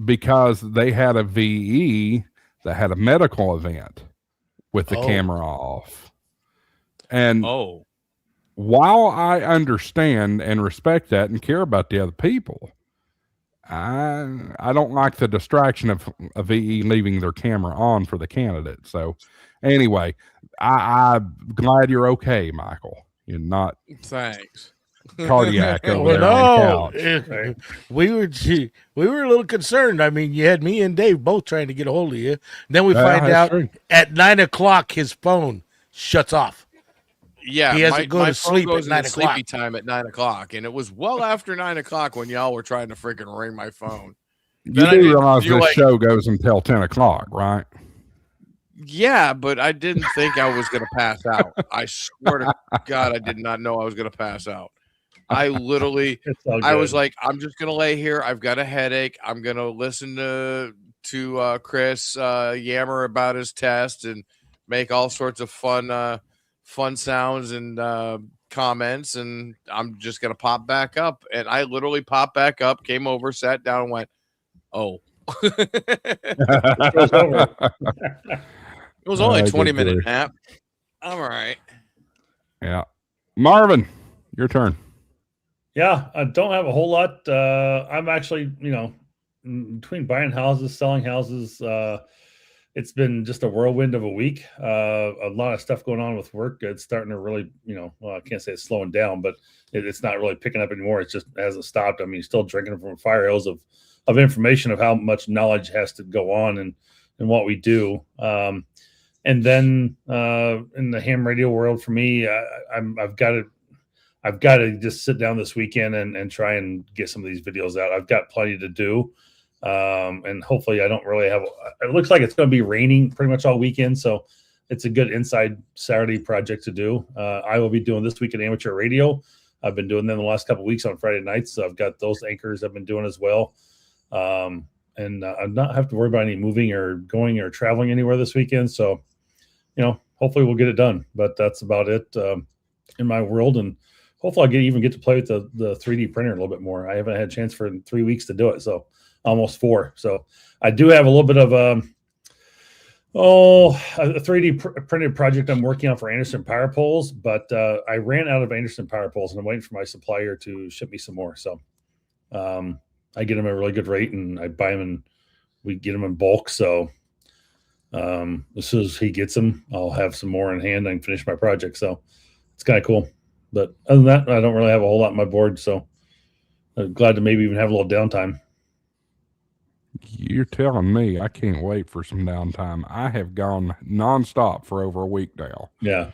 Because they had a VE that had a medical event with the Oh. camera off. And Oh, while I understand and respect that and care about the other people, I don't like the distraction of a VE leaving their camera on for the candidate. So anyway, I'm glad you're okay, Michael. You're not thanks. cardiac over Well, there on the couch. no, we were a little concerned. I mean, you had me and Dave both trying to get a hold of you. Then we Yeah, find that's out true. at 9 o'clock his phone shuts off. Yeah, He has to go to phone sleep goes at 9 into sleepy o'clock. time at 9 o'clock, and it was well after 9 o'clock when y'all were trying to freaking ring my phone. You Then do realize you're this like- show goes until 10 o'clock, right? Yeah, but I didn't think I was going to pass out. I swear to God, I did not know I was going to pass out. I literally, It's all I was good. like, I'm just going to lay here. I've got a headache. I'm going to listen to Chris yammer about his test and make all sorts of fun sounds and comments, and I'm just going to pop back up. And I literally popped back up, came over, sat down, and went, "Oh." It was over. It was only a Good 20-minute grief. nap. I'm all right. Yeah. Marvin, your turn. Yeah, I don't have a whole lot. I'm actually, between buying houses, selling houses, it's been just a whirlwind of a week. A lot of stuff going on with work. It's starting to really, well, I can't say it's slowing down, but it's not really picking up anymore. It just hasn't stopped. I mean, still drinking from fire hose of information of how much knowledge has to go on and what we do. And then in the ham radio world, for me, I've got to just sit down this weekend and try and get some of these videos out. I've got plenty to do. And hopefully I don't really have, it looks like it's going to be raining pretty much all weekend. So it's a good inside Saturday project to do. I will be doing this week at amateur radio. I've been doing them the last couple of weeks on Friday nights. So I've got those anchors I've been doing as well. And I not have to worry about any moving or going or traveling anywhere this weekend. So, hopefully we'll get it done, but that's about it in my world. And hopefully I'll even get to play with the 3D printer a little bit more. I haven't had a chance for 3 weeks to do it. So almost 4. So I do have a little bit of a 3D printed project I'm working on for Anderson Power Poles, but I ran out of Anderson Power Poles and I'm waiting for my supplier to ship me some more. So I get them at a really good rate and I buy them and we get them in bulk. So as soon as he gets them, I'll have some more in hand and finish my project. So it's kind of cool. But other than that, I don't really have a whole lot on my board. So I'm glad to maybe even have a little downtime. You're telling me I can't wait for some downtime. I have gone nonstop for over a week now. Yeah,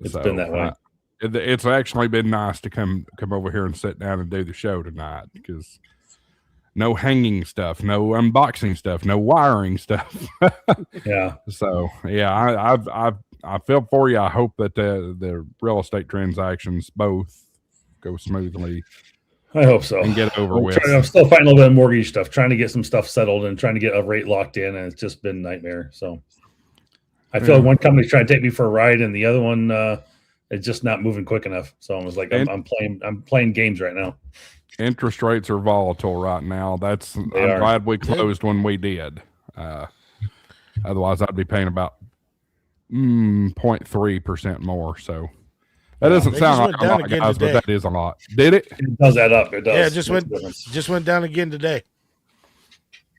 it's been that way. It's actually been nice to come over here and sit down and do the show tonight because no hanging stuff, no unboxing stuff, no wiring stuff. Yeah. So yeah, I feel for you. I hope that the real estate transactions both go smoothly. I hope so. and get it over with. I'm still fighting a little bit of mortgage stuff, trying to get some stuff settled and trying to get a rate locked in, and it's just been a nightmare. So I feel like one company's trying to take me for a ride, and the other one is just not moving quick enough. So I was like, I'm playing games right now. Interest rates are volatile right now. I'm glad we closed when we did. Otherwise, I'd be paying about 0.3% more. So that doesn't sound like a lot, guys, but that is a lot. Did it? It does add up. It does. Yeah, it just went down again today.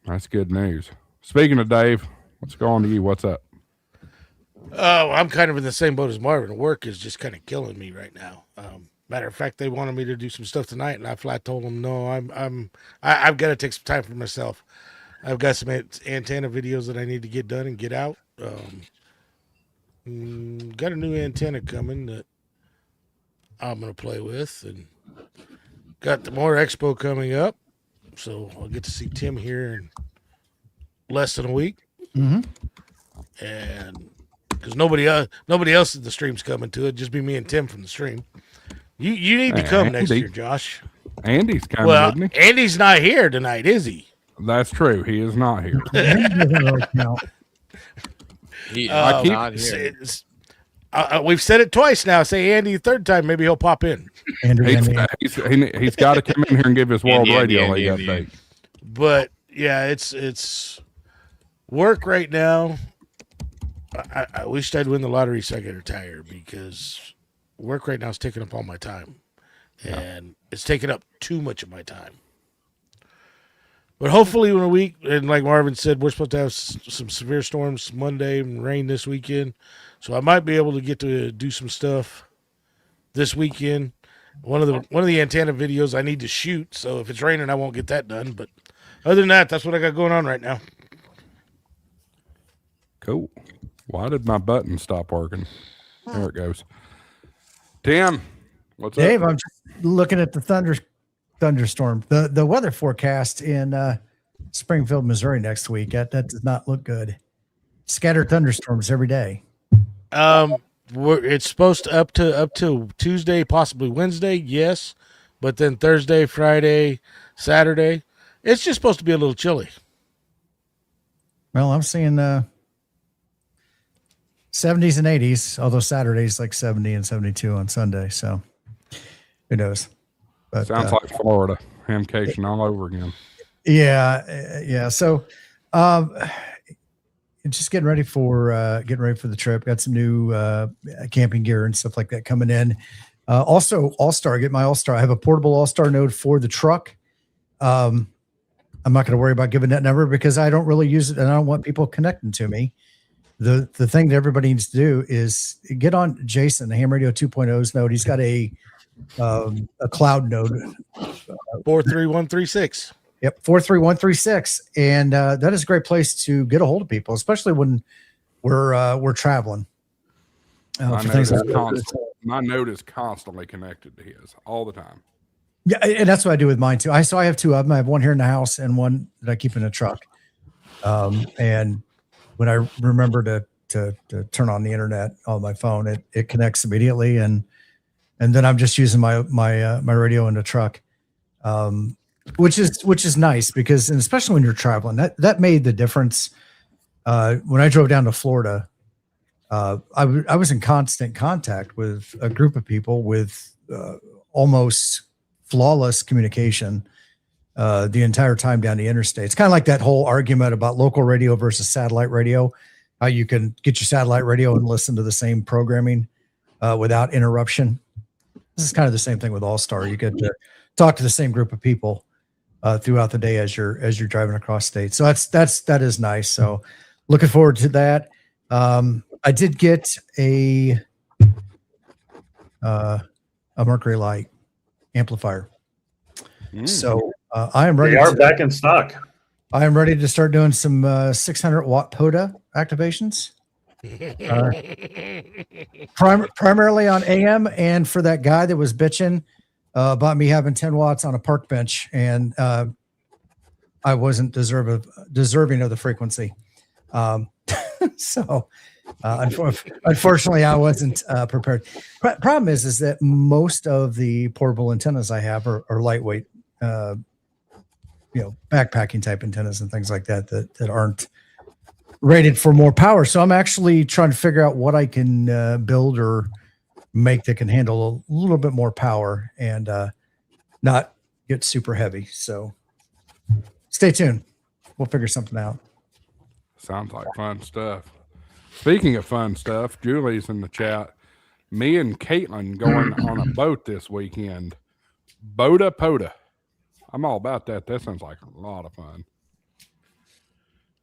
That's good news. Speaking of Dave, what's going on to you? What's up? Oh, I'm kind of in the same boat as Marvin. Work is just kind of killing me right now. Matter of fact, they wanted me to do some stuff tonight, and I flat told them no. I've got to take some time for myself. I've got some antenna videos that I need to get done and get out. Got a new antenna coming that I'm gonna play with, and got the more expo coming up, so I'll get to see Tim here in less than a week. Mhm. And because nobody else in the stream's coming to it, just be me and Tim from the stream. You need to come next year, Josh. Andy's coming, isn't he? Andy's not here tonight, is he? That's true. He is not here. Not here. We've said it twice now. Say Andy the third time, maybe he'll pop in. He's got to come in here and give his World Radio League update. But yeah, it's work right now. I wished I'd win the lottery so I could retire, because work right now is taking up all my time, and it's taking up too much of my time. But hopefully in a week, and like Marvin said, we're supposed to have some severe storms Monday and rain this weekend, so I might be able to get to do some stuff this weekend. One of the antenna videos I need to shoot, so if it's raining, I won't get that done. But other than that, that's what I got going on right now. Cool. Why did my button stop working? There it goes. Tim, what's up? Dave, I'm just looking at the thunderstorm. The weather forecast in Springfield, Missouri next week. That does not look good. Scattered thunderstorms every day. It's supposed to up to Tuesday, possibly Wednesday, yes, but then Thursday, Friday, Saturday, it's just supposed to be a little chilly. Well, I'm seeing 70s and 80s, although Saturday's like 70 and 72 on Sunday. So who knows? But, sounds like Florida. Hamcation all over again. Yeah. So just getting ready for the trip. Got some new camping gear and stuff like that coming in. Also, All-Star. Get my All-Star. I have a portable All-Star node for the truck. I'm not going to worry about giving that number because I don't really use it, and I don't want people connecting to me. The thing that everybody needs to do is get on Jason, the Ham Radio 2.0's node. He's got a cloud node. 43136. Yep, 43136, and that is a great place to get a hold of people, especially when we're traveling. My node is constantly connected to his all the time. Yeah, and that's what I do with mine too. I have two of them. I have one here in the house and one that I keep in the truck. And when I remember to turn on the internet on my phone, it connects immediately, and then I'm just using my radio in the truck, which is nice because, and especially when you're traveling, that made the difference. When I drove down to Florida, I was in constant contact with a group of people with almost flawless communication the entire time down the interstate. It's kind of like that whole argument about local radio versus satellite radio, how you can get your satellite radio and listen to the same programming without interruption. This is kind of the same thing with All-Star. You get to talk to the same group of people throughout the day as you're driving across state. So that is nice. So looking forward to that. I did get a Mercury Light amplifier. So I am ready. They are back in stock. I am ready to start doing some 600 watt POTA activations. Primarily on AM, and for that guy that was bitching about me having 10 watts on a park bench, and I wasn't deserving of the frequency. So Unfortunately, I wasn't prepared. Problem is that most of the portable antennas I have are lightweight, backpacking type antennas and things like that aren't rated for more power. So I'm actually trying to figure out what I can build or make that can handle a little bit more power and not get super heavy. So stay tuned. We'll figure something out. Sounds like fun stuff. Speaking of fun stuff, Julie's in the chat. Me and Caitlin going on a boat this weekend. Boda Poda. I'm all about that. That sounds like a lot of fun.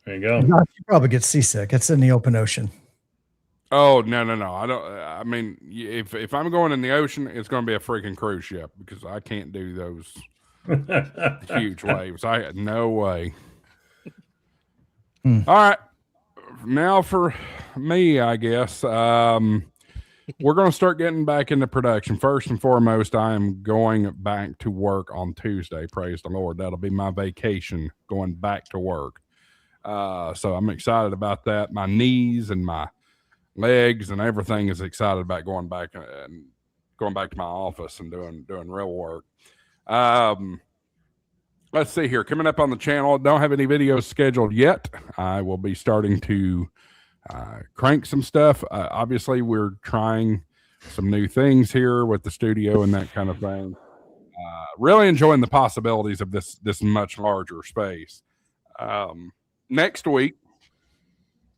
There you go. You probably get seasick. It's in the open ocean. Oh, no. I don't. I mean, if I'm going in the ocean, it's going to be a freaking cruise ship because I can't do those huge waves. I had no way. All right. Now for me, I guess. We're going to start getting back into production. First and foremost, I am going back to work on Tuesday. Praise the Lord. That'll be my vacation, going back to work. So I'm excited about that. My knees and my legs and everything is excited about going back to my office and doing real work. Let's see here. Coming up on the channel, don't have any videos scheduled yet. I will be starting to crank some stuff. Obviously, we're trying some new things here with the studio and that kind of thing. Really enjoying the possibilities of this much larger space. Next week,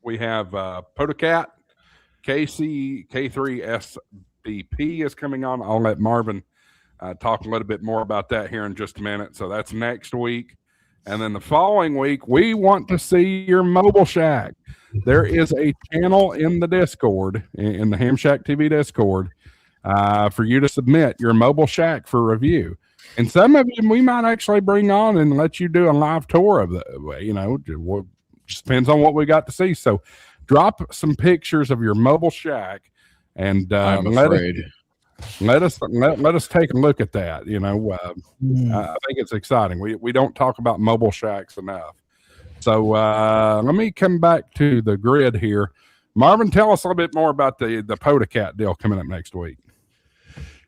we have PodaCat, K3 SBP is coming on. I'll let Marvin talk a little bit more about that here in just a minute. So that's next week. And then the following week, we want to see your mobile shack. There is a channel in the Discord, in the Ham Shack TV Discord, for you to submit your mobile shack for review. And some of them we might actually bring on and let you do a live tour of the, just depends on what we got to see. So drop some pictures of your mobile shack and let us take a look at that. I think it's exciting. We don't talk about mobile shacks enough. So let me come back to the grid here. Marvin, tell us a little bit more about the PodaCat deal coming up next week.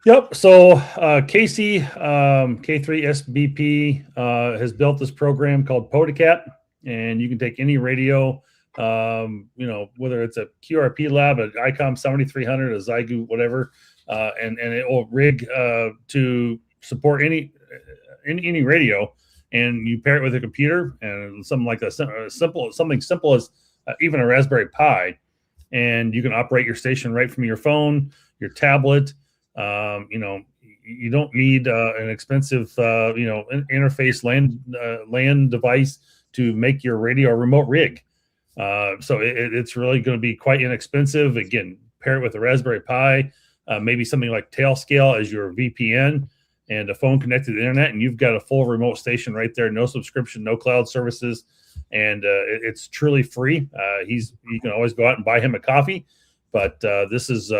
Yep. So Casey, K3SBP, has built this program called PodaCat, and you can take any radio, whether it's a QRP lab, an ICOM 7300, a Zygoot, whatever, and it will rig to support any radio, and you pair it with a computer and something like something simple as even a Raspberry Pi, and you can operate your station right from your phone, your tablet. You don't need an expensive interface LAN device to make your radio a remote rig. So it's really going to be quite inexpensive. Again, pair it with a Raspberry Pi, maybe something like Tailscale as your VPN, and a phone connected to the internet, and you've got a full remote station right there. No subscription, no cloud services, and it's truly free. You can always go out and buy him a coffee, but this is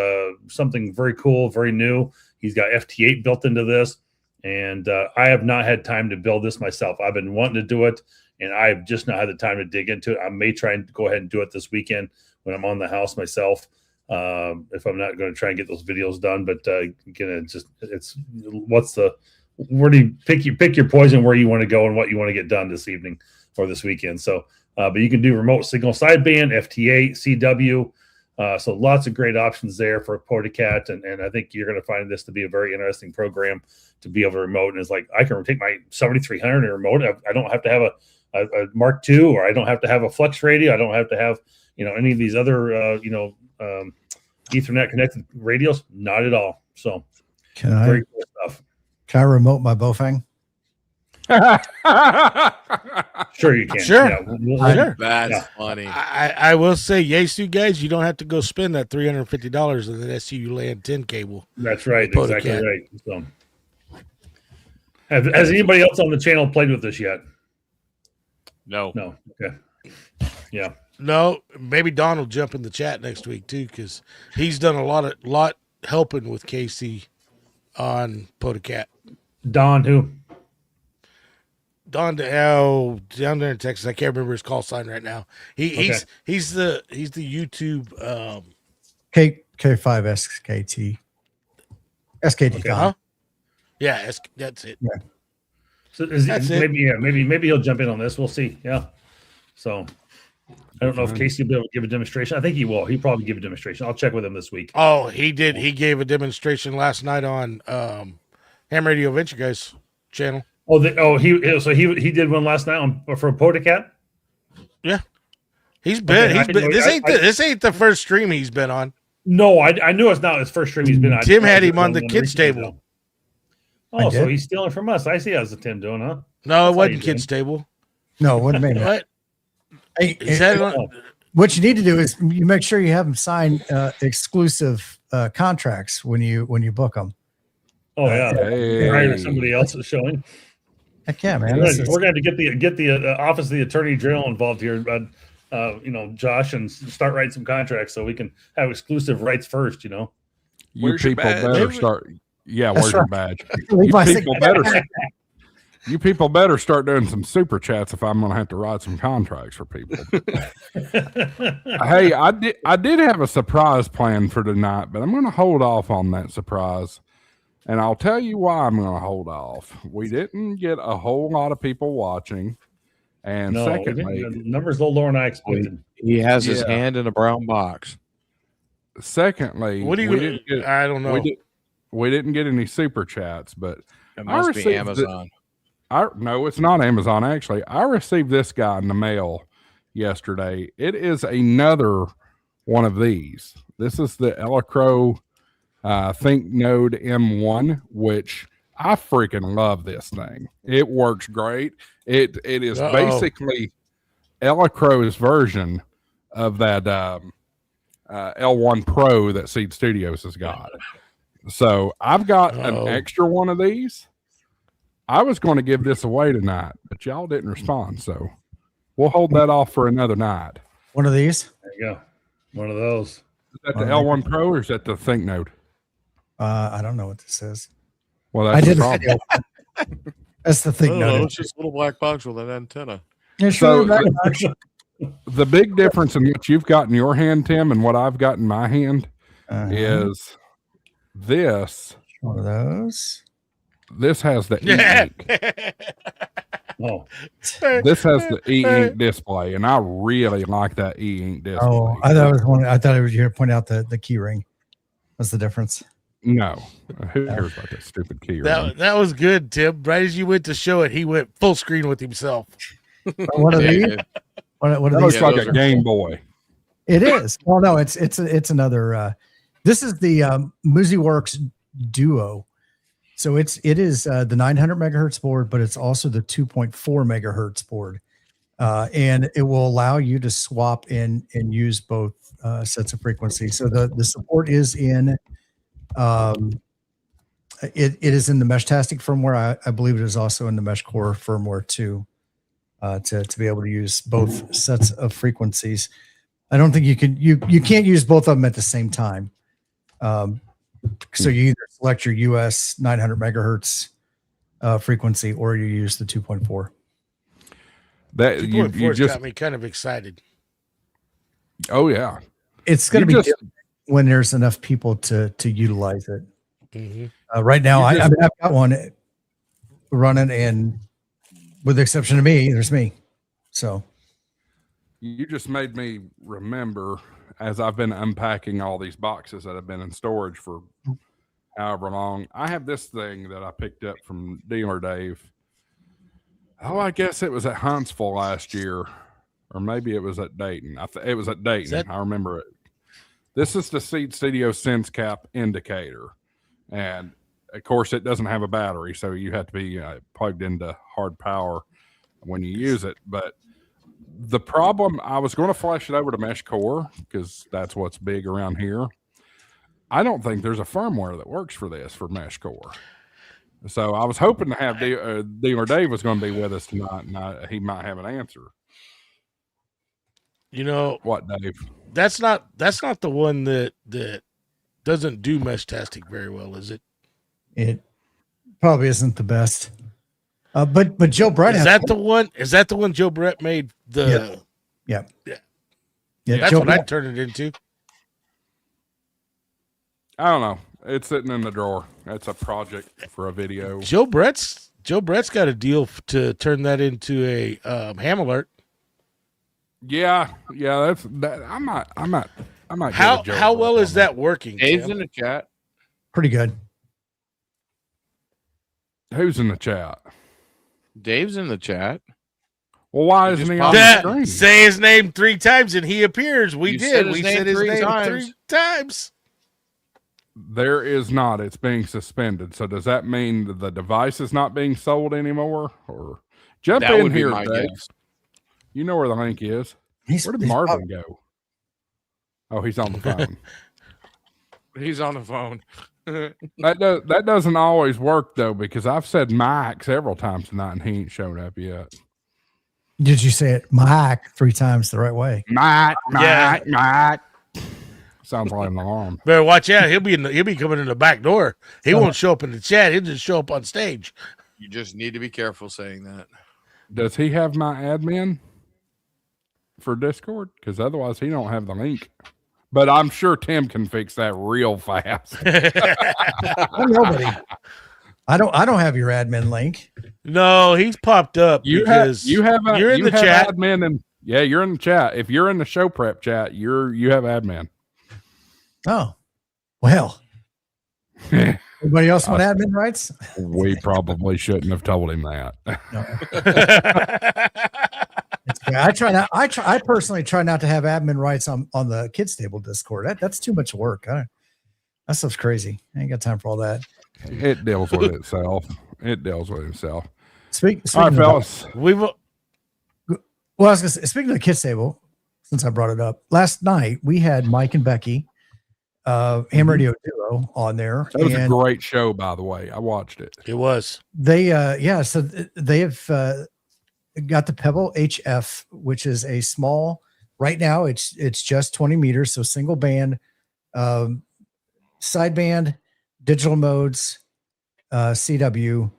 something very cool, very new. He's got FT8 built into this, and I have not had time to build this myself. I've been wanting to do it, and I've just not had the time to dig into it. I may try and go ahead and do it this weekend when I'm on the house myself, if I'm not going to try and get those videos done. But again, where do you pick your poison, where you want to go and what you want to get done this evening or this weekend. So, but you can do remote signal sideband, FT8, CW. So lots of great options there for PodaCat, and I think you're going to find this to be a very interesting program to be able to remote. And it's like, I can take my 7300 and remote. I don't have to have a Mark II, or I don't have to have a Flex radio. I don't have to have any of these other Ethernet connected radios. Not at all. So very cool stuff. Can I remote my Bofang? Sure you can. Sure. Yeah, Sure. That's funny. I will say, Yasu guys, you don't have to go spend that $350 on an SU LAN 10 cable. That's right. PodaCat. Exactly right. So, has anybody else on the channel played with this yet? No. Okay. Yeah. No, maybe Don will jump in the chat next week too, because he's done a lot helping with KC on PodaCat. Don who? down there in Texas. I can't remember his call sign right now. He's the YouTube K5SKT. SKT. Okay. Huh? Yeah, that's it. Yeah. So maybe he'll jump in on this. We'll see. Yeah. So I don't know if Casey will be able to give a demonstration. I think he will. He'll probably give a demonstration. I'll check with him this week. Oh, he did. He gave a demonstration last night on Ham Radio Venture Guys channel. He did one last night for Podacat. Yeah, he's been. This ain't the first stream he's been on. No, I knew it's not his first stream he's been on. Tim had him on the kids table. Oh, so he's stealing from us. I see how's the Tim doing, huh? No, it wasn't kids table. No, it wasn't me. What? What you need to do is you make sure you have them sign exclusive contracts when you book them. Oh yeah, hey. Somebody else is showing. Heck yeah, man! We're going to get the Office of the Attorney General involved here, Josh, and start writing some contracts so we can have exclusive rights first. You Where's your people badge? better start. Yeah, That's where's your badge? You people better start doing some super chats if I'm going to have to write some contracts for people. Hey, I did have a surprise plan for tonight, but I'm going to hold off on that surprise. And I'll tell you why I'm going to hold off. We didn't get a whole lot of people watching. And secondly, the numbers a little lower than I expected. He has his hand in a brown box. Secondly, what do you? I don't know. We didn't get any super chats, but it must be Amazon. No, it's not Amazon. Actually, I received this guy in the mail yesterday. It is another one of these. This is the Elecro ThinkNode M1, which I freaking love this thing. It works great. It is basically Elecro's version of that L1 Pro that Seed Studios has got. So I've got an extra one of these. I was going to give this away tonight, but y'all didn't respond. So we'll hold that off for another night. One of these? There you go. One of those. Is that the L1 Pro or is that the ThinkNode? I don't know what this is. Well, that's the problem. That's the ThinkNode. It's just a little black box with an antenna. Yeah, sure. The big difference in what you've got in your hand, Tim, and what I've got in my hand is this. One of those. This has the e-ink. This has the e-ink display, and I really like that e-ink display. Oh, I thought it was you were pointing out the key ring. What's the difference? No. Who cares about that stupid key ring? That was good, Tim. Right as you went to show it, he went full screen with himself. What are these? What are that these? looks like a Game Boy. It is. Well, no, it's another. This is the MusiWorks Duo. So it is the 900 megahertz board, but it's also the 2.4 megahertz board, and it will allow you to swap in and use both sets of frequencies. So the support is in. It is in the Meshtastic firmware. I believe it is also in the MeshCore firmware too, to be able to use both sets of frequencies. I don't think you can't use both of them at the same time. So you either select your US 900 megahertz frequency or you use the 2.4. That you just got me kind of excited. Oh yeah, it's going to be different when there's enough people to utilize it. Mm-hmm. Right now, I've got one running, and with the exception of me, there's me. So you just made me remember, as I've been unpacking all these boxes that have been in storage for however long, I have this thing that I picked up from Dealer Dave. Oh, I guess it was at Huntsville last year, or maybe it was at Dayton. It was at Dayton. I remember it. This is the Seed Studio Sense Cap indicator. And, of course, it doesn't have a battery, so you have to be plugged into hard power when you use it. But the problem, I was going to flash it over to MeshCore because that's what's big around here. I don't think there's a firmware that works for this for MeshCore. So I was hoping to have Dealer Dave was going to be with us tonight, and he might have an answer. You know what, Dave? That's not the one that doesn't do Meshtastic very well, is it? It probably isn't the best. But Joe Brett Is that the one? Is that the one Joe Brett made? Yeah. That's Joe what Brett, I'd turn it into. I don't know. It's sitting in the drawer. That's a project for a video. Joe Brett's got a deal to turn that into a ham alert. Yeah. That's that. I might. How well is that working? Dave's Tim? in the chat. pretty good. Who's in the chat? Dave's in the chat. Well, why He isn't just he popped on up. the screen? Say his name 3 times and he appears. We You did. said his We name said his 3 name times. 3 times. There is not. It's being suspended. So does that mean that the device is not being sold anymore? Or jump That in would be here, my Dave. guess. You know where the link is. Where did Marvin go? Oh, he's on the phone. He's on the phone. That doesn't always work though, because I've said Mike several times tonight and he ain't showed up yet. Did you say it, Mike, 3 times the right way? Mike. Yeah. Sounds like an alarm. Better watch out. He'll be coming in the back door. He won't show up in the chat. He'll just show up on stage. You just need to be careful saying that. Does he have my admin for Discord? Because otherwise he don't have the link. But I'm sure Tim can fix that real fast. I'm nobody. I don't have your admin link. No, he's popped up You're because you're in the chat. Admin and yeah, you're in the chat. If you're in the show prep chat, you have admin. Oh, well. Anybody else want admin rights? We probably shouldn't have told him that. No. I personally try not to have admin rights on the kids table Discord. That's too much work. That stuff's crazy. I ain't got time for all that. It deals with itself. It deals with itself. Speaking All right, fellas. well, I was gonna say, speaking of the kids table, since I brought it up, last night we had Mike and Becky, Ham Radio Duo on there. That was a great show, by the way. I watched it. It was. They so they have got the Pebble HF, which is a small. Right now, it's just 20 meters, so single band, sideband, digital modes, CW,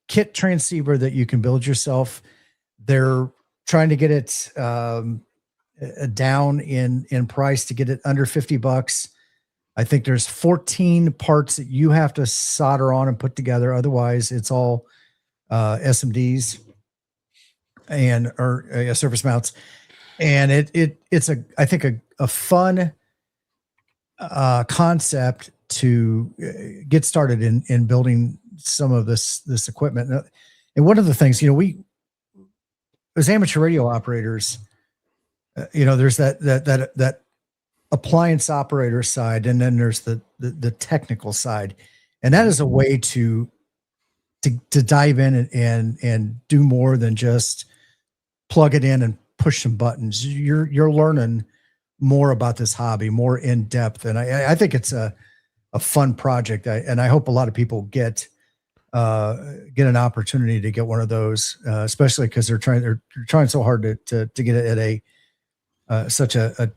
kit transceiver that you can build yourself. They're trying to get it down in price to get it under $50. I think there's 14 parts that you have to solder on and put together. Otherwise, it's all SMDs and surface mounts. And it's I think a fun concept to get started in building some of this equipment. And one of the things, we as amateur radio operators, there's that appliance operator side, and then there's the technical side, and that is a way to dive in and do more than just plug it in and push some buttons. You're learning more about this hobby, more in depth, and I think it's a fun project. And I hope a lot of people get an opportunity to get one of those, especially because they're trying so hard to get it at such a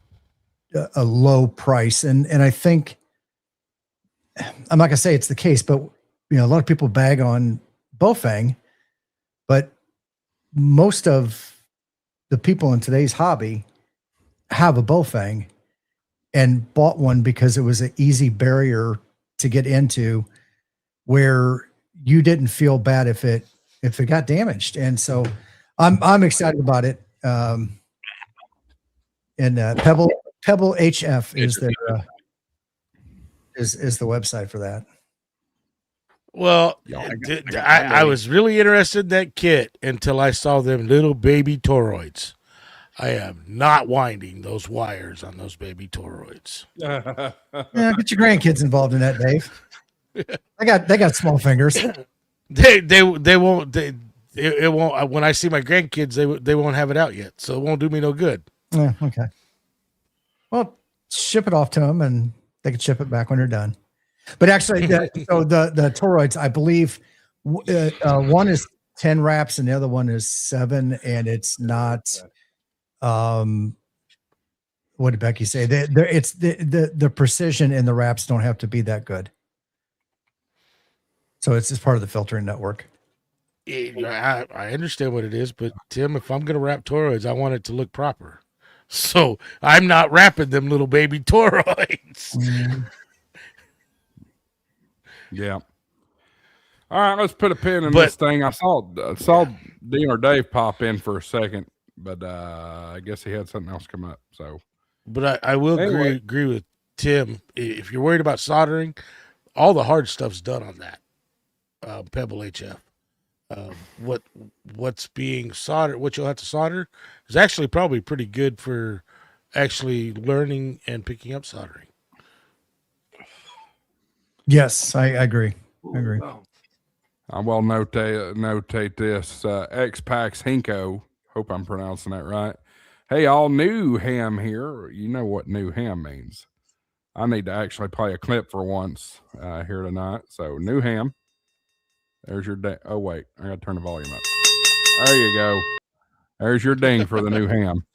low price. And I think, I'm not gonna say it's the case, but a lot of people bag on Bofang, but most of the people in today's hobby have a Bofang and bought one because it was an easy barrier to get into, where you didn't feel bad if it got damaged. And so I'm excited about it. And Pebble HF is their is the website for that. Well, I was really interested in that kit until I saw them little baby toroids. I am not winding those wires on those baby toroids. Yeah, get your grandkids involved in that, Dave. They got small fingers. They won't. It won't. When I see my grandkids, they won't have it out yet, so it won't do me no good. Yeah, okay. Well, ship it off to them, and they can ship it back when they're done. But actually, so the toroids, I believe, one is 10 wraps and the other one is 7, and it's not. What did Becky say? It's the precision in the wraps don't have to be that good. So it's just part of the filtering network. I understand what it is, but Tim, if I'm going to wrap toroids, I want it to look proper. So I'm not wrapping them little baby toroids. Yeah. All right, let's put a pin in this thing. I saw Dean or Dave pop in for a second, but I guess he had something else come up. So, but I will agree with Tim. If you're worried about soldering, all the hard stuff's done on that Pebble HF. What's being soldered, what you'll have to solder, is actually probably pretty good for actually learning and picking up soldering. Yes, I agree. I will notate this. X-Pax Hinko, hope I'm pronouncing that right. Hey, all new ham here. You know what new ham means. I need to actually play a clip for once here tonight. So, new ham. There's your ding. Oh, wait. I got to turn the volume up. There you go. There's your ding for the new ham.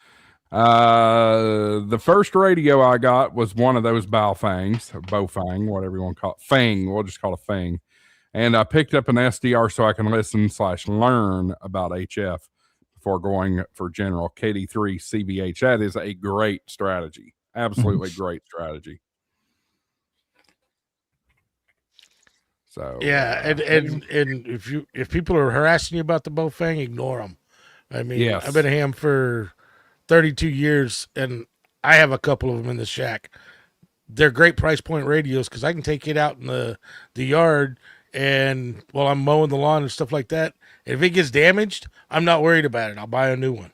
The first radio I got was one of those Bowfang, whatever you want to call it. Fang. We'll just call it Fang. And I picked up an SDR so I can listen/learn about HF before going for general KD3 CVH. That is a great strategy. Absolutely great strategy. So yeah, and if people are harassing you about the Bowfang, ignore them. I mean, yes. I've been a ham for 32 years, and I have a couple of them in the shack. They're great price point radios because I can take it out in the yard, and while I'm mowing the lawn and stuff like that, if it gets damaged, I'm not worried about it. I'll buy a new one.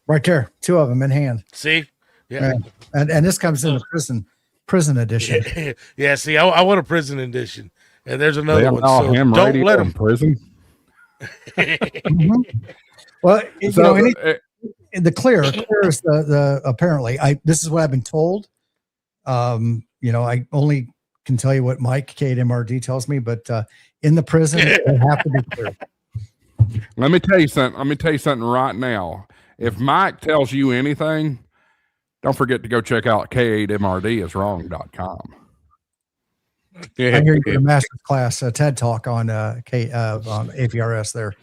Right there, 2 of them in hand. See, yeah, and this comes in the prison edition. Yeah, see, I want a prison edition, and there's another one. So don't let them prison. Well, the clear is the apparently. This is what I've been told. I only can tell you what Mike KMRD tells me, but in the prison, they have to be clear. Let me tell you something right now. If Mike tells you anything, don't forget to go check out K8MRDiswrong.com. I hear you in a master's class, TED Talk on AVRS there.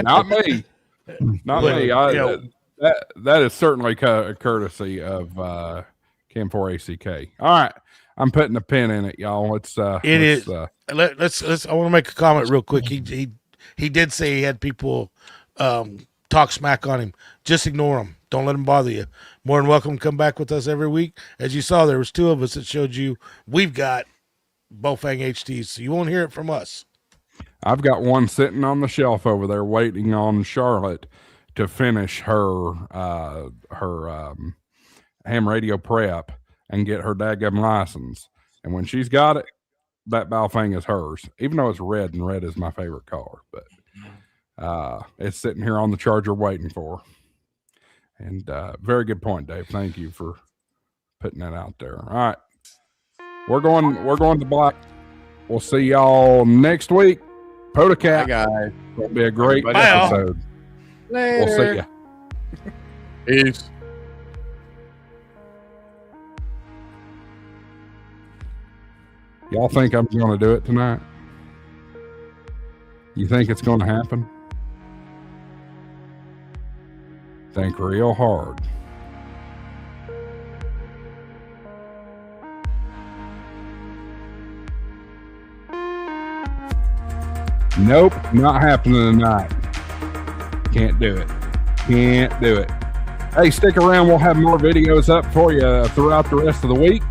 Not me. Not me. That is certainly a courtesy of Cam4ACK. All right. I'm putting a pin in it, y'all. Let's I want to make a comment real quick. He did say he had people talk smack on him. Just ignore them. Don't let them bother you. More than welcome to come back with us every week. As you saw, there was 2 of us that showed you we've got Bowfang HTs, so you won't hear it from us. I've got one sitting on the shelf over there waiting on Charlotte to finish her ham radio prep and get her daggum license. And when she's got it, that Bowfang is hers, even though it's red, and red is my favorite color. But it's sitting here on the charger waiting for her. And very good point, Dave. Thank you for putting that out there. All right. We're going to black. We'll see y'all next week. Podacat. Bye, guys. It'll be a great episode. Later. We'll see ya. Peace. Y'all think I'm going to do it tonight? You think it's going to happen? Think real hard. Nope, not happening tonight. Can't do it. Can't do it. Hey, stick around. We'll have more videos up for you throughout the rest of the week.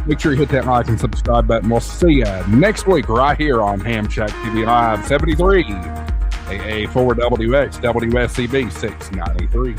Make sure you hit that like and subscribe button. We'll see you next week right here on Ham Shack TV Live 73, AA4WX, WSCB 693.